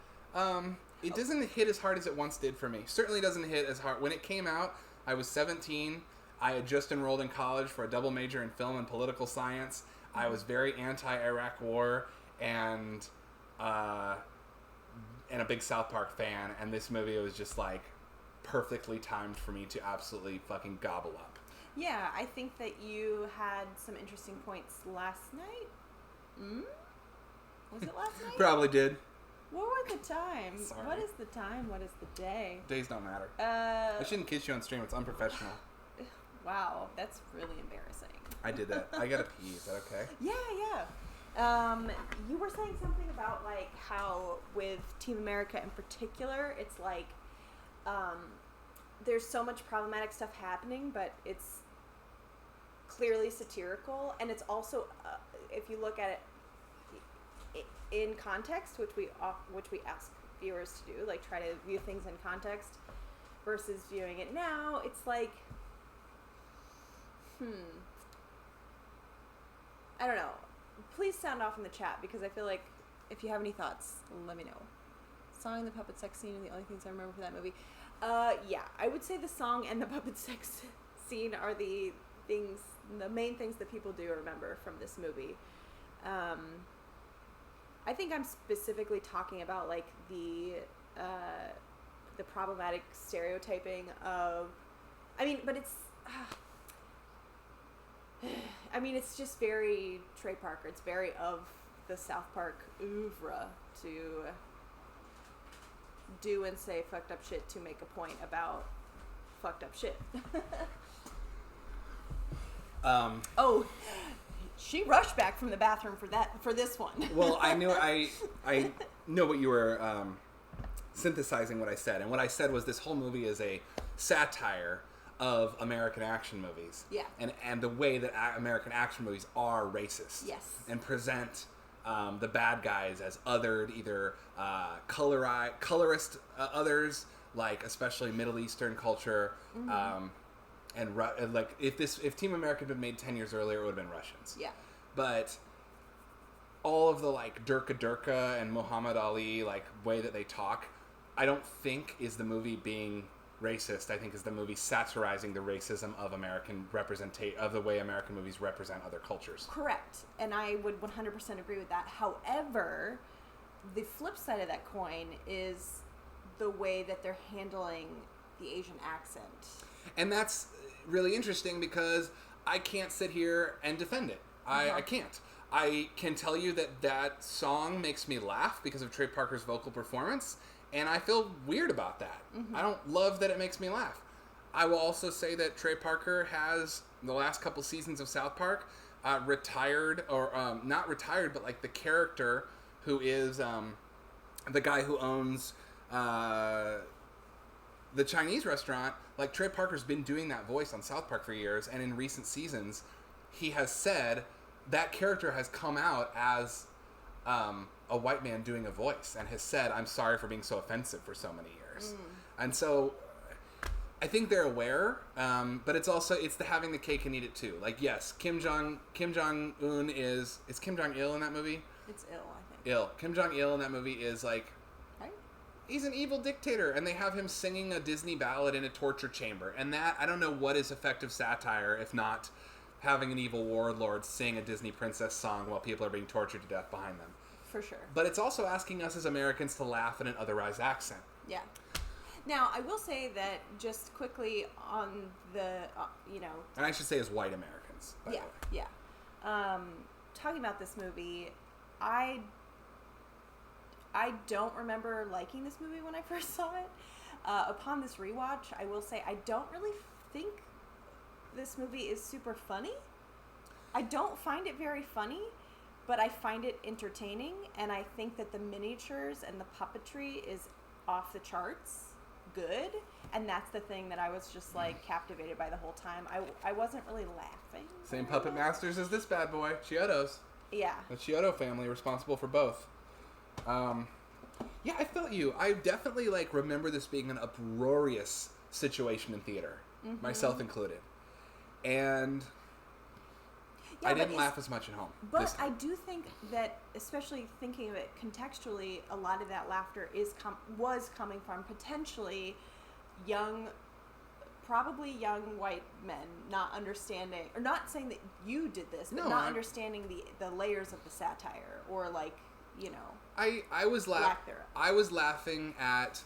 It doesn't hit as hard as it once did for me. Certainly doesn't hit as hard. When it came out, I was 17. I had just enrolled in college for a double major in film and political science. I was very anti-Iraq War and a big South Park fan. And this movie was just like perfectly timed for me to absolutely fucking gobble up. Yeah, I think that you had some interesting points last night. Was it last night? Probably did. What were the times? Sorry. What is the time? What is the day? Days don't matter. I shouldn't kiss you on stream. It's unprofessional. Wow, that's really embarrassing. I did that. I gotta pee. Is that okay? Yeah. You were saying something about like how with Team America in particular, it's like there's so much problematic stuff happening, but it's clearly satirical, and it's also if you look at it in context, which we ask viewers to do, like try to view things in context versus viewing it now. It's like, I don't know. Please sound off in the chat, because I feel like if you have any thoughts, let me know. Song and the puppet sex scene are the only things I remember for that movie. Yeah, I would say the song and the puppet sex scene are the main things that people do remember from this movie. I think I'm specifically talking about like the problematic stereotyping of, but it's, it's just very Trey Parker. It's very of the South Park oeuvre to do and say fucked up shit to make a point about fucked up shit. She rushed back from the bathroom for this one. Well, I know what you were synthesizing what I said, and what I said was this whole movie is a satire of American action movies. Yeah. And the way that American action movies are racist. Yes. And present the bad guys as othered, either colorist others, like especially Middle Eastern culture, and like if Team America had been made 10 years earlier, it would have been Russians. Yeah. But all of the like Durka and Muhammad Ali like way that they talk, I don't think is the movie being racist. I think is the movie satirizing the racism of of the way American movies represent other cultures. Correct. And I would 100% agree with that. However, the flip side of that coin is the way that they're handling the Asian accent. And that's really interesting because I can't sit here and defend it. I can't. I can tell you that song makes me laugh because of Trey Parker's vocal performance, and I feel weird about that. I don't love that it makes me laugh. I will also say that Trey Parker has, the last couple seasons of South Park, retired, or not retired, but like the character who is the guy who owns the Chinese restaurant. Like Trey Parker's been doing that voice on South Park for years, and in recent seasons, he has said that character has come out as a white man doing a voice, and has said, "I'm sorry for being so offensive for so many years." And so, I think they're aware, but it's the having the cake and eat it too. Like, yes, Kim Jong Un is Kim Jong Il in that movie? It's ill, I think. Il. Kim Jong Il in that movie is like, right? He's an evil dictator, and they have him singing a Disney ballad in a torture chamber. And that, I don't know what is effective satire if not having an evil warlord sing a Disney princess song while people are being tortured to death behind them. For sure. But it's also asking us as Americans to laugh in an otherized accent. Yeah. Now, I will say that just quickly on the, And I should say as white Americans, by the way. Yeah. Talking about this movie, I don't remember liking this movie when I first saw it. Upon this rewatch, I will say I don't really think this movie is super funny. I don't find it very funny, but I find it entertaining, and I think that the miniatures and the puppetry is off the charts good, and that's the thing that I was just like captivated by the whole time. I wasn't really laughing. Same puppet masters as this bad boy, Chiodos. Yeah. The Chiodo family responsible for both. Yeah, I felt you. I definitely like remember this being an uproarious situation in theater, myself included. And I didn't laugh as much at home. But I do think that, especially thinking of it contextually, a lot of that laughter was coming from potentially probably young white men not understanding, or not saying that you did this, but understanding the layers of the satire, or like, I was laughing at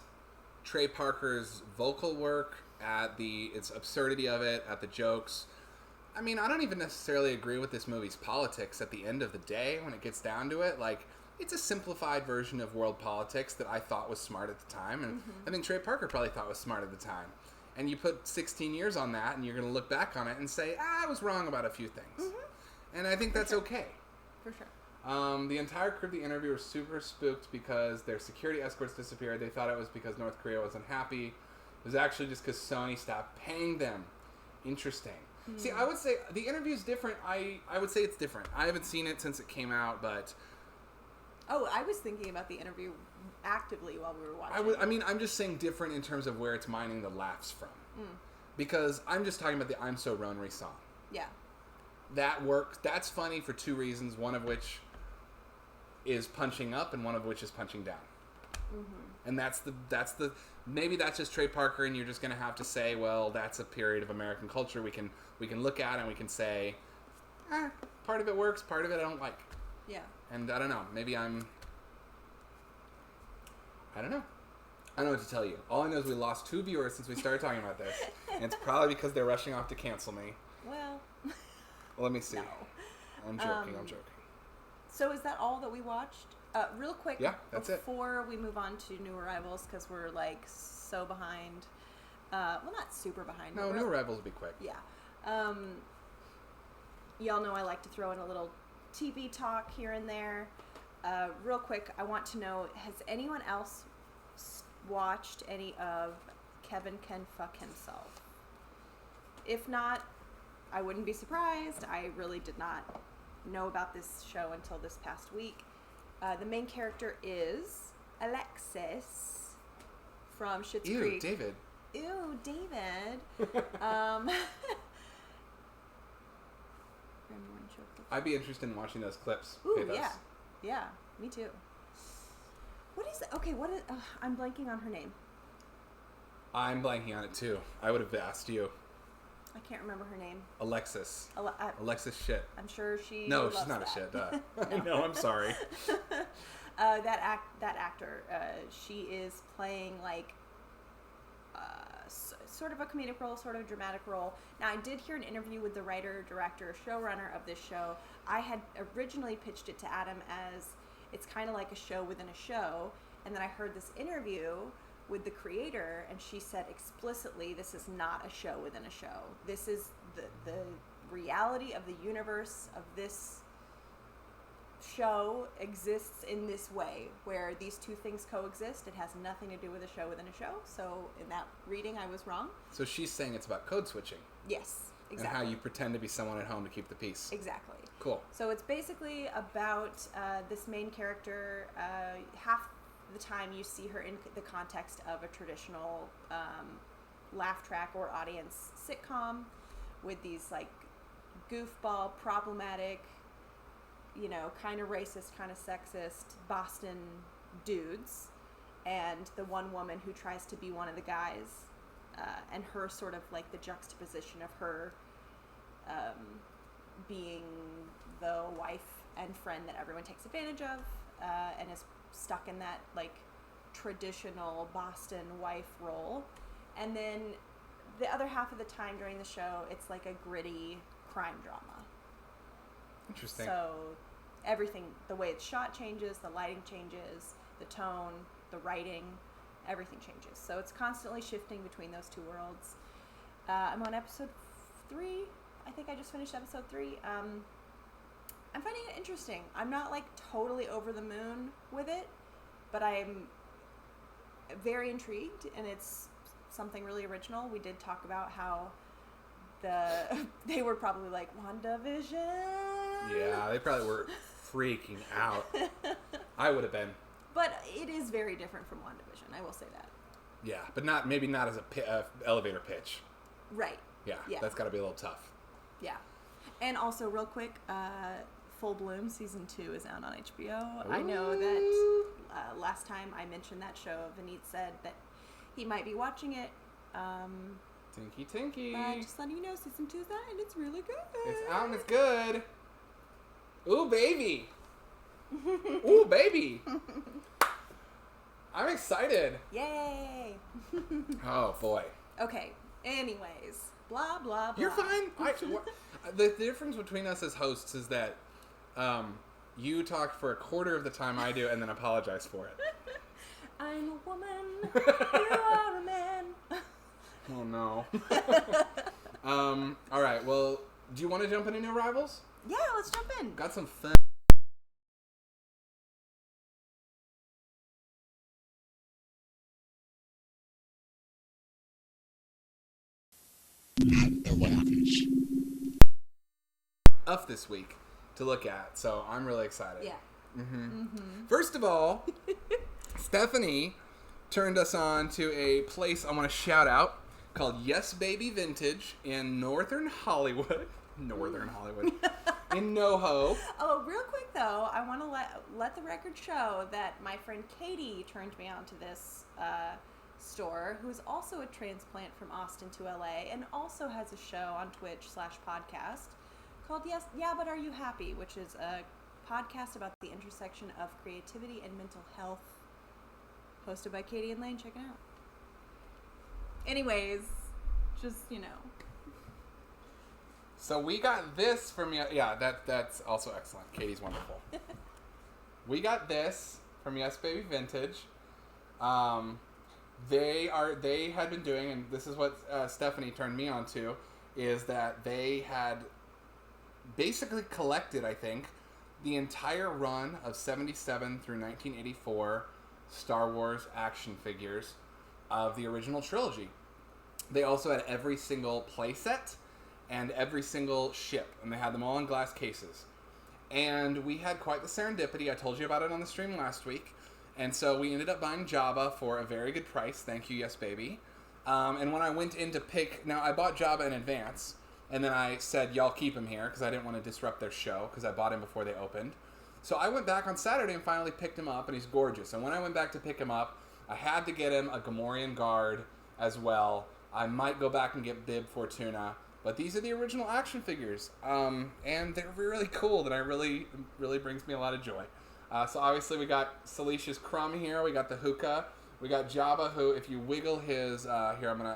Trey Parker's vocal work, at its absurdity of it, at the jokes. I mean, I don't even necessarily agree with this movie's politics at the end of the day when it gets down to it. Like, it's a simplified version of world politics that I thought was smart at the time, and I think Trey Parker probably thought was smart at the time. And you put 16 years on that, and you're going to look back on it and say, I was wrong about a few things. And I think that's okay. For sure. The entire crew of the interview were super spooked because their security escorts disappeared. They thought it was because North Korea was unhappy. It was actually just because Sony stopped paying them. Interesting. See, I would say the interview is different. I would say it's different. I haven't seen it since it came out, but... Oh, I was thinking about the interview actively while we were watching. I'm just saying different in terms of where it's mining the laughs from. Because I'm just talking about the I'm So Ronry song. Yeah. That works. That's funny for two reasons, one of which is punching up and one of which is punching down. And that's the maybe that's just Trey Parker, and you're just going to have to say, well, that's a period of American culture we can look at and we can say, part of it works, part of it I don't like. Yeah. And I don't know, maybe I don't know. I don't know what to tell you. All I know is we lost 2 viewers since we started talking about this, and it's probably because they're rushing off to cancel me. Well, let me see. No. I'm joking. So is that all that we watched? Real quick, that's before we move on to New Arrivals, because we're like so behind. Well, not super behind. No, New Arrivals will be quick. Yeah. Y'all know I like to throw in a little TV talk here and there. Real quick, I want to know, has anyone else watched any of Kevin Can Fuck Himself? If not, I wouldn't be surprised. I really did not know about this show until this past week. The main character is Alexis from Schitt's Creek. David. Ew, David. I'd be interested in watching those clips. Ooh, yeah, me too. What is it? Okay, what is? I'm blanking on her name. I'm blanking on it too. I would have asked you. I can't remember her name. Alexis. Alexis shit. I'm sure she. No, she's not a shit. No, I'm sorry. That actor, she is playing like sort of a comedic role, sort of a dramatic role. Now, I did hear an interview with the writer, director, showrunner of this show. I had originally pitched it to Adam as it's kind of like a show within a show, and then I heard this interview with the creator, and she said explicitly, this is not a show within a show. This is the reality of the universe of this show exists in this way, where these two things coexist. It has nothing to do with a show within a show. So in that reading, I was wrong. So she's saying it's about code switching. Yes, exactly. And how you pretend to be someone at home to keep the peace. Exactly. Cool. So it's basically about this main character. Half the time you see her in the context of a traditional laugh track or audience sitcom with these like goofball, problematic, kind of racist, kind of sexist Boston dudes, and the one woman who tries to be one of the guys, and her sort of like the juxtaposition of her being the wife and friend that everyone takes advantage of, and is stuck in that like traditional Boston wife role. And then the other half of the time during the show, it's like a gritty crime drama. Interesting. So everything, the way it's shot changes, the lighting changes, the tone, the writing, everything changes. So it's constantly shifting between those two worlds. I'm on episode 3. I think I just finished episode 3. I'm finding it interesting. I'm not like totally over the moon with it, but I'm very intrigued, and it's something really original. We did talk about how they were probably like, WandaVision? Yeah, they probably were freaking out. I would have been. But it is very different from WandaVision, I will say that. Yeah, but maybe not as a elevator pitch. Right. Yeah, that's got to be a little tough. Yeah. And also, real quick, Full Bloom Season 2 is out on HBO. Ooh. I know that last time I mentioned that show, Vineet said that he might be watching it. Tinky. Just letting you know, Season 2 is out, and it's really good. It's out and it's good. Ooh, baby. Ooh, baby. I'm excited. Yay. Oh, boy. Okay. Anyways, blah, blah, blah. You're fine. The difference between us as hosts is that you talk for a quarter of the time I do and then apologize for it. I'm a woman. You are a man. Oh, no. All right. Well, do you want to jump into New Arrivals? Yeah, let's jump in. Got some fun Up this week to look at, so I'm really excited. Yeah. First of all, Stephanie turned us on to a place I want to shout out called Yes Baby Vintage in Northern Hollywood. In NoHo. Oh, real quick though, I want to let the record show that my friend Katie turned me on to this store, who's also a transplant from Austin to LA, and also has a show on Twitch/podcast called Yeah, But Are You Happy? Which is a podcast about the intersection of creativity and mental health, hosted by Katie and Lane. Check it out. Anyways, just, So we got this from that's also excellent. Katie's wonderful. We got this from Yes Baby Vintage. They had been doing, and this is what Stephanie turned me on to, is that they had basically collected, I think, the entire run of 77 through 1984 Star Wars action figures of the original trilogy. They also had every single playset and every single ship, and they had them all in glass cases. And we had quite the serendipity. I told you about it on the stream last week. And so we ended up buying Jabba for a very good price. Thank you, Yes Baby. And when I went in to pick... Now, I bought Jabba in advance, and then I said, y'all keep him here, because I didn't want to disrupt their show, because I bought him before they opened. So I went back on Saturday and finally picked him up, and he's gorgeous. And when I went back to pick him up, I had to get him a Gamorrean guard as well. I might go back and get Bib Fortuna. But these are the original action figures, and they're really cool. That really brings me a lot of joy. So obviously we got Salicia's Crumb here. We got the Hookah. We got Jabba, who if you wiggle his here, I'm gonna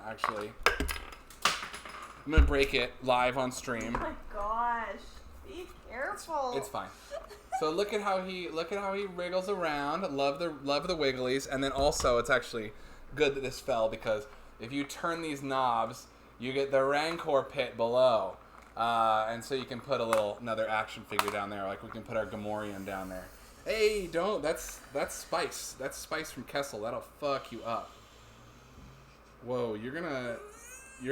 break it live on stream. Oh my gosh! Be careful. It's fine. So look at how he wriggles around. Love the wigglies, and then also it's actually good that this fell, because if you turn these knobs, you get the Rancor pit below. And so you can put another action figure down there. Like we can put our Gamorrean down there. Hey, don't. That's spice. That's spice from Kessel. That'll fuck you up. Whoa, you're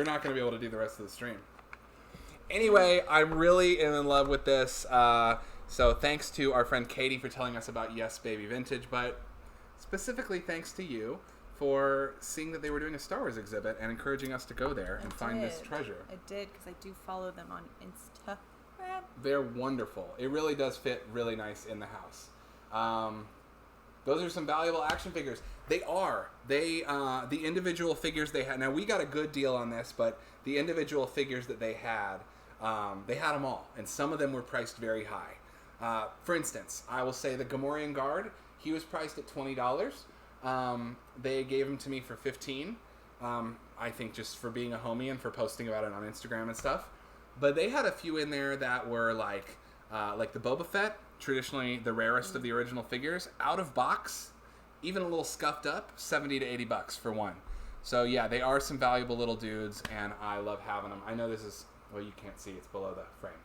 not gonna be able to do the rest of the stream. Anyway, I'm really in love with this. So thanks to our friend Katie for telling us about Yes Baby Vintage, but specifically thanks to you for seeing that they were doing a Star Wars exhibit and encouraging us to go there and find this treasure. I did, because I do follow them on Instagram. They're wonderful. It really does fit really nice in the house. Those are some valuable action figures. The individual figures they had. Now, we got a good deal on this, but the individual figures that they had them all, and some of them were priced very high. For instance, I will say the Gamorrean Guard, he was priced at $20. They gave them to me for $15. I think just for being a homie and for posting about it on Instagram and stuff. But they had a few in there that were like the Boba Fett, traditionally the rarest of the original figures, out of box, even a little scuffed up, $70 to $80 for one. So yeah, they are some valuable little dudes, and I love having them. I know this is, well, you can't see, it's below the frame.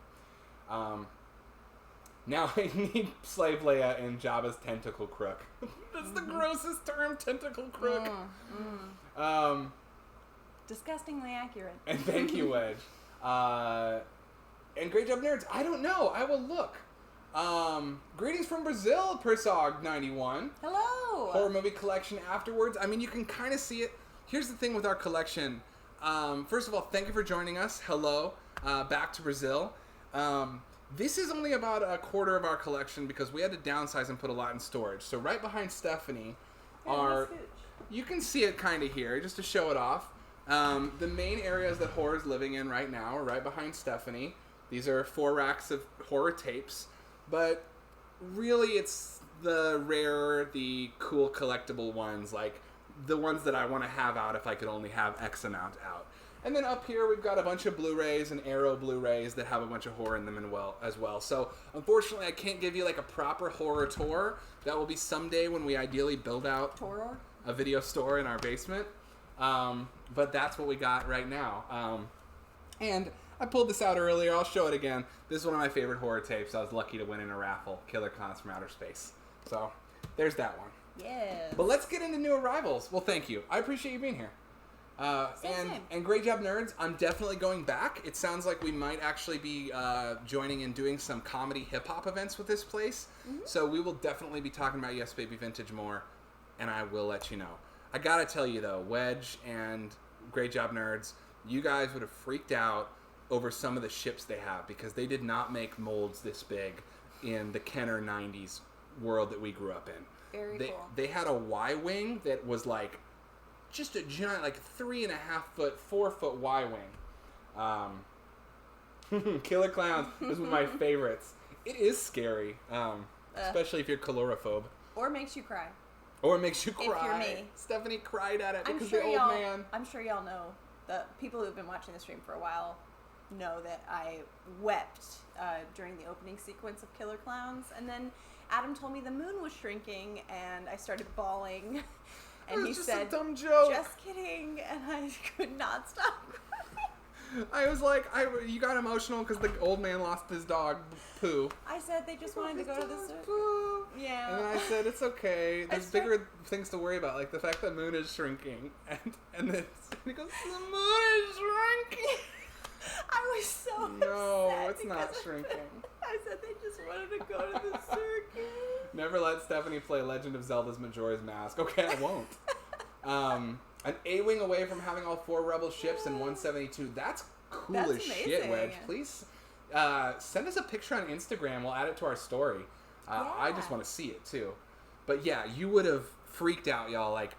Now I need Slave Leia and Jabba's tentacle crook. That's the grossest term, tentacle crook. Disgustingly accurate. And thank you, Wedge. And great job, nerds. I don't know. I will look. Greetings from Brazil, Persog91. Hello. Horror movie collection afterwards. I mean, you can kind of see it. Here's the thing with our collection. First of all, thank you for joining us. Hello. Back to Brazil. This is only about a quarter of our collection because we had to downsize and put a lot in storage. So right behind Stephanie you can see it kind of here, just to show it off. The main areas that horror's living in right now are right behind Stephanie. These are 4 racks of horror tapes, but really it's the rare, the cool collectible ones, like the ones that I want to have out if I could only have X amount out. And then up here we've got a bunch of Blu-rays and Arrow Blu-rays that have a bunch of horror in them as well. So unfortunately I can't give you like a proper horror tour. That will be someday when we ideally build out a video store in our basement. But that's what we got right now. And I pulled this out earlier. I'll show it again. This is one of my favorite horror tapes. I was lucky to win in a raffle. Killer Cons from Outer Space. So there's that one. Yes. But let's get into new arrivals. Well, thank you. I appreciate you being here. And great job, nerds. I'm definitely going back. It sounds like we might actually be joining and doing some comedy hip-hop events with this place. Mm-hmm. So we will definitely be talking about Yes Baby Vintage more, and I will let you know. I gotta tell you, though, Wedge and great job, nerds, you guys would have freaked out over some of the ships they have because they did not make molds this big in the Kenner 90s world that we grew up in. Very cool. They had a Y-wing that was like just a giant, like 3.5 foot, 4 foot Y-wing. Killer Clowns is one of my favorites. It is scary, especially if you're calorophobe. Or makes you cry. Or it makes you cry. If you're me. Stephanie cried at it because I'm sure the old man. I'm sure y'all know, the people who've been watching the stream for a while know that I wept during the opening sequence of Killer Clowns. And then Adam told me the moon was shrinking, and I started bawling. And he said, a dumb joke. Just kidding. And I could not stop crying. I was like, you got emotional because the old man lost his dog, Pooh. I said they just wanted to go to the zoo. Yeah. And then I said, it's okay. There's bigger things to worry about, like the fact that the moon is shrinking. And then he goes, the moon is shrinking. I was so No, upset it's not shrinking. I said they just wanted to go to the circus. Never let Stephanie play Legend of Zelda's Majora's Mask. Okay, I won't. An A-wing away from having all 4 Rebel ships and 172. That's cool as amazing. shit, Wedge. Please send us a picture on Instagram. We'll add it to our story. I just want to see it, too. But yeah, you would have freaked out, y'all. Like,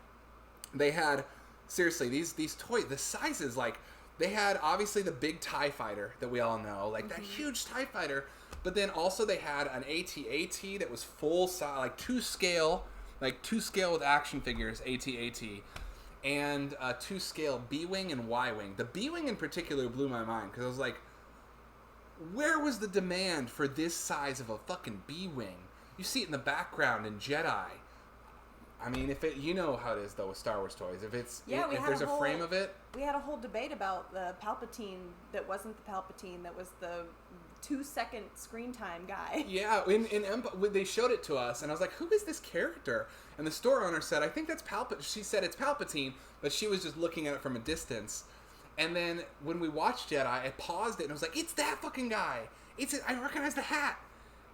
they had, seriously, these toys, the sizes, like, they had, obviously, the big TIE fighter that we all know. Like, that huge TIE fighter. But then also they had an AT-AT that was full size, like 2 scale with action figures, AT-AT. And 2 scale B-Wing and Y-Wing. The B-Wing in particular blew my mind because I was like, where was the demand for this size of a fucking B-Wing? You see it in the background in Jedi. I mean, if it, you know how it is though with Star Wars toys. If it's if there's a frame of it. We had a whole debate about the Palpatine that wasn't the Palpatine, that was the 2-second screen time guy. Yeah, in Empire, they showed it to us, and I was like, who is this character? And the store owner said, I think that's Palpatine. She said it's Palpatine, but she was just looking at it from a distance. And then when we watched Jedi, I paused it, and I was like, it's that fucking guy. I recognize the hat.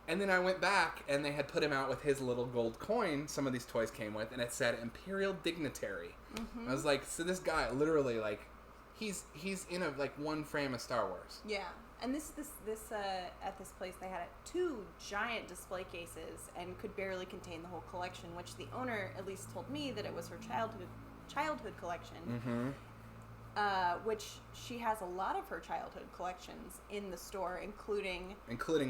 And then I went back, and they had put him out with his little gold coin some of these toys came with, and it said Imperial Dignitary. Mm-hmm. I was like, so this guy, literally, like, he's in a, like, one frame of Star Wars. Yeah. And this at this place, they had 2 giant display cases and could barely contain the whole collection, which the owner at least told me that it was her childhood collection. Mm-hmm. Which she has a lot of her childhood collections in the store, including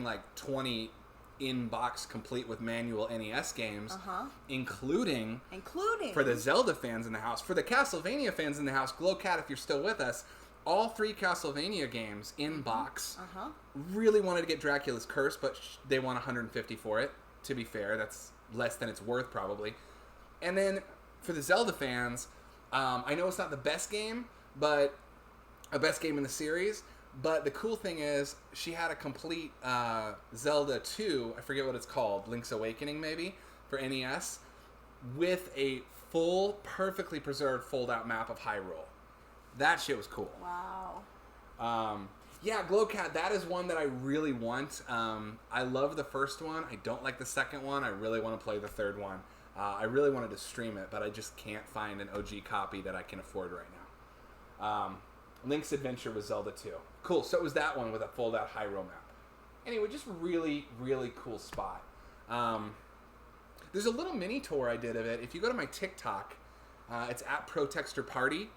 like 20 in-box complete with manual NES games, including for the Zelda fans in the house, for the Castlevania fans in the house, Glowcat, if you're still with us, all 3 Castlevania games in box. Really wanted to get Dracula's Curse, but they want $150 for it. To be fair, that's less than it's worth probably. And then for the Zelda fans, I know it's not the best game, but a best game in the series. But the cool thing is, she had a complete Zelda 2, I forget what it's called, Link's Awakening maybe, for NES, with a full, perfectly preserved fold-out map of Hyrule. That shit was cool. Wow. Yeah, Glowcat, that is one that I really want. I love the first one. I don't like the second one. I really want to play the third one. I really wanted to stream it, but I just can't find an OG copy that I can afford right now. Link's Adventure was Zelda 2. Cool, so it was that one with a fold-out Hyrule map. Anyway, just really, really cool spot. There's a little mini tour I did of it. If you go to my TikTok, it's at Protextor Party.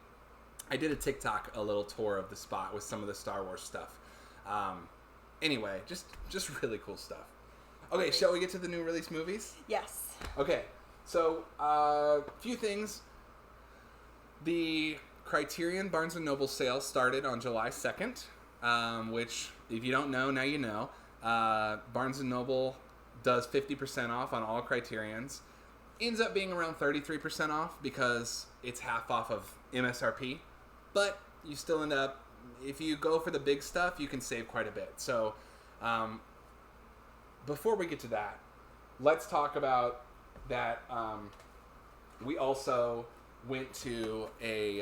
I did a TikTok, a little tour of the spot with some of the Star Wars stuff. Anyway, just really cool stuff. Okay, shall we get to the new release movies? Yes. Okay, so a few things. The Criterion Barnes & Noble sale started on July 2nd, which, if you don't know, now you know. Barnes & Noble does 50% off on all Criterions. Ends up being around 33% off because it's half off of MSRP. But you still end up, if you go for the big stuff, you can save quite a bit. So, before we get to that, let's talk about that. We also went to a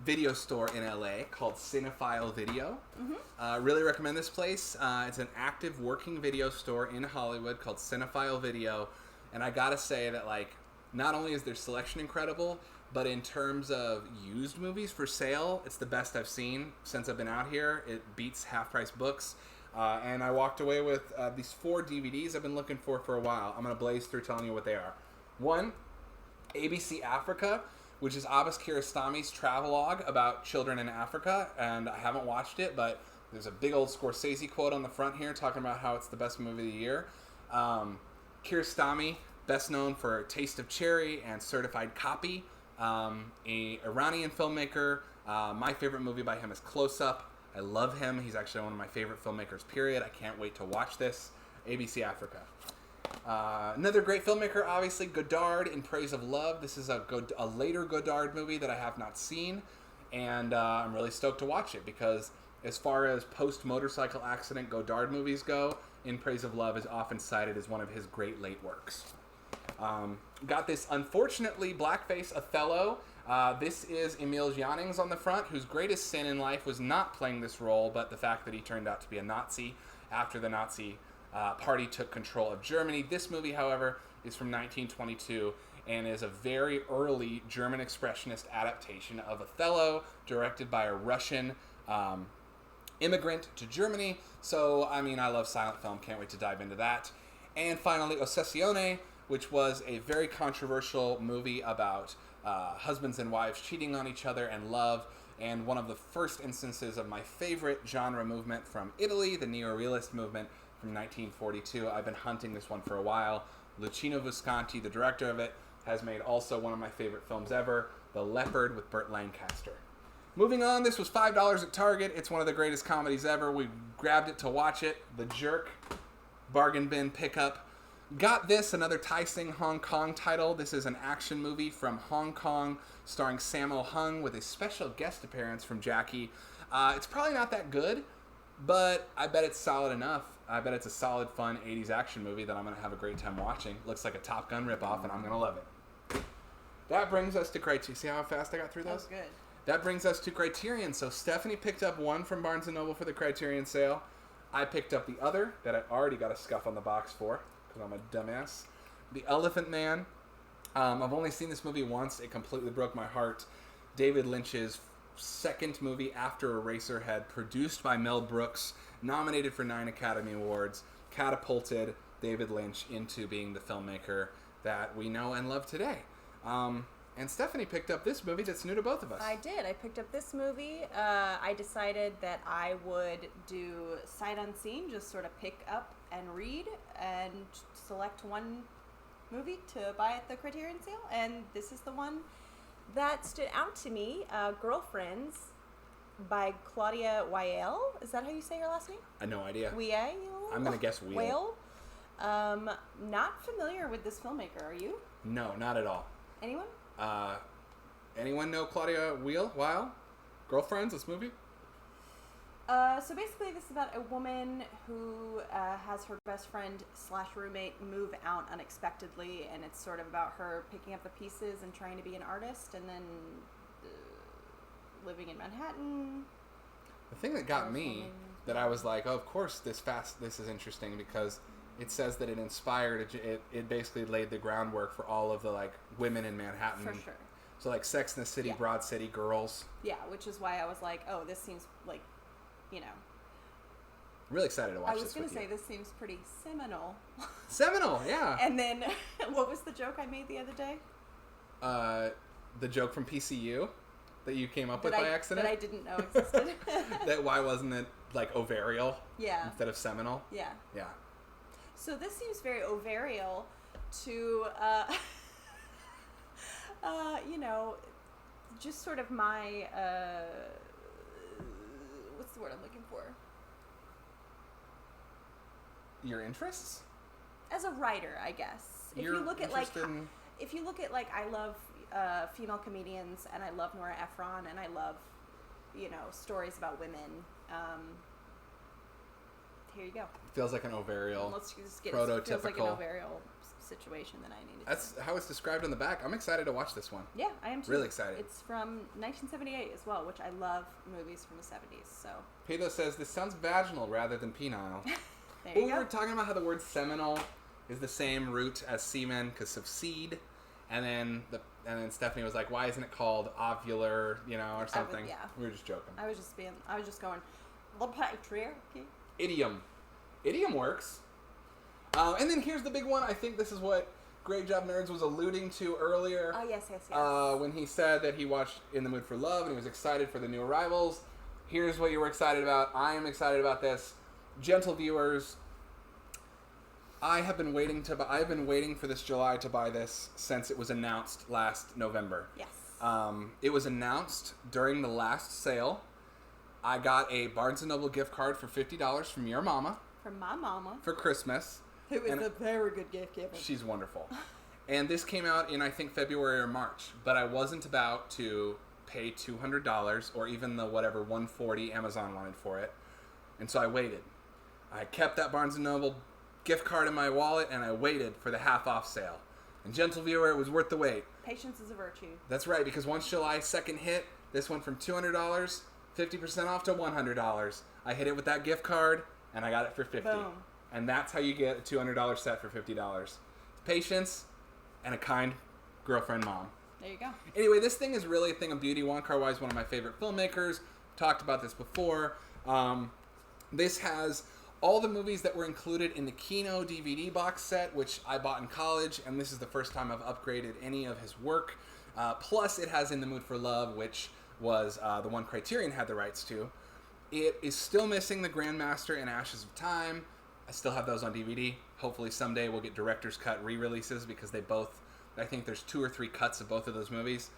video store in LA called Cinephile Video. Really recommend this place. It's an active working video store in Hollywood called Cinephile Video. And I gotta say that, like, not only is their selection incredible, but in terms of used movies for sale, it's the best I've seen since I've been out here. It beats half-price books. And I walked away with these 4 DVDs I've been looking for a while. I'm going to blaze through telling you what they are. 1, ABC Africa, which is Abbas Kiarostami's travelogue about children in Africa. And I haven't watched it, but there's a big old Scorsese quote on the front here talking about how it's the best movie of the year. Kiarostami, best known for Taste of Cherry and Certified Copy. A Iranian filmmaker. My favorite movie by him is Close Up. I love him. He's actually one of my favorite filmmakers, period. I can't wait to watch this. ABC Africa. Another great filmmaker, obviously, Godard, In Praise of Love. This is a later Godard movie that I have not seen, and I'm really stoked to watch it because as far as post-motorcycle accident Godard movies go, In Praise of Love is often cited as one of his great late works. Got this, unfortunately, blackface Othello. This is Emil Jannings on the front, whose greatest sin in life was not playing this role, but the fact that he turned out to be a Nazi after the Nazi party took control of Germany. This movie, however, is from 1922 and is a very early German expressionist adaptation of Othello, directed by a Russian immigrant to Germany. So, I mean, I love silent film. Can't wait to dive into that. And finally, Ossessione, which was a very controversial movie about husbands and wives cheating on each other and love, and one of the first instances of my favorite genre movement from Italy, the neorealist movement from 1942. I've been hunting this one for a while. Luchino Visconti, the director of it, has made also one of my favorite films ever, The Leopard with Burt Lancaster. Moving on, this was $5 at Target. It's one of the greatest comedies ever. We grabbed it to watch it. The Jerk, bargain bin pickup. Got this, another Tai Sing Hong Kong title. This is an action movie from Hong Kong starring Sammo Hung with a special guest appearance from Jackie. It's probably not that good, but I bet it's solid enough. I bet it's a solid, fun 80s action movie that I'm going to have a great time watching. Looks like a Top Gun ripoff, and I'm going to love it. That brings us to Criterion. See how fast I got through those? That was good. That brings us to Criterion. So Stephanie picked up one from Barnes & Noble for the Criterion sale. I picked up the other that I already got a scuff on the box for, because I'm a dumbass. The Elephant Man. I've only seen this movie once. It completely broke my heart. David Lynch's second movie after Eraserhead, produced by Mel Brooks, nominated for 9 Academy Awards, catapulted David Lynch into being the filmmaker that we know and love today. And Stephanie picked up this movie that's new to both of us. I did. I picked up this movie. I decided that I would do sight unseen, just sort of pick up and read and select one movie to buy at the Criterion sale. And this is the one that stood out to me, Girlfriends by Claudia Weil. Is that how you say her last name? I have no idea. Weil? I'm going to guess Weil. Not familiar with this filmmaker, are you? No, not at all. Anyone? Anyone know Claudia Weil? Girlfriends, this movie? So basically this is about a woman who has her best friend / roommate move out unexpectedly, and it's sort of about her picking up the pieces and trying to be an artist, and then living in Manhattan. The thing that got me, that I was like, oh, of course this is interesting, because it says that it inspired, it basically laid the groundwork for all of the, like, women in Manhattan. For sure. So, like, Sex and the City, Yeah. Broad City girls. Yeah, which is why I was like, oh, this seems like, you know. Really excited to watch this. I was going to say, this seems pretty seminal. Seminal, yeah. And then, what was the joke I made the other day? The joke from PCU that you came up with by accident? That I didn't know existed. That why wasn't it, like, ovarial? Yeah. Instead of seminal? Yeah. Yeah. So this seems very ovarial to, you know, just sort of my, what's the word I'm looking for? Your interests? As a writer, I guess. If you look at like I love female comedians, and I love Nora Ephron, and I love, you know, stories about women. Here you go. Feels like an ovarial. Let's just get prototypical. Feels like an ovarial situation that I needed. That's how it's described on the back. I'm excited to watch this one. Yeah, I am too. Really excited. It's from 1978 as well, which I love movies from the 70s. So. Pito says this sounds vaginal rather than penile. There you go. We were talking about how the word seminal is the same root as semen because of seed, and then Stephanie was like, "Why isn't it called ovular?" Or something. Yeah. We were just joking. I was just going. The patriarchy. Idiom works. And then here's the big one. I think this is what Great Job Nerds was alluding to earlier. Oh, yes. When he said that he watched In the Mood for Love and he was excited for the new arrivals. Here's what you were excited about. I am excited about this. Gentle viewers, I've been waiting for this July to buy this since it was announced last November. Yes. It was announced during the last sale. I got a Barnes & Noble gift card for $50 from your mama. From my mama. For Christmas. It was a very good gift giver. She's wonderful. And this came out in, I think, February or March. But I wasn't about to pay $200 or even the whatever $140 Amazon wanted for it. And so I waited. I kept that Barnes & Noble gift card in my wallet and I waited for the half-off sale. And gentle viewer, it was worth the wait. Patience is a virtue. That's right, because once July 2nd hit, this went from $200, 50% off to $100. I hit it with that gift card and I got it for $50. Boom. And that's how you get a $200 set for $50. Patience and a kind girlfriend mom. There you go. Anyway, this thing is really a thing of beauty. Wong Kar-wai is one of my favorite filmmakers. Talked about this before. This has all the movies that were included in the Kino DVD box set, which I bought in college, and this is the first time I've upgraded any of his work. Plus, it has In the Mood for Love, which was the one Criterion had the rights to. It is still missing the Grandmaster and Ashes of Time. I still have those on DVD. Hopefully someday we'll get director's cut re-releases because they both, I think there's 2 or 3 cuts of both of those movies.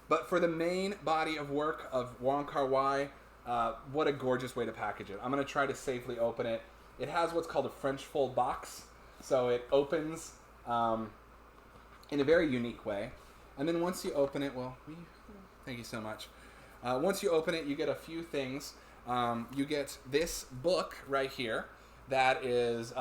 But for the main body of work of Wong Kar-wai, what a gorgeous way to package it. I'm going to try to safely open it. It has what's called a French fold box. So it opens in a very unique way. And then once you open it, thank you so much. Once you open it, you get a few things. You get this book right here. That is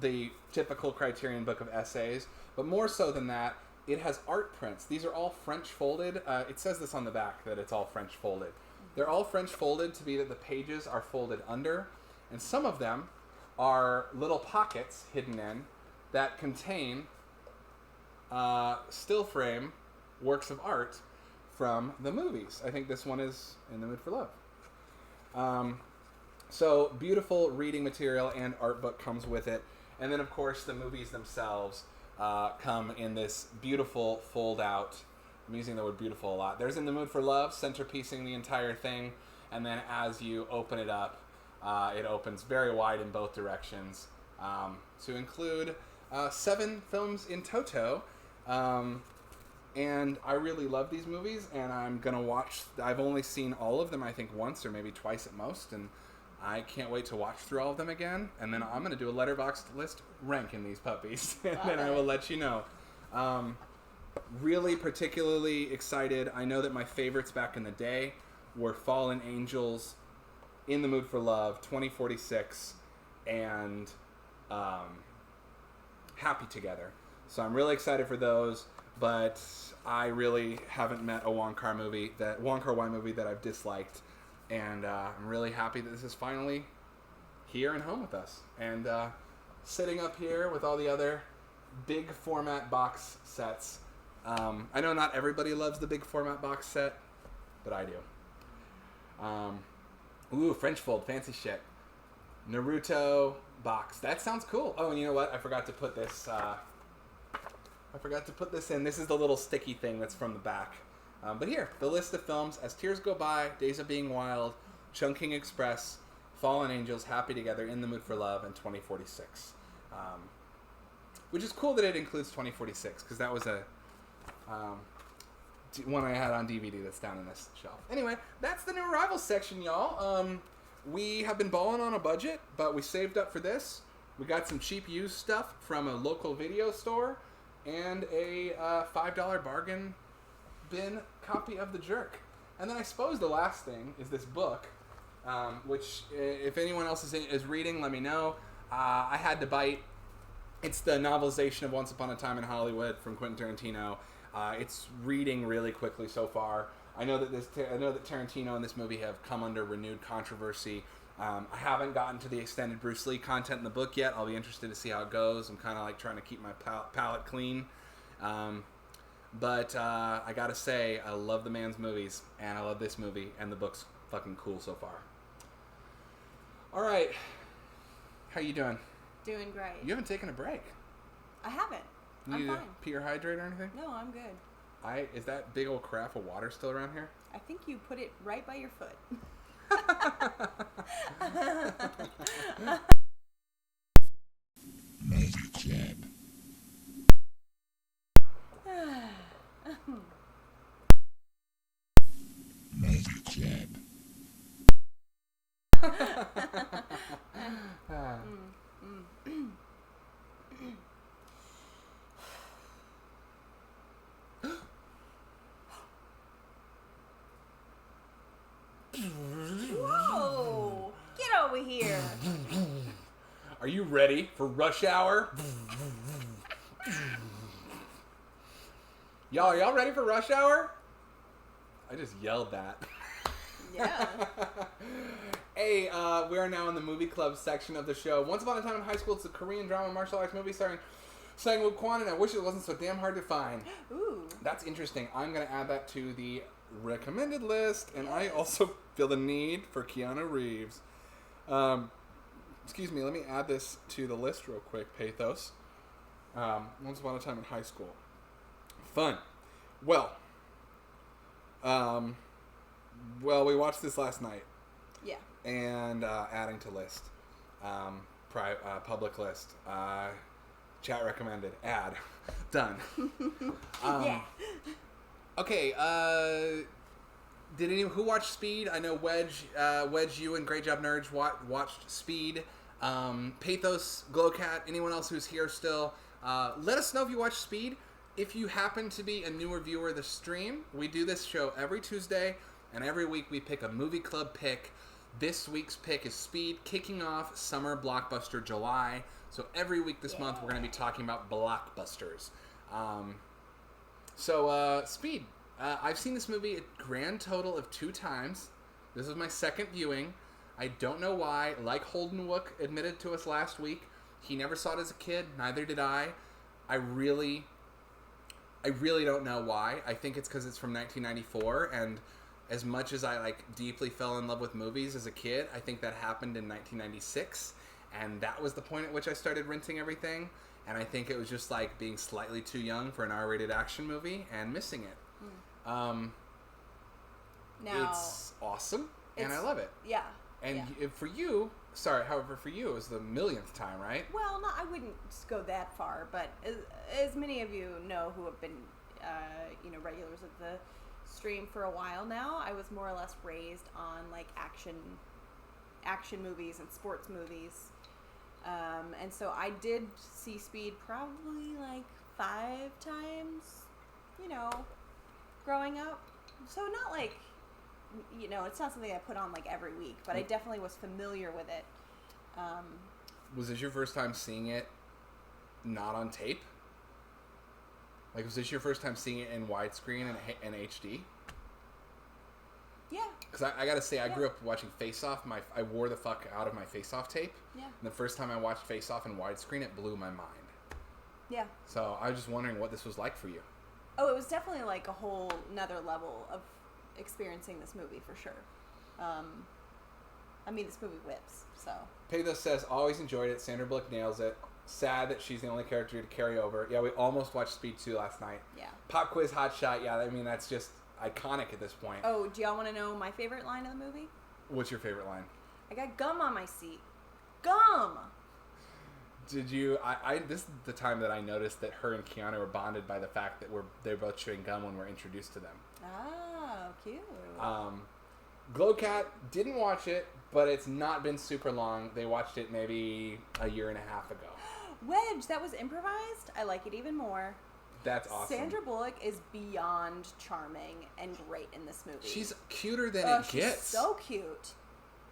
the typical Criterion book of essays. But more so than that, it has art prints. These are all French folded. It says this on the back that it's all French folded. They're all French folded to be that the pages are folded under. And some of them are little pockets hidden in that contain still frame works of art from the movies. I think this one is In the Mood for Love. So beautiful reading material and art book comes with it. And then, of course, the movies themselves come in this beautiful fold-out. I'm using the word beautiful a lot. There's In the Mood for Love, centerpiecing the entire thing. And then as you open it up, it opens very wide in both directions to include 7 films in toto. And I really love these movies, and I'm going to watch. I've only seen all of them, I think, once or maybe twice at most, and I can't wait to watch through all of them again. And then I'm going to do a Letterboxd list ranking these puppies, and then I will let you know. Really particularly excited. I know that my favorites back in the day were Fallen Angels, In the Mood for Love, 2046, and Happy Together. So I'm really excited for those, but I really haven't met a Wong Kar-wai movie that I've disliked, and I'm really happy that this is finally here and home with us, and sitting up here with all the other big format box sets. I know not everybody loves the big format box set, but I do. Ooh, French fold, fancy shit. Naruto box. That sounds cool. Oh, and you know what? I forgot to put this. In. This is the little sticky thing that's from the back. But here, the list of films: As Tears Go By, Days of Being Wild, Chungking Express, Fallen Angels, Happy Together, In the Mood for Love, and 2046. Which is cool that it includes 2046 because that was a one I had on DVD that's down in this shelf. Anyway, that's the new arrivals section, y'all. We have been balling on a budget, but we saved up for this. We got some cheap used stuff from a local video store and a $5 bargain bin copy of The Jerk. And then I suppose the last thing is this book, which if anyone else is reading, let me know. I had to bite It's the novelization of Once Upon a Time in Hollywood from Quentin Tarantino. It's reading really quickly so far. I know that Tarantino and this movie have come under renewed controversy. I haven't gotten to the extended Bruce Lee content in the book yet. I'll be interested to see how it goes. I'm kind of like trying to keep my palate clean. But I gotta say, I love the man's movies, and I love this movie, and the book's fucking cool so far. All right, how you doing? Doing great. You haven't taken a break. I haven't. You I'm need fine. to pee or hydrate or anything? No, I'm good. Is that big old carafe of water still around here? I think you put it right by your foot. Movie Club. Movie Club. Whoa! Get over here. Are you ready for rush hour? Y'all, are y'all ready for rush hour? I just yelled that. Yeah. Hey, we are now in the movie club section of the show. Once Upon a Time in High School, it's a Korean drama martial arts movie starring Sang-woo Kwon, and I wish it wasn't so damn hard to find. Ooh. That's interesting. I'm going to add that to the recommended list, and I also feel the need for Keanu Reeves. Excuse me, let me add this to the list real quick, Pathos. Once Upon a Time in High School. Fun. Well, we watched this last night. Yeah. And adding to list. Public list. Chat recommended. Add. Done. Yeah. Okay, who watched Speed? I know Wedge, you and Great Job Nerds watched Speed. Pathos, Glowcat, anyone else who's here still, let us know if you watched Speed. If you happen to be a newer viewer of the stream, we do this show every Tuesday, and every week we pick a movie club pick. This week's pick is Speed, kicking off Summer Blockbuster July. So every week this month we're going to be talking about blockbusters. Speed. I've seen this movie a grand total of 2 times. This was my second viewing. I don't know why. Like Holden Wook admitted to us last week, he never saw it as a kid. Neither did I. I really don't know why. I think it's because it's from 1994, and as much as I deeply fell in love with movies as a kid, I think that happened in 1996, and that was the point at which I started renting everything. And I think it was just being slightly too young for an R-rated action movie and missing it. Now, it's awesome, and I love it. Yeah. And for you, however, for you, it was the millionth time, right? Well, I wouldn't go that far, but as many of you know who have been, regulars of the stream for a while now, I was more or less raised on action movies and sports movies. And so I did see Speed probably 5 times, growing up. So not it's not something I put on every week, but I definitely was familiar with it. Was this your first time seeing it not on tape? Was this your first time seeing it in widescreen and HD? Yeah. Because I gotta say, I grew up watching Face Off. I wore the fuck out of my Face Off tape. Yeah. And the first time I watched Face Off in widescreen, it blew my mind. Yeah. So I was just wondering what this was like for you. Oh, it was definitely a whole nother level of experiencing this movie for sure. This movie whips, so. Pathos says, always enjoyed it. Sandra Bullock nails it. Sad that she's the only character to carry over. Yeah, we almost watched Speed 2 last night. Yeah. Pop quiz, hot shot. Yeah, that's just iconic at this point. Oh, do y'all want to know my favorite line of the movie? What's your favorite line? I got gum on my seat. Gum! Did you... this is the time that I noticed that her and Keanu were bonded by the fact that they're both chewing gum when we're introduced to them. Oh, cute. Glowcat didn't watch it, but it's not been super long. They watched it maybe a year and a half ago. Wedge, that was improvised. I like it even more. That's awesome. Sandra Bullock is beyond charming and great in this movie. She's cuter than it gets. She's so cute.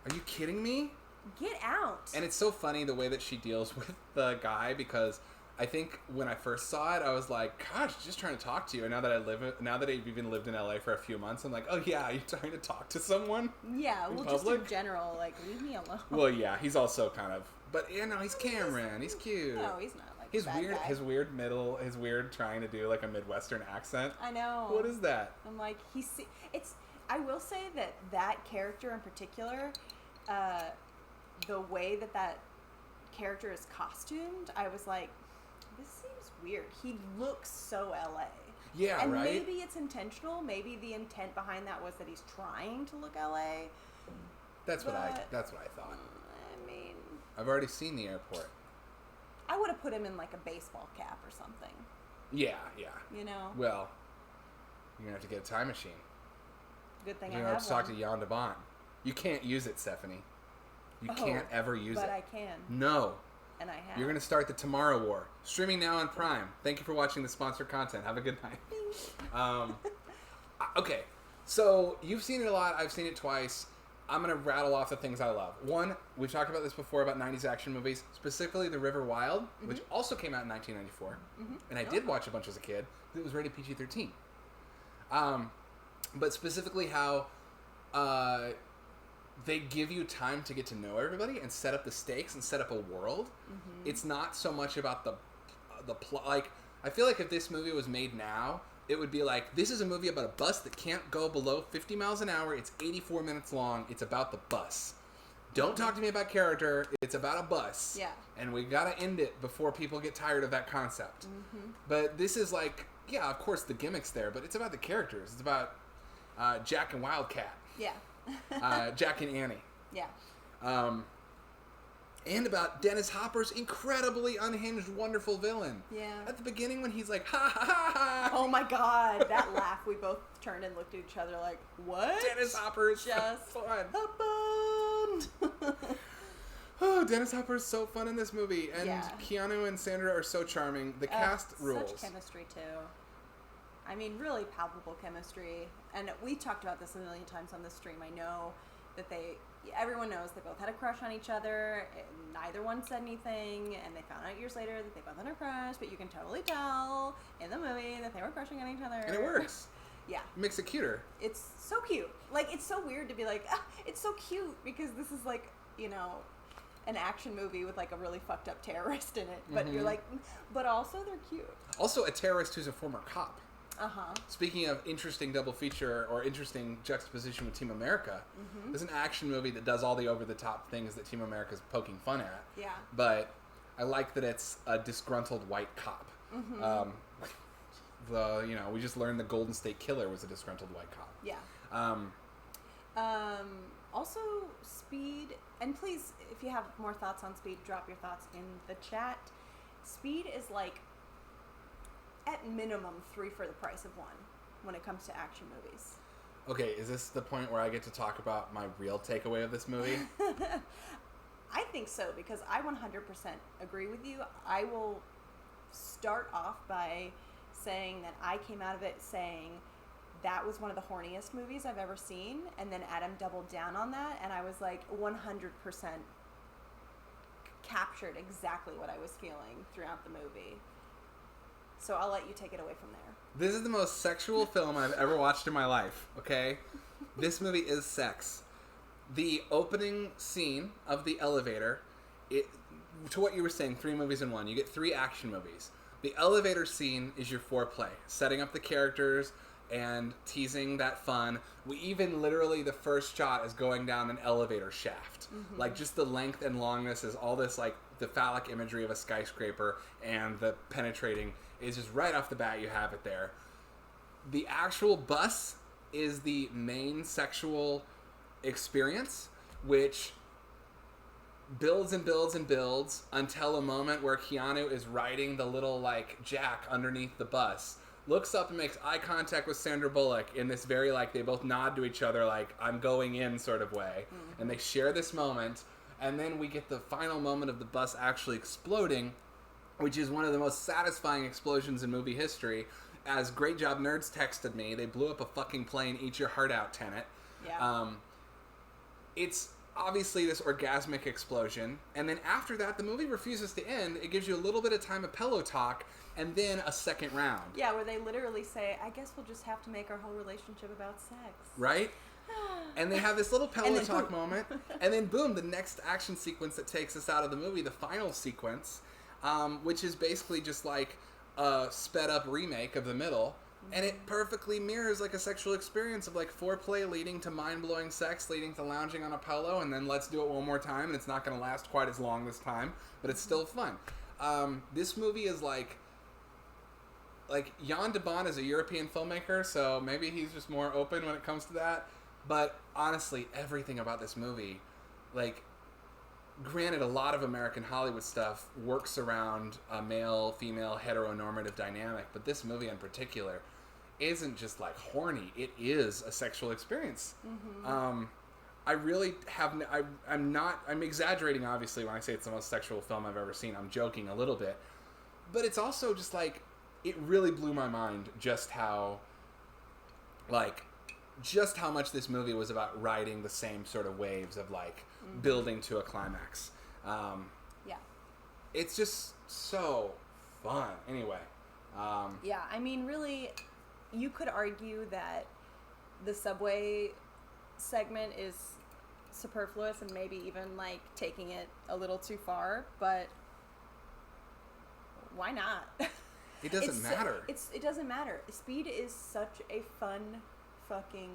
Are you kidding me? Get out. And it's so funny the way that she deals with the guy, because I think when I first saw it, I was like, "Gosh, just trying to talk to you." And now that I've even lived in LA for a few months, I'm like, "Oh yeah, you're trying to talk to someone?" Yeah, well, just public? in general, like, leave me alone. Well, yeah, he's also kind of, but he's Cameron. He's cute. No, he's not like His a bad weird, guy. his weird trying to do like a Midwestern accent. I know. What is that? I'm like, I will say that character in particular, the way that character is costumed, I was like, this seems weird. He looks so LA. Yeah, and right? maybe it's intentional. Maybe the intent behind that was that he's trying to look LA. That's what I thought. I mean, I've already seen the airport. I would have put him in like a baseball cap or something. Yeah. You know? Well, you're gonna have to get a time machine. Good thing You're I gonna have have to talk one. to Jan de Bont. You can't use it, Stephanie. You can't ever use it. But I can. No. And I have. You're gonna start the Tomorrow War. Streaming now on Prime. Thank you for watching the sponsored content. Have a good night. Okay, so you've seen it a lot. I've seen it twice. I'm going to rattle off the things I love. One, we've talked about this before about 90s action movies, specifically The River Wild, which also came out in 1994. And I did watch a bunch as a kid. It was rated PG-13. But specifically how they give you time to get to know everybody and set up the stakes and set up a world. It's not so much about the plot. Like, I feel like if this movie was made now, it would be like, this is a movie about a bus that can't go below 50 miles an hour. It's 84 minutes long. It's about the bus. Don't talk to me about character. It's about a bus. Yeah. And we got to end it before people get tired of that concept. But this is like, yeah, of course the gimmick's there, but it's about the characters. It's about Jack and Wildcat. Yeah. Jack and Annie. Yeah. And about Dennis Hopper's incredibly unhinged, wonderful villain. Yeah. At the beginning when he's like, ha ha ha ha. Oh my god, that laugh, we both turned and looked at each other like, what? Dennis Hopper is just so fun. happened. Oh, Dennis Hopper is so fun in this movie. And Yeah. Keanu and Sandra are so charming. The cast rules. Such chemistry, too. I mean, really palpable chemistry. And we talked about this a million times on the stream. I know that everyone knows they both had a crush on each other. Neither one said anything, and they found out years later that they both had a crush, but you can totally tell in the movie that they were crushing on each other. And it works. Yeah. It makes it cuter. It's so cute. Like, it's so weird to be like, it's so cute, because this is like, you know, an action movie with like a really fucked up terrorist in it. But you're like, but also they're cute. Also, a terrorist who's a former cop. Uh-huh. Speaking of interesting double feature or interesting juxtaposition with Team America, there's an action movie that does all the over-the-top things that Team America's poking fun at. Yeah. But I like that it's a disgruntled white cop. We just learned the Golden State Killer was a disgruntled white cop. Yeah. Also, Speed, and please, if you have more thoughts on Speed, drop your thoughts in the chat. Speed is like, at minimum, 3 for the price of 1 when it comes to action movies. Okay, is this the point where I get to talk about my real takeaway of this movie? I think so, because I 100% agree with you. I will start off by saying that I came out of it saying that was one of the horniest movies I've ever seen, and then Adam doubled down on that, and I was like 100% captured exactly what I was feeling throughout the movie. So I'll let you take it away from there. This is the most sexual film I've ever watched in my life, okay? This movie is sex. The opening scene of the elevator, to what you were saying, 3 movies in 1. You get 3 action movies. The elevator scene is your foreplay, setting up the characters and teasing that fun. We even literally, the first shot is going down an elevator shaft. Like, just the length and longness is all this, like, the phallic imagery of a skyscraper and the penetrating is just right off the bat, you have it there. The actual bus is the main sexual experience, which builds and builds and builds until a moment where Keanu is riding the little, like, jack underneath the bus, looks up and makes eye contact with Sandra Bullock in this very, like, they both nod to each other like, I'm going in sort of way. And they share this moment, and then we get the final moment of the bus actually exploding, which is one of the most satisfying explosions in movie history. As Great Job Nerds texted me, they blew up a fucking plane, eat your heart out, Tenet. Yeah. It's obviously this orgasmic explosion, and then after that, the movie refuses to end. It gives you a little bit of time of pillow talk, and then a second round. Yeah, where they literally say, I guess we'll just have to make our whole relationship about sex. Right? And they have this little pillow talk boom. moment, and then boom, the next action sequence that takes us out of the movie, the final sequence, which is basically just like a sped up remake of the middle. And it perfectly mirrors like a sexual experience of like foreplay leading to mind-blowing sex, leading to lounging on a pillow, and then let's do it one more time, and it's not going to last quite as long this time, but it's still fun. This movie is like Jan de Bont is a European filmmaker, so maybe he's just more open when it comes to that. But honestly, everything about this movie, like, granted, a lot of American Hollywood stuff works around a male-female heteronormative dynamic, but this movie in particular isn't just like horny. It is a sexual experience. I really have. I'm exaggerating, obviously, when I say it's the most sexual film I've ever seen. I'm joking a little bit, but it's also just like it really blew my mind just how much this movie was about riding the same sort of waves of like building to a climax. Yeah. It's just so fun. Anyway. Yeah, I mean, really, you could argue that the subway segment is superfluous and maybe even like taking it a little too far, but why not? It doesn't matter. It doesn't matter. Speed is such a fun fucking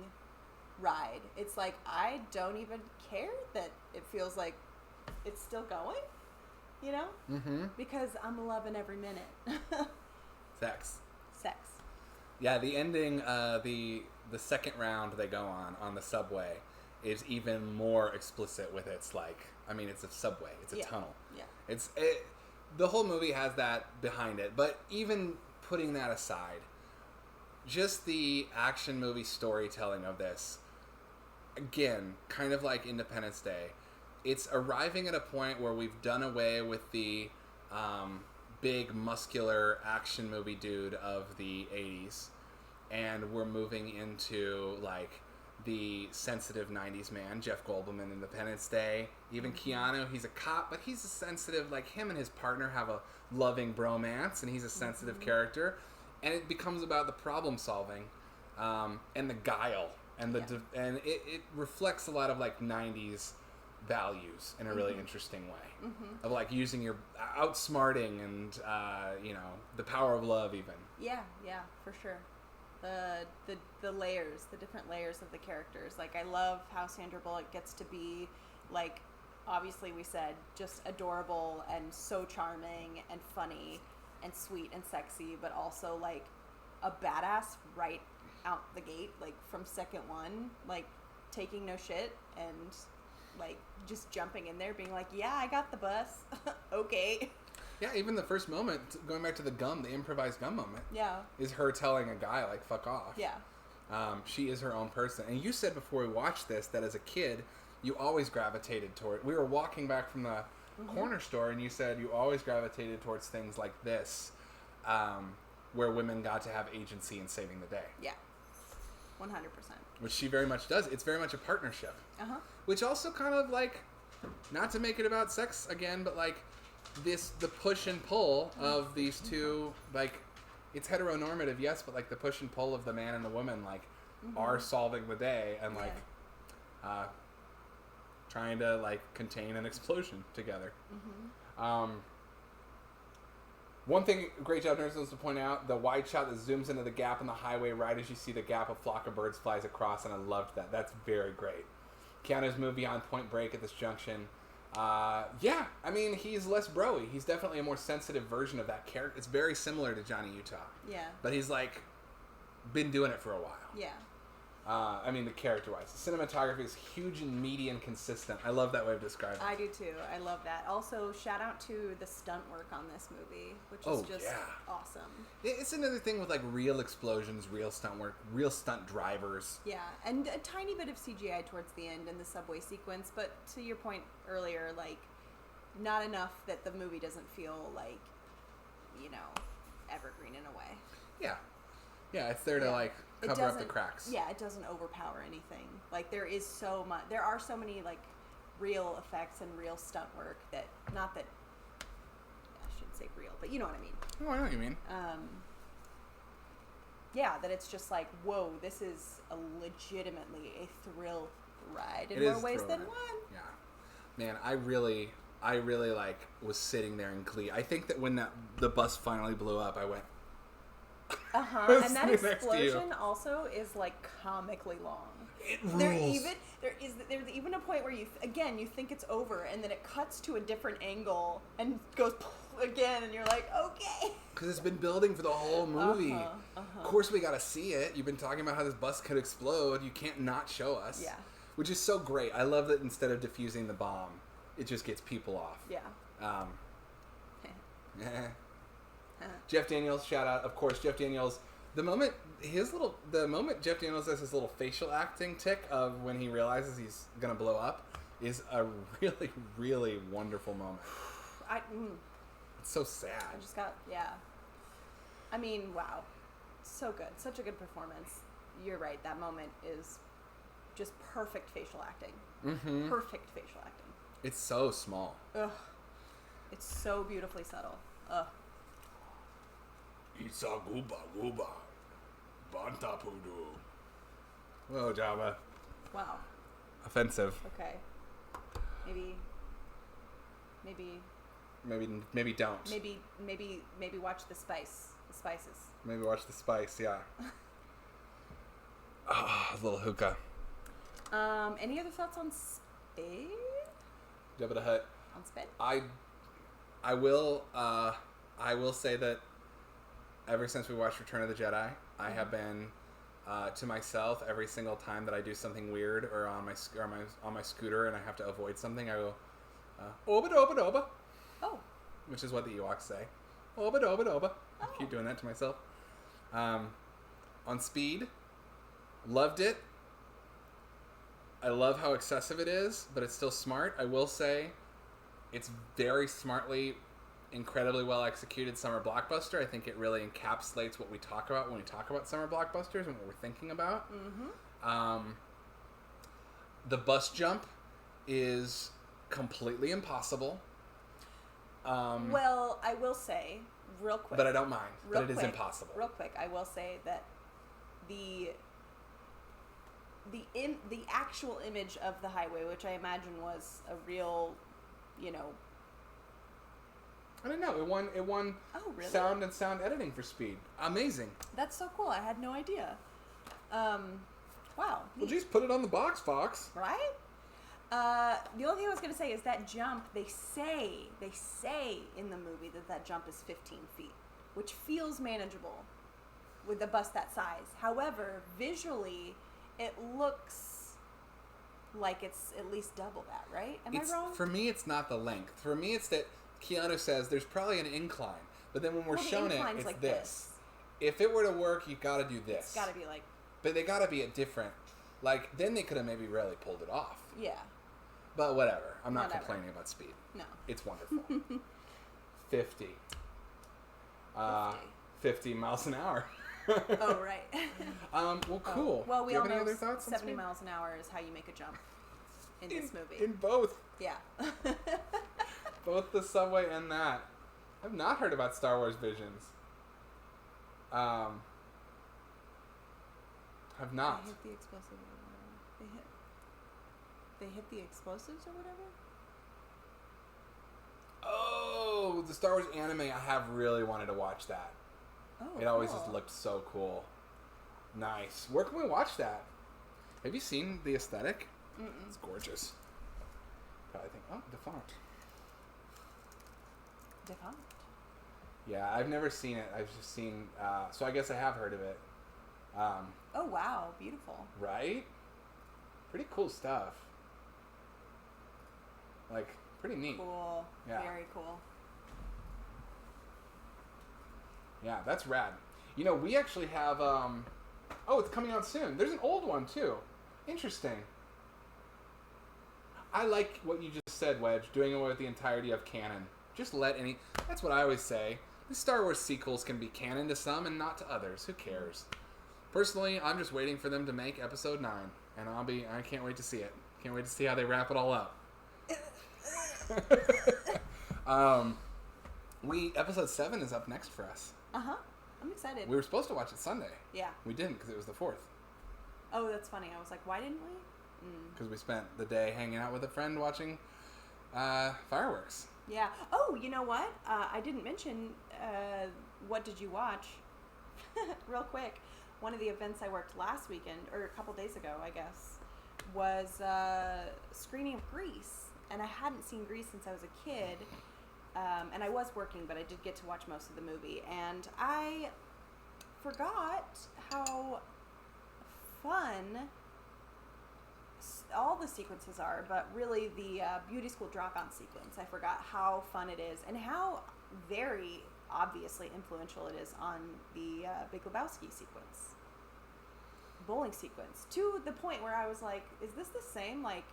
ride. It's like I don't even care that it feels like it's still going, you know? Because I'm loving every minute. Sex. Yeah, the ending, the second round they go on the subway is even more explicit with its like, I mean, it's a subway, it's a tunnel. Yeah. The whole movie has that behind it, but even putting that aside, just the action movie storytelling of this, again, kind of like Independence Day, it's arriving at a point where we've done away with the big muscular action movie dude of the 80s, and we're moving into like the sensitive 90s man, Jeff Goldblum in Independence Day. Even Keanu, he's a cop, but he's a sensitive, like him and his partner have a loving bromance, and he's a sensitive character. And it becomes about the problem solving and the guile. And and it reflects a lot of like 90s values in a really interesting way. Of like using your outsmarting and, the power of love even. Yeah, for sure. The layers, the different layers of the characters. Like, I love how Sandra Bullock gets to be, like, obviously we said, just adorable and so charming and funny and sweet and sexy, but also, like, a badass right out the gate, like, from second one, like, taking no shit and, like, just jumping in there, being like, yeah, I got the bus. Okay. Yeah, even the first moment, going back to the improvised gum moment, is her telling a guy, like, fuck off. Yeah. She is her own person. And you said before we watched this that as a kid, you always gravitated toward... We were walking back from the corner store, and you said you always gravitated towards things like this, where women got to have agency in saving the day. Yeah. 100%. Which she very much does. It's very much a partnership. Which also kind of, like, not to make it about sex again, but, like, the push and pull of these two, like, it's heteronormative, yes, but like the push and pull of the man and the woman, like, are solving the day and like trying to like contain an explosion together. One thing, great job, Nerds, to point out, the wide shot that zooms into the gap in the highway right as you see the gap, a flock of birds flies across, and I loved that. That's very great. Keanu's movie on Point Break at this junction. I mean, he's less broy. He's definitely a more sensitive version of that character. It's very similar to Johnny Utah. Yeah. But he's, like, been doing it for a while. Yeah. I mean, the character-wise. The cinematography is huge and meaty and consistent. I love that way of describing it. I do, too. I love that. Also, shout out to the stunt work on this movie, which is just awesome. It's another thing with, like, real explosions, real stunt work, real stunt drivers. Yeah, and a tiny bit of CGI towards the end in the subway sequence, but to your point earlier, like, not enough that the movie doesn't feel, like, evergreen in a way. Yeah. Yeah, it's there to, like, cover up the cracks. Yeah, it doesn't overpower anything. Like, there are so many, like, real effects and real stunt work that, not that, I shouldn't say real, but you know what I mean. Oh, I know what you mean. Yeah, that it's just like, whoa, this is a legitimately a thrill ride in It more is a ways thrill than ride. one. Yeah. Man, I really like was sitting there in glee. I think that when the bus finally blew up, I went, And that sitting next to you. explosion also is like comically long. It rules. There's even a point where you think it's over, and then it cuts to a different angle and goes again, and you're like, okay. Because it's been building for the whole movie. Of course we got to see it. You've been talking about how this bus could explode. You can't not show us. Yeah. Which is so great. I love that instead of diffusing the bomb, it just gets people off. Yeah. Jeff Daniels, shout out. Of course, Jeff Daniels. The moment Jeff Daniels does his little facial acting tick of when he realizes he's gonna blow up is a really, really wonderful moment. It's so sad. I just got, I mean, wow. So good. Such a good performance. You're right. That moment is just perfect facial acting. Mm-hmm. Perfect facial acting. It's so small. Ugh. It's so beautifully subtle. Ugh. Isa gooba gooba. Banta pudu. Whoa, Java. Wow. Offensive. Okay. Maybe don't. Maybe watch the spices. Maybe watch the spice, yeah. A little hookah. Any other thoughts on Spade? Jabba the Hutt. On Spade? I will say that ever since we watched Return of the Jedi, I have been to myself every single time that I do something weird or on my scooter and I have to avoid something, I go oba doba doba. Oh. Which is what the Ewoks say. Oba doba doba. I keep doing that to myself. On Speed, loved it. I love how excessive it is, but it's still smart. I will say it's very smartly, incredibly well executed summer blockbuster. I think it really encapsulates what we talk about when we talk about summer blockbusters and what we're thinking about. Mm-hmm. The bus jump is completely impossible. Well, I will say, real quick. But I don't mind. But it is impossible. Real quick, I will say that the actual image of the highway, which I imagine was a real, I don't know. It won oh, really? sound and sound editing for Speed. Amazing. That's so cool. I had no idea. Wow. Well, geez, put it on the box, Fox. Right? The only thing I was going to say is that jump, they say in the movie that jump is 15 feet, which feels manageable with a bus that size. However, visually, it looks like it's at least double that, right? Am I wrong? For me, it's not the length. For me, it's that Keanu says there's probably an incline, but then when we're shown it, it's like this. If it were to work, you got to do this. It's got to be like... But they got to be at different... Like, then they could have maybe really pulled it off. Yeah. But whatever. I'm not complaining about Speed. No. It's wonderful. 50. 50 miles an hour. Oh, right. Well, cool. Well, we do you all have any know other thoughts 70 miles an hour is how you make a jump in this movie. In both. Yeah. Both the subway and that. I've not heard about Star Wars Visions. Have not. They hit the explosive or whatever. They hit the explosives or whatever? Oh, the Star Wars anime. I have really wanted to watch that. Oh, it always cool. just looked so cool. Nice. Where can we watch that? Have you seen the aesthetic? Mm-mm. It's gorgeous. Probably think, oh, the font. The font? Yeah, I've never seen it. I've just seen, so I guess I have heard of it. Oh, wow. Beautiful. Right? Pretty cool stuff. Like, pretty neat. Cool. Yeah. Very cool. Yeah, that's rad. You know, we actually have, oh, it's coming out soon. There's an old one, too. Interesting. I like what you just said, Wedge, doing away with the entirety of canon. Just let any... That's what I always say. The Star Wars sequels can be canon to some and not to others. Who cares? Personally, I'm just waiting for them to make Episode 9. And I can't wait to see it. Can't wait to see how they wrap it all up. Episode 7 is up next for us. Uh-huh. I'm excited. We were supposed to watch it Sunday. Yeah. We didn't because it was the 4th. Oh, that's funny. I was like, why didn't we? Because we spent the day hanging out with a friend watching fireworks. Yeah. Oh, you know what? I didn't mention, what did you watch? Real quick. One of the events I worked last weekend, or a couple days ago, I guess, was a screening of Grease. And I hadn't seen Grease since I was a kid. And I was working, but I did get to watch most of the movie. And I forgot how fun all the sequences are, but really the beauty school dropout sequence. I forgot how fun it is and how very obviously influential it is on the Big Lebowski sequence, bowling sequence, to the point where I was like, is this the same like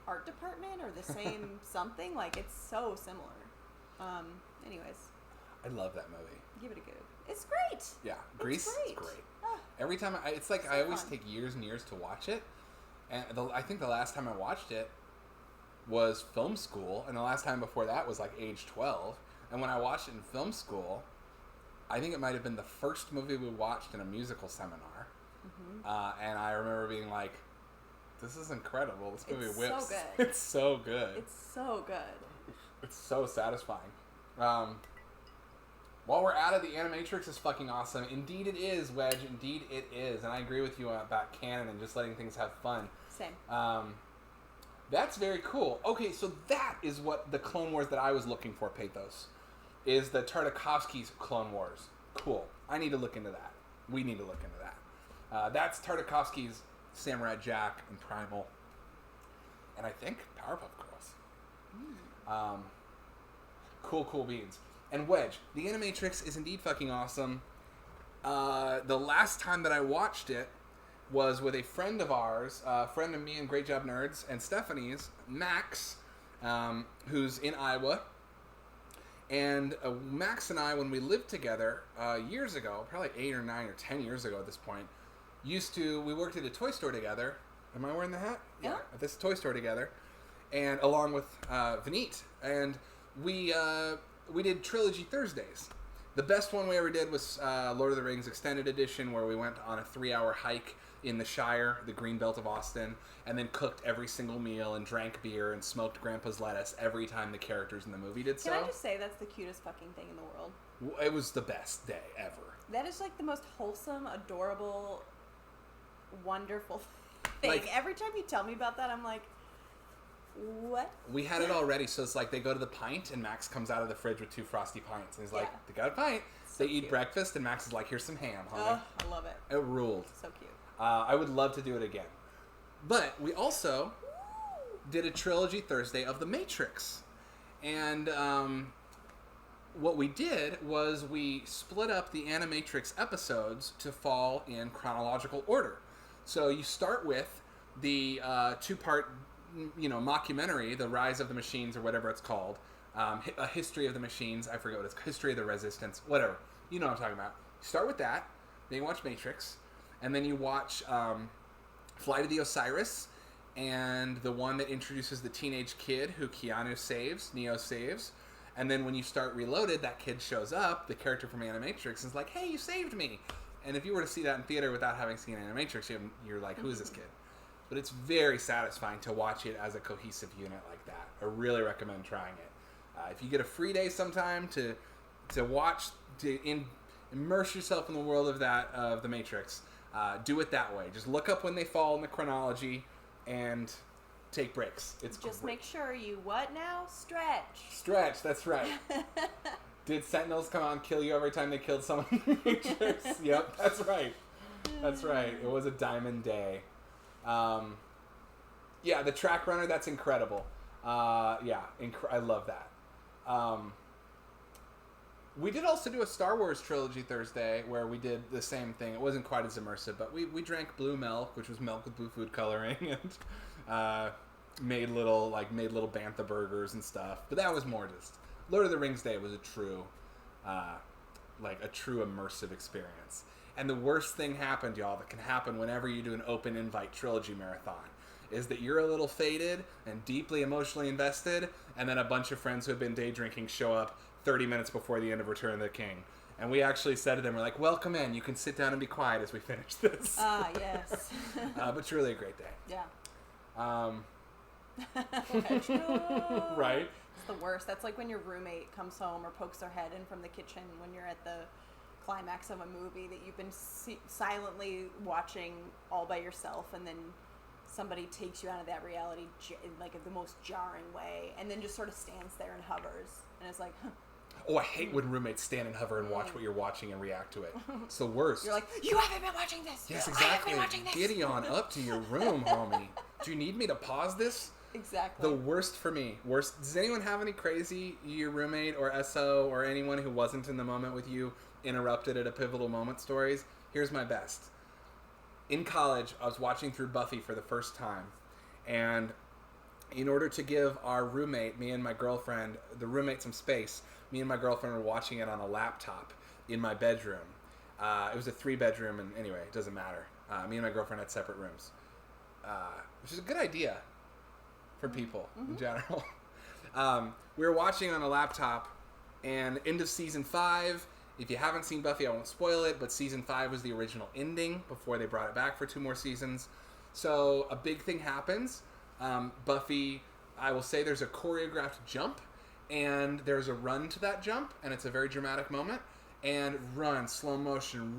art department or the same something? Like, it's so similar. Anyways, I love that movie. give it a go. It's great. Yeah, Grease is great. Ah, Every time it's like so I always fun. take years and years to watch it, and I think the last time I watched it was film school, and the last time before that was like age 12. And when I watched it in film school, I think it might have been the first movie we watched in a musical seminar, and I remember being like, "This is incredible! This movie It's whips. so good. It's so good. It's so good. It's so satisfying." While we're at it, the Animatrix is fucking awesome. Indeed it is, Wedge. Indeed it is. And I agree with you about canon and just letting things have fun. Same. That's very cool. Okay, so that is what the Clone Wars that I was looking for, Pathos, is the Tartakovsky's Clone Wars. Cool. I need to look into that. We need to look into that. That's Tartakovsky's Samurai Jack and Primal. And I think Powerpuff Girls. Cool beans. And Wedge, the Animatrix is indeed fucking awesome. The last time that I watched it was with a friend of ours, a friend of me and Great Job Nerds, and Stephanie's, Max, who's in Iowa. And Max and I, when we lived together years ago, probably 8 or 9 or 10 years ago at this point, we worked at a toy store together. Am I wearing the hat? Yeah. At this toy store together. And along with Vineet. And we did Trilogy Thursdays. The best one we ever did was Lord of the Rings Extended Edition, where we went on a 3-hour hike in the Shire, the green belt of Austin, and then cooked every single meal and drank beer and smoked Grandpa's lettuce every time the characters in the movie did so. Can I just say that's the cutest fucking thing in the world? It was the best day ever. That is like the most wholesome, adorable, wonderful thing. Like, every time you tell me about that, I'm like, what? We had it already, so it's like they go to the pint, and Max comes out of the fridge with 2 frosty pints. And he's like, Yeah. they got a pint. So they eat cute. breakfast, and Max is like, here's some ham, homie. Oh, I love it. It ruled. So cute. I would love to do it again. But we also did a Trilogy Thursday of The Matrix. And what we did was we split up the Animatrix episodes to fall in chronological order. So you start with the 2-part, mockumentary, The Rise of the Machines, or whatever it's called. A History of the Machines. I forget what it's called. History of the Resistance. Whatever. You know what I'm talking about. You start with that. Then you watch Matrix. And then you watch Flight of the Osiris, and the one that introduces the teenage kid who Neo saves. And then when you start Reloaded, that kid shows up, the character from Animatrix, is like, hey, you saved me. And if you were to see that in theater without having seen Animatrix, you're like, who is this kid? But it's very satisfying to watch it as a cohesive unit like that. I really recommend trying it. If you get a free day sometime to watch, immerse yourself in the world of the Matrix, do it that way. Just look up when they fall in the chronology and take breaks. It's Just great. make sure you what now? Stretch. Stretch, that's right. Did Sentinels come out and kill you every time they killed someone in the Matrix? Yep, that's right. That's right. It was a diamond day. Yeah, the track runner, that's incredible. I love that. We did also do a Star Wars Trilogy Thursday where we did the same thing. It wasn't quite as immersive, but we drank blue milk, which was milk with blue food coloring, and made little bantha burgers and stuff. But that was more just Lord of the Rings Day was a true immersive experience. And the worst thing happened, y'all, that can happen whenever you do an open invite trilogy marathon, is that you're a little faded and deeply emotionally invested, and then a bunch of friends who have been day drinking show up 30 minutes before the end of Return of the King. And we actually said to them, we're like, welcome in. You can sit down and be quiet as we finish this. Ah, yes. But it's really a great day. Yeah. Right? It's the worst. That's like when your roommate comes home or pokes their head in from the kitchen when you're at the climax of a movie that you've been silently watching all by yourself, and then somebody takes you out of that reality in like the most jarring way, and then just sort of stands there and hovers, and it's like, huh. Oh, I hate when roommates stand and hover and watch what you're watching and react to it. It's the worst. You're like, you haven't been watching this. Yes, I exactly. haven't been watching this. Giddy on up to your room, homie. Do you need me to pause this? Exactly. The worst for me. Worst. Does anyone have any crazy, your roommate or SO or anyone who wasn't in the moment with you interrupted at a pivotal moment stories? Here's my best. In college, I was watching through Buffy for the first time, and in order to give our roommate, me and my girlfriend, the roommate some space, me and my girlfriend were watching it on a laptop in my bedroom. It was a 3-bedroom, and anyway, it doesn't matter. Me and my girlfriend had separate rooms, which is a good idea for people in general. We were watching on a laptop, and end of season 5. If you haven't seen Buffy, I won't spoil it, but season 5 was the original ending before they brought it back for 2 more seasons. So a big thing happens. Buffy, I will say there's a choreographed jump, and there's a run to that jump, and it's a very dramatic moment. And run, slow motion,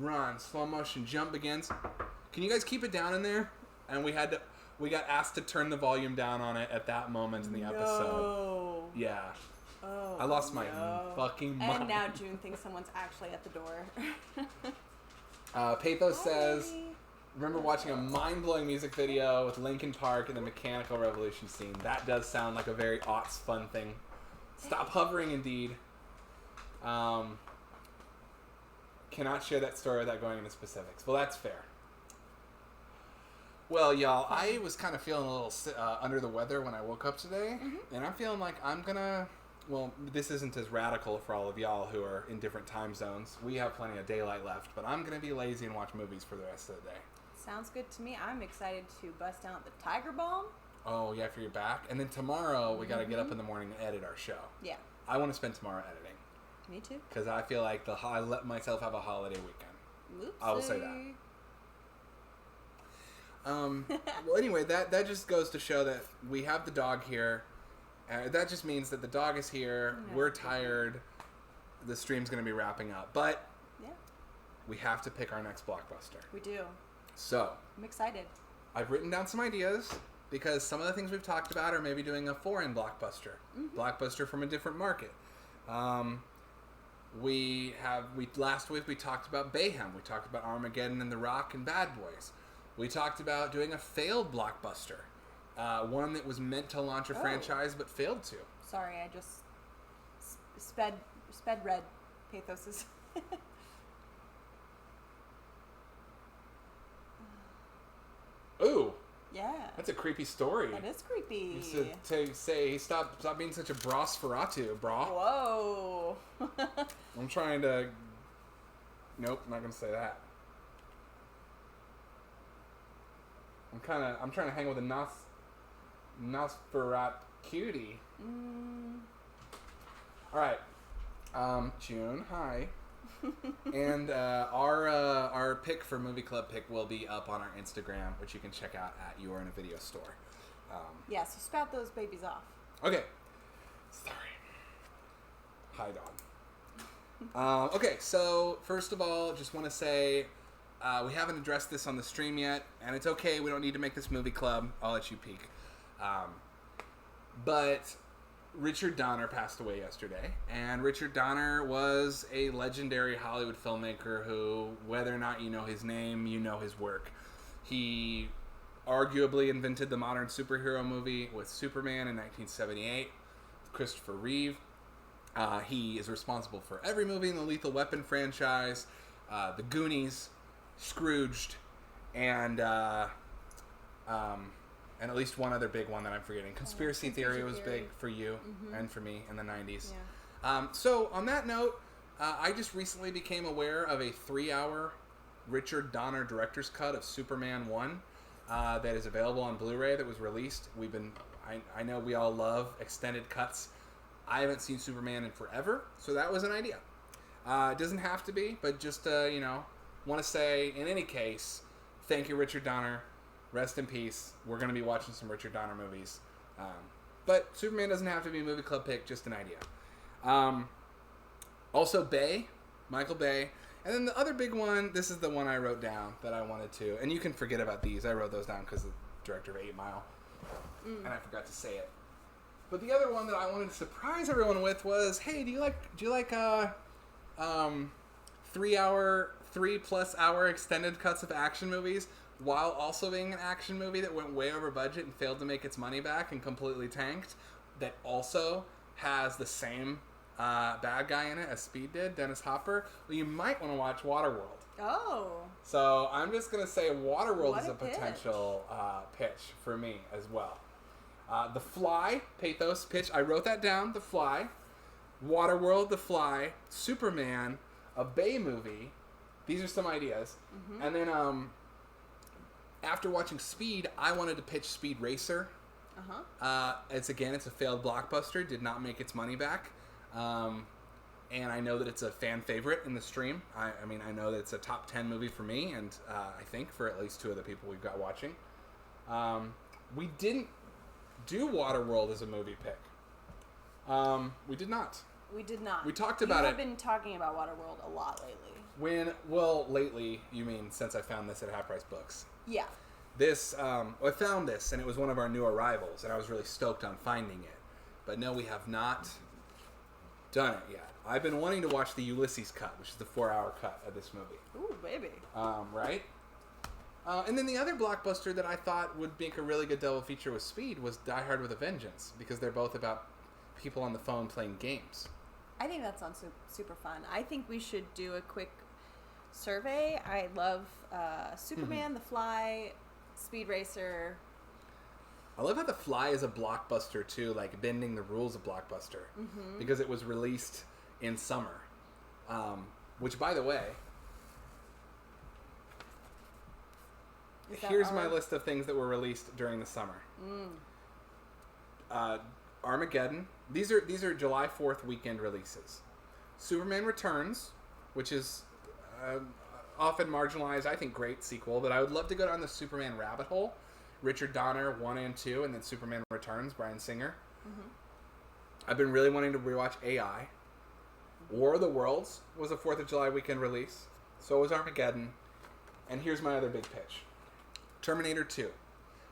jump begins. Can you guys keep it down in there? And we got asked to turn the volume down on it at that moment in the episode. Yeah. Oh, I lost my fucking mind. And now June thinks someone's actually at the door. Pathos says, remember watching a mind-blowing music video with Linkin Park and the Mechanical Revolution scene. That does sound like a very aughts fun thing. Stop hovering, indeed. Cannot share that story without going into specifics. Well, that's fair. Well, y'all, I was kind of feeling a little under the weather when I woke up today, and I'm feeling like I'm gonna... Well, this isn't as radical for all of y'all who are in different time zones. We have plenty of daylight left, but I'm gonna be lazy and watch movies for the rest of the day. Sounds good to me. I'm excited to bust out the Tiger Balm. Oh, yeah, for your back? And then tomorrow, we gotta get up in the morning and edit our show. Yeah. I want to spend tomorrow editing. Me too. Because I feel like I let myself have a holiday weekend. Oopsie. I will say that. Well, anyway, that just goes to show that we have the dog here. That just means that the dog is here. No. We're tired. The stream's going to be wrapping up. But we have to pick our next blockbuster. We do. So I'm excited. I've written down some ideas because some of the things we've talked about are maybe doing a foreign blockbuster. Blockbuster from a different market. Last week we talked about Bayhem. We talked about Armageddon and The Rock and Bad Boys. We talked about doing a failed blockbuster. One that was meant to launch a franchise but failed to. Sorry, I just sped read Pathos's. Ooh. Yeah. That's a creepy story. That is creepy. You should say stop being such a brosferatu, brah. Whoa. I'm trying to... Nope, I'm not going to say that. I'm trying to hang with a Nosferat cutie. Alright. June, hi. And our pick for Movie Club pick will be up on our Instagram, which you can check out at You Are in a Video Store. Yeah, so spout those babies off. Okay. Sorry. Hi, dog. Okay, so first of all, just want to say we haven't addressed this on the stream yet, and it's okay. We don't need to make this movie club. I'll let you peek. But Richard Donner passed away yesterday, and Richard Donner was a legendary Hollywood filmmaker who, whether or not you know his name, you know his work. He arguably invented the modern superhero movie with Superman in 1978, with Christopher Reeve. He is responsible for every movie in the Lethal Weapon franchise, The Goonies, Scrooged, and at least one other big one that I'm forgetting. Conspiracy Theory was big for you and for me in the 90s. Yeah. So on that note, I just recently became aware of a 3-hour Richard Donner director's cut of Superman 1. that is available on Blu-ray that was released. I know we all love extended cuts. I haven't seen Superman in forever, so that was an idea. It doesn't have to be, but just, want to say, in any case, thank you, Richard Donner. Rest in peace. We're going to be watching some Richard Donner movies. But Superman doesn't have to be a movie club pick, just an idea. Also, Bay, Michael Bay. And then the other big one, this is the one I wrote down that I wanted to. And you can forget about these. I wrote those down because the director of 8 Mile. And I forgot to say it. But the other one that I wanted to surprise everyone with was, hey, do you like 3+ hour extended cuts of action movies while also being an action movie that went way over budget and failed to make its money back and completely tanked, that also has the same bad guy in it as Speed did, Dennis Hopper? Well, you might want to watch Waterworld. Oh. So I'm just going to say Waterworld What is a pitch. potential pitch for me as well. The Fly, Pathos pitch. I wrote that down. The Fly, Waterworld, The Fly, Superman, a Bay movie. These are some ideas. Mm-hmm. And then after watching Speed, I wanted to pitch Speed Racer. Uh-huh. It's a failed blockbuster. Did not make its money back. And I know that it's a fan favorite in the stream. I know that it's a top 10 movie for me, and I think for at least 2 of the people we've got watching. We didn't do Waterworld as a movie pick. We did not. We did not. We talked about You it. have been talking about Waterworld a lot lately. Lately, you mean since I found this at Half Price Books. Yeah. I found this, and it was one of our new arrivals, and I was really stoked on finding it. But no, we have not done it yet. I've been wanting to watch the Ulysses cut, which is the 4-hour cut of this movie. Ooh, baby. Right? And then the other blockbuster that I thought would make a really good double feature with Speed was Die Hard with a Vengeance, because they're both about people on the phone playing games. I think that sounds super fun. I think we should do a quick survey. I love Superman, The Fly, Speed Racer. I love how The Fly is a blockbuster too, like bending the rules of blockbuster, because it was released in summer. Which, by the way, here's my list of things that were released during the summer. Armageddon. These are July 4th weekend releases. Superman Returns, which is often marginalized, I think great sequel, but I would love to go down the Superman rabbit hole. Richard Donner 1 and 2, and then Superman Returns, Bryan Singer. Mm-hmm. I've been really wanting to rewatch AI. War of the Worlds was a 4th of July weekend release. So was Armageddon. And here's my other big pitch. Terminator 2,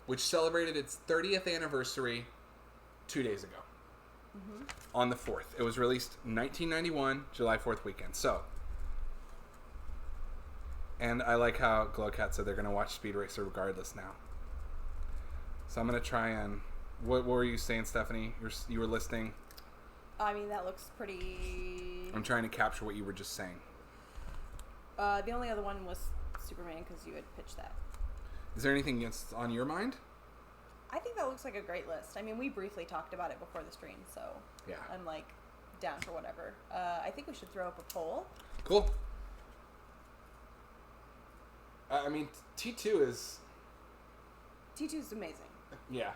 which celebrated its 30th anniversary 2 days ago. Mm-hmm. On the 4th. It was released 1991, July 4th weekend. So, and I like how Glowcat said they're going to watch Speed Racer regardless now. So I'm going to try and... What were you saying, Stephanie? You were listening? I mean, that looks pretty... I'm trying to capture what you were just saying. The only other one was Superman, because you had pitched that. Is there anything else on your mind? I think that looks like a great list. I mean, we briefly talked about it before the stream, so yeah. I'm, down for whatever. I think we should throw up a poll. Cool. I mean, T2 is... T2's amazing. Yeah.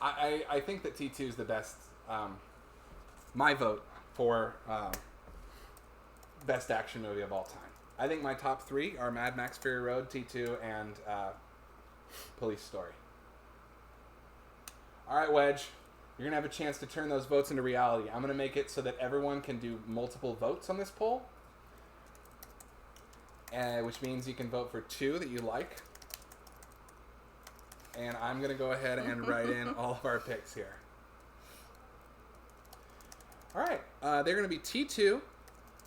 I think that T2 is the best. My vote for best action movie of all time. I think my top 3 are Mad Max Fury Road, T2, and Police Story. All right, Wedge. You're going to have a chance to turn those votes into reality. I'm going to make it so that everyone can do multiple votes on this poll, which means you can vote for 2 that you like. And I'm going to go ahead and write in all of our picks here. All right. They're going to be T2,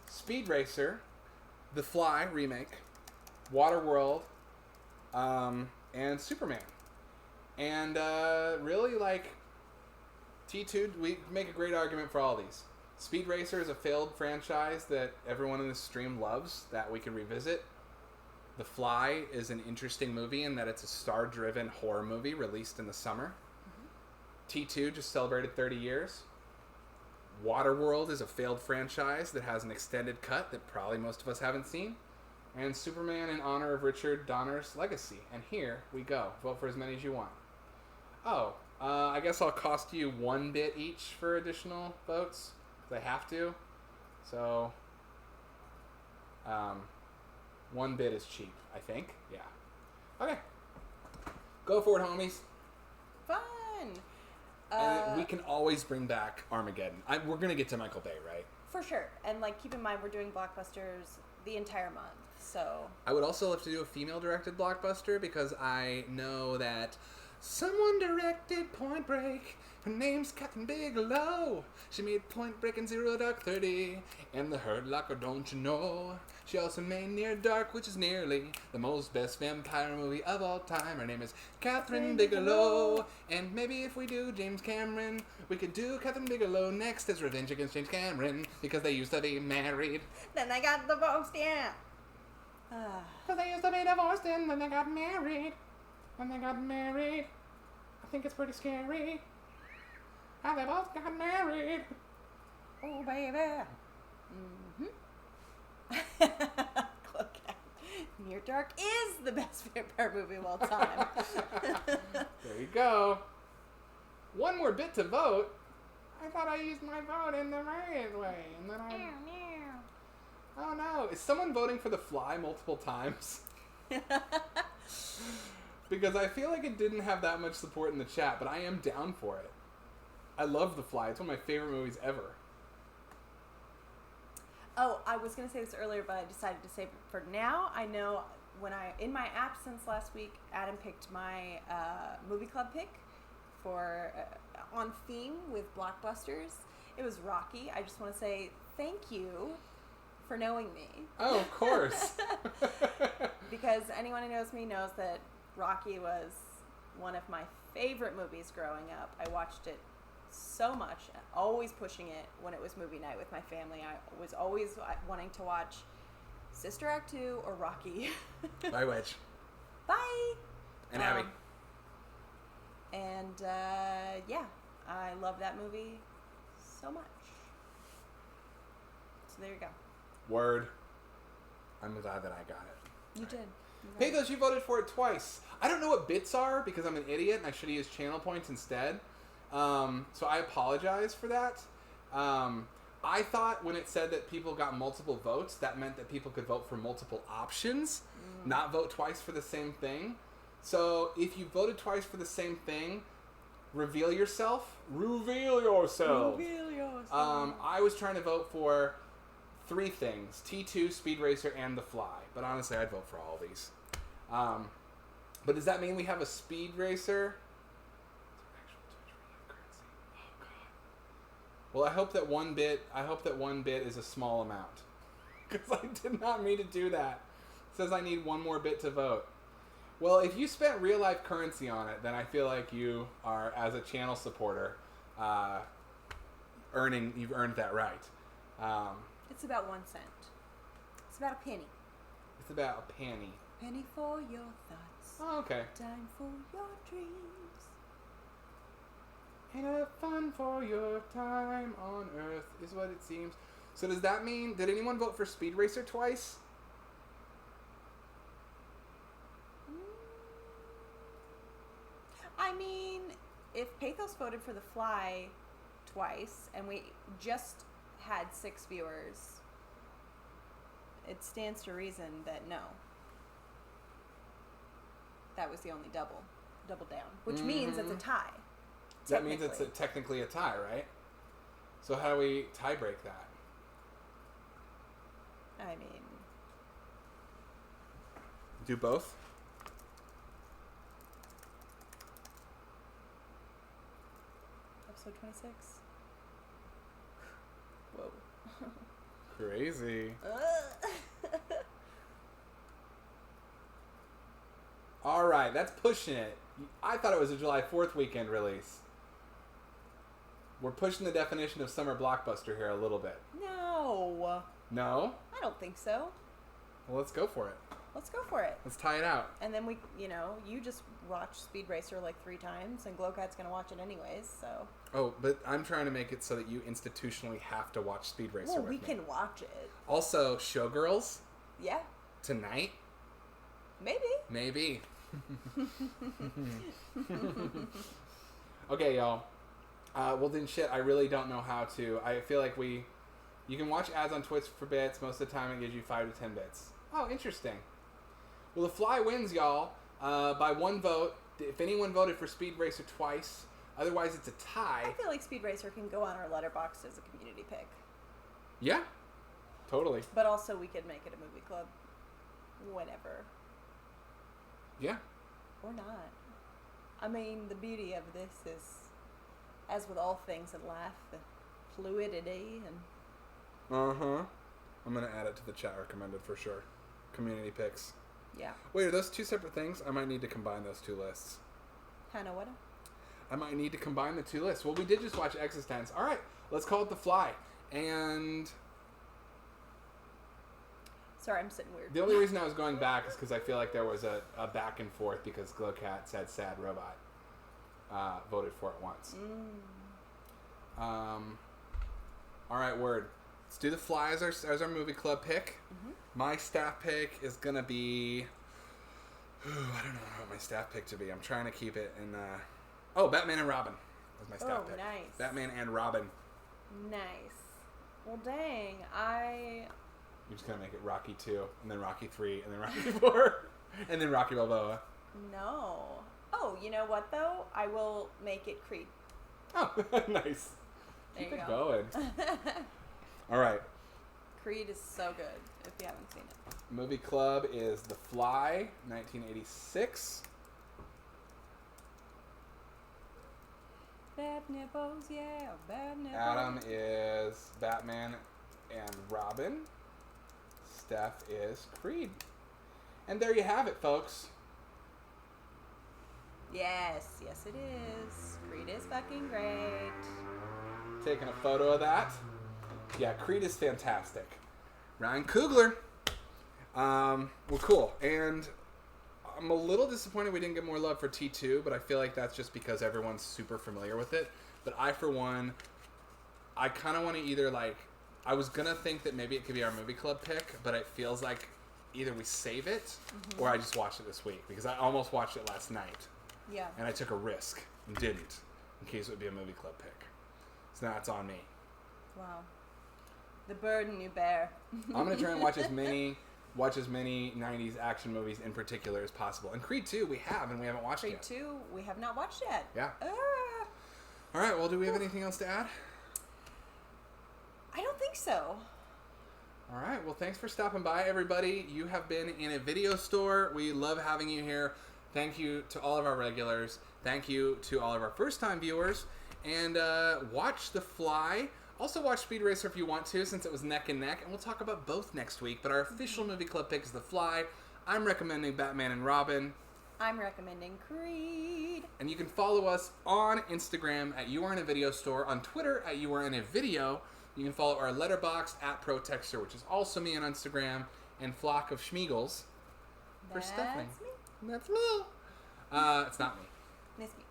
Speed Racer, The Fly remake, Waterworld, and Superman. And really, T2, we make a great argument for all these. Speed Racer is a failed franchise that everyone in this stream loves, that we can revisit. The Fly is an interesting movie in that it's a star-driven horror movie released in the summer. Mm-hmm. T2 just celebrated 30 years. Waterworld is a failed franchise that has an extended cut that probably most of us haven't seen. And Superman in honor of Richard Donner's legacy. And here we go. Vote for as many as you want. Oh, I guess I'll cost you 1 bit each for additional votes. Because I have to. So, 1 bit is cheap, I think. Yeah. Okay. Go for it, homies. Fun. And we can always bring back Armageddon. We're going to get to Michael Bay, right? For sure. And, like, keep in mind, we're doing blockbusters the entire month, so... I would also love to do a female-directed blockbuster because I know that someone directed Point Break. Her name's Catherine Bigelow. She made Point Break and Zero Dark 30 and The Hurt Locker, don't you know? She also made Near Dark, which is nearly the most best vampire movie of all time. Her name is Catherine Bigelow. And maybe if we do James Cameron, we could do Catherine Bigelow next as Revenge Against James Cameron because they used to be married. Then they got divorced, yeah. Because they used to be divorced and then they got married. When they got married, I think it's pretty scary. How they both got married. Oh, baby. Mm-hmm. Look at Near Dark is the best vampire movie of all time. There you go. 1 more bit to vote. I thought I used my vote in the right way. And then I... Oh no. Is someone voting for The Fly multiple times? Because I feel like it didn't have that much support in the chat, but I am down for it. I love The Fly. It's one of my favorite movies ever. Oh, I was going to say this earlier, but I decided to save it for now. I know in my absence last week, Adam picked my movie club pick for on theme with blockbusters. It was Rocky. I just want to say thank you for knowing me. Oh, of course. Because anyone who knows me knows that Rocky was one of my favorite movies growing up. I watched it so much, always pushing it when it was movie night with my family. I was always wanting to watch Sister Act 2 or Rocky. Bye, Wedge. Bye. And Abby. And yeah, I love that movie so much. So there you go. Word. I'm glad that I got it. You did. Pathos, you voted for it twice. I don't know what bits are because I'm an idiot and I should have used channel points instead. So I apologize for that. I thought when it said that people got multiple votes, that meant that people could vote for multiple options, not vote twice for the same thing. So if you voted twice for the same thing, reveal yourself. Reveal yourself. Reveal yourself. I was trying to vote for 3 things: T2, Speed Racer, and The Fly. But honestly, I'd vote for all of these. But does that mean we have a Speed Racer? Well, I hope that 1 bit is a small amount. Because I did not mean to do that. It says I need 1 more bit to vote. Well, if you spent real life currency on it, then I feel like you are, as a channel supporter, you've earned that right. It's about 1 cent. It's about a penny. It's about a penny. Penny for your thoughts. Oh, okay. Time for your dreams. And have fun for your time on Earth is what it seems. So does that mean, did anyone vote for Speed Racer twice? I mean, if Pathos voted for The Fly twice and we just had 6 viewers, it stands to reason that no. That was the only double down, which means it's a tie. That means it's technically a tie, right? So how do we tie break that? I mean... Do both? Episode 26. Whoa. Crazy. All right, that's pushing it. I thought it was a July 4th weekend release. We're pushing the definition of summer blockbuster here a little bit. No. No? I don't think so. Well, let's go for it. Let's go for it. Let's tie it out. And then you just watch Speed Racer like 3 times, and Glowcat's going to watch it anyways, so... Oh, but I'm trying to make it so that you institutionally have to watch Speed Racer with me. We can watch it. Also, Showgirls. Yeah. Tonight? Maybe. Okay, y'all. Well then shit, I really don't know how to. I feel like you can watch ads on Twitch for bits. Most of the time it gives you 5 to 10 bits. Oh, interesting. Well, the Fly wins, y'all, by 1 vote. If anyone voted for Speed Racer twice, otherwise it's a tie. I feel like Speed Racer can go on our letterbox as a community pick. Yeah, totally. But also we could make it a movie club whenever. Yeah. Or not. I mean, the beauty of this is, as with all things in life, the fluidity and... Uh-huh. I'm going to add it to the chat recommended for sure. Community picks. Yeah. Wait, are those 2 separate things? I might need to combine those 2 lists. Kinda what? I might need to combine the 2 lists. Well, we did just watch Existence. All right, let's call it The Fly. And... Sorry, I'm sitting weird. The only reason I was going back is because I feel like there was a back and forth because Glowcat said Sad Robot voted for it once. All right, word. Let's do The Fly as our movie club pick. Mm-hmm. My staff pick is going to be... I don't know what my staff pick to be. I'm trying to keep it in... Batman and Robin was my staff pick. Nice. Batman and Robin. Nice. Well, dang, You're just going to make it Rocky 2, and then Rocky 3, and then Rocky 4, and then Rocky Balboa. No. Oh, you know what, though? I will make it Creed. Oh, nice. There Keep you it go. going. All right. Creed is so good, if you haven't seen it. Movie club is The Fly, 1986. Bad nipples, yeah, bad nipples. Adam is Batman and Robin. Steph is Creed. And there you have it, folks. Yes, it is. Creed is fucking great. Taking a photo of that. Yeah, Creed is fantastic. Ryan Coogler. Well, cool. And I'm a little disappointed we didn't get more love for T2, but I feel like that's just because everyone's super familiar with it. But I, for one, I kind of want to either, like... I was going to think that maybe it could be our movie club pick, but it feels like either we save it or I just watched it this week because I almost watched it last night. Yeah. And I took a risk and didn't in case it would be a movie club pick. So now it's on me. Wow. The burden you bear. I'm going to try and watch as many 90s action movies in particular as possible. And Creed 2 we have and we haven't watched yet. Creed 2 we have not watched yet. Yeah. All right, well, do we have anything else to add? I don't think so. All right. Well, thanks for stopping by, everybody. You have been in a video store. We love having you here. Thank you to all of our regulars. Thank you to all of our first-time viewers. And watch The Fly. Also watch Speed Racer if you want to, since it was neck and neck. And we'll talk about both next week. But our official movie club pick is The Fly. I'm recommending Batman and Robin. I'm recommending Creed. And you can follow us on Instagram at You Are In A Video Store, on Twitter at You Are In A Video. You can follow our letterbox at Protextor, which is also me on Instagram, and Flock of Schmeagles for Stephanie. That's me. It's not me. It's me.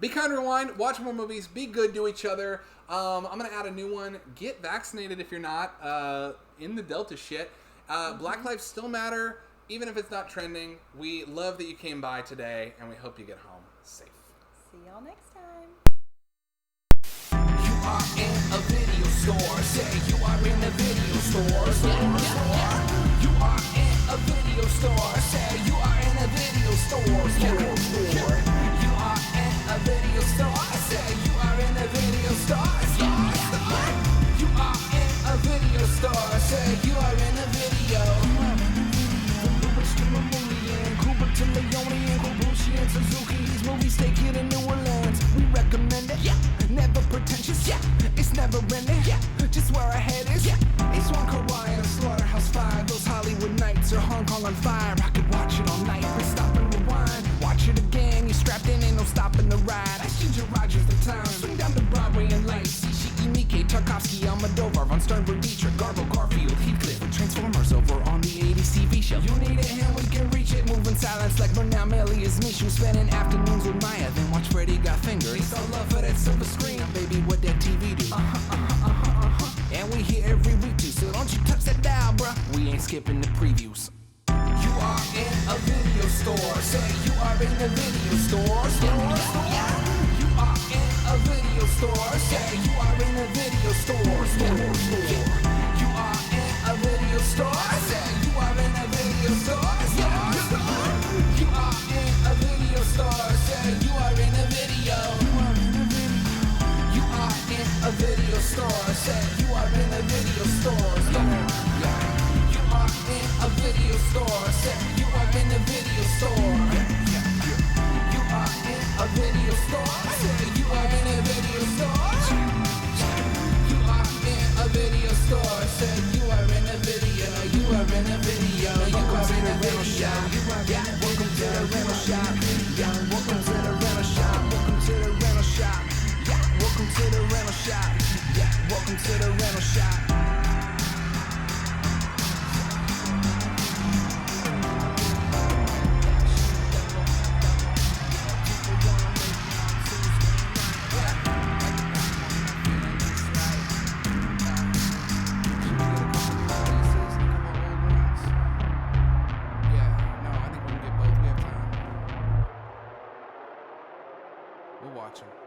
Be kind, rewind, watch more movies, be good to each other. I'm going to add a new one. Get vaccinated if you're not in the Delta shit. Black lives still matter, even if it's not trending. We love that you came by today, and we hope you get home safe. See y'all next time. You are in a video store. Say you are in a video store. You are in a video store. Say you are in a video store. You are in a video store. Say you are in a video store. You are in a video store. Say you are in a video. From Lewis to Mamoulian, Cooper to Leone, Kobushi and Suzuki. These movies take you to New Orleans. We recommend it. Never pretentious. It's never ending. Just where our head is. It's one Kauai and a Slaughterhouse 5. Those Hollywood nights are Hong Kong on fire. I could watch it all night, but stop and rewind. Watch it again. You're strapped in, ain't no stopping the ride. That's Ginger Rogers the time. Swing down to Broadway and lights. Ishii, Miike, Tarkovsky, Almodovar, Von Sternberg, Dietrich, Garbo, Garfield, Heathcliff, and Transformers over on the 80s TV show. You need a hand, we can reach it. Move in silence like Bernal Melly is Mishu. Spending afternoons with Maya, then watch Freddy Got Fingered. It's all love for that silver screen, baby. What that TV do? And we here every week too, so don't you touch that dial, bruh. We ain't skipping the previews. You are in a video store. Say you are in a video store. Yeah. You are in a video store. Say you are in a video store. Yeah. You are in a video store. Say you are in a video store. Yeah. You are in a video store. Say you are in a video. You are in a video store. Say you are in a video store. Yeah. You are in a video store. Say you are in a video store. You are in a video store. Say you are in a video store. You are in a video store. Say you are in a video. You are in a video. You are in a video. Yeah. Welcome to the rental shop. Yeah. Welcome to the rental shop. Welcome to the rental shop. Yeah. Welcome to the rental shop. Yeah. Welcome to the rental shop. We'll watch them.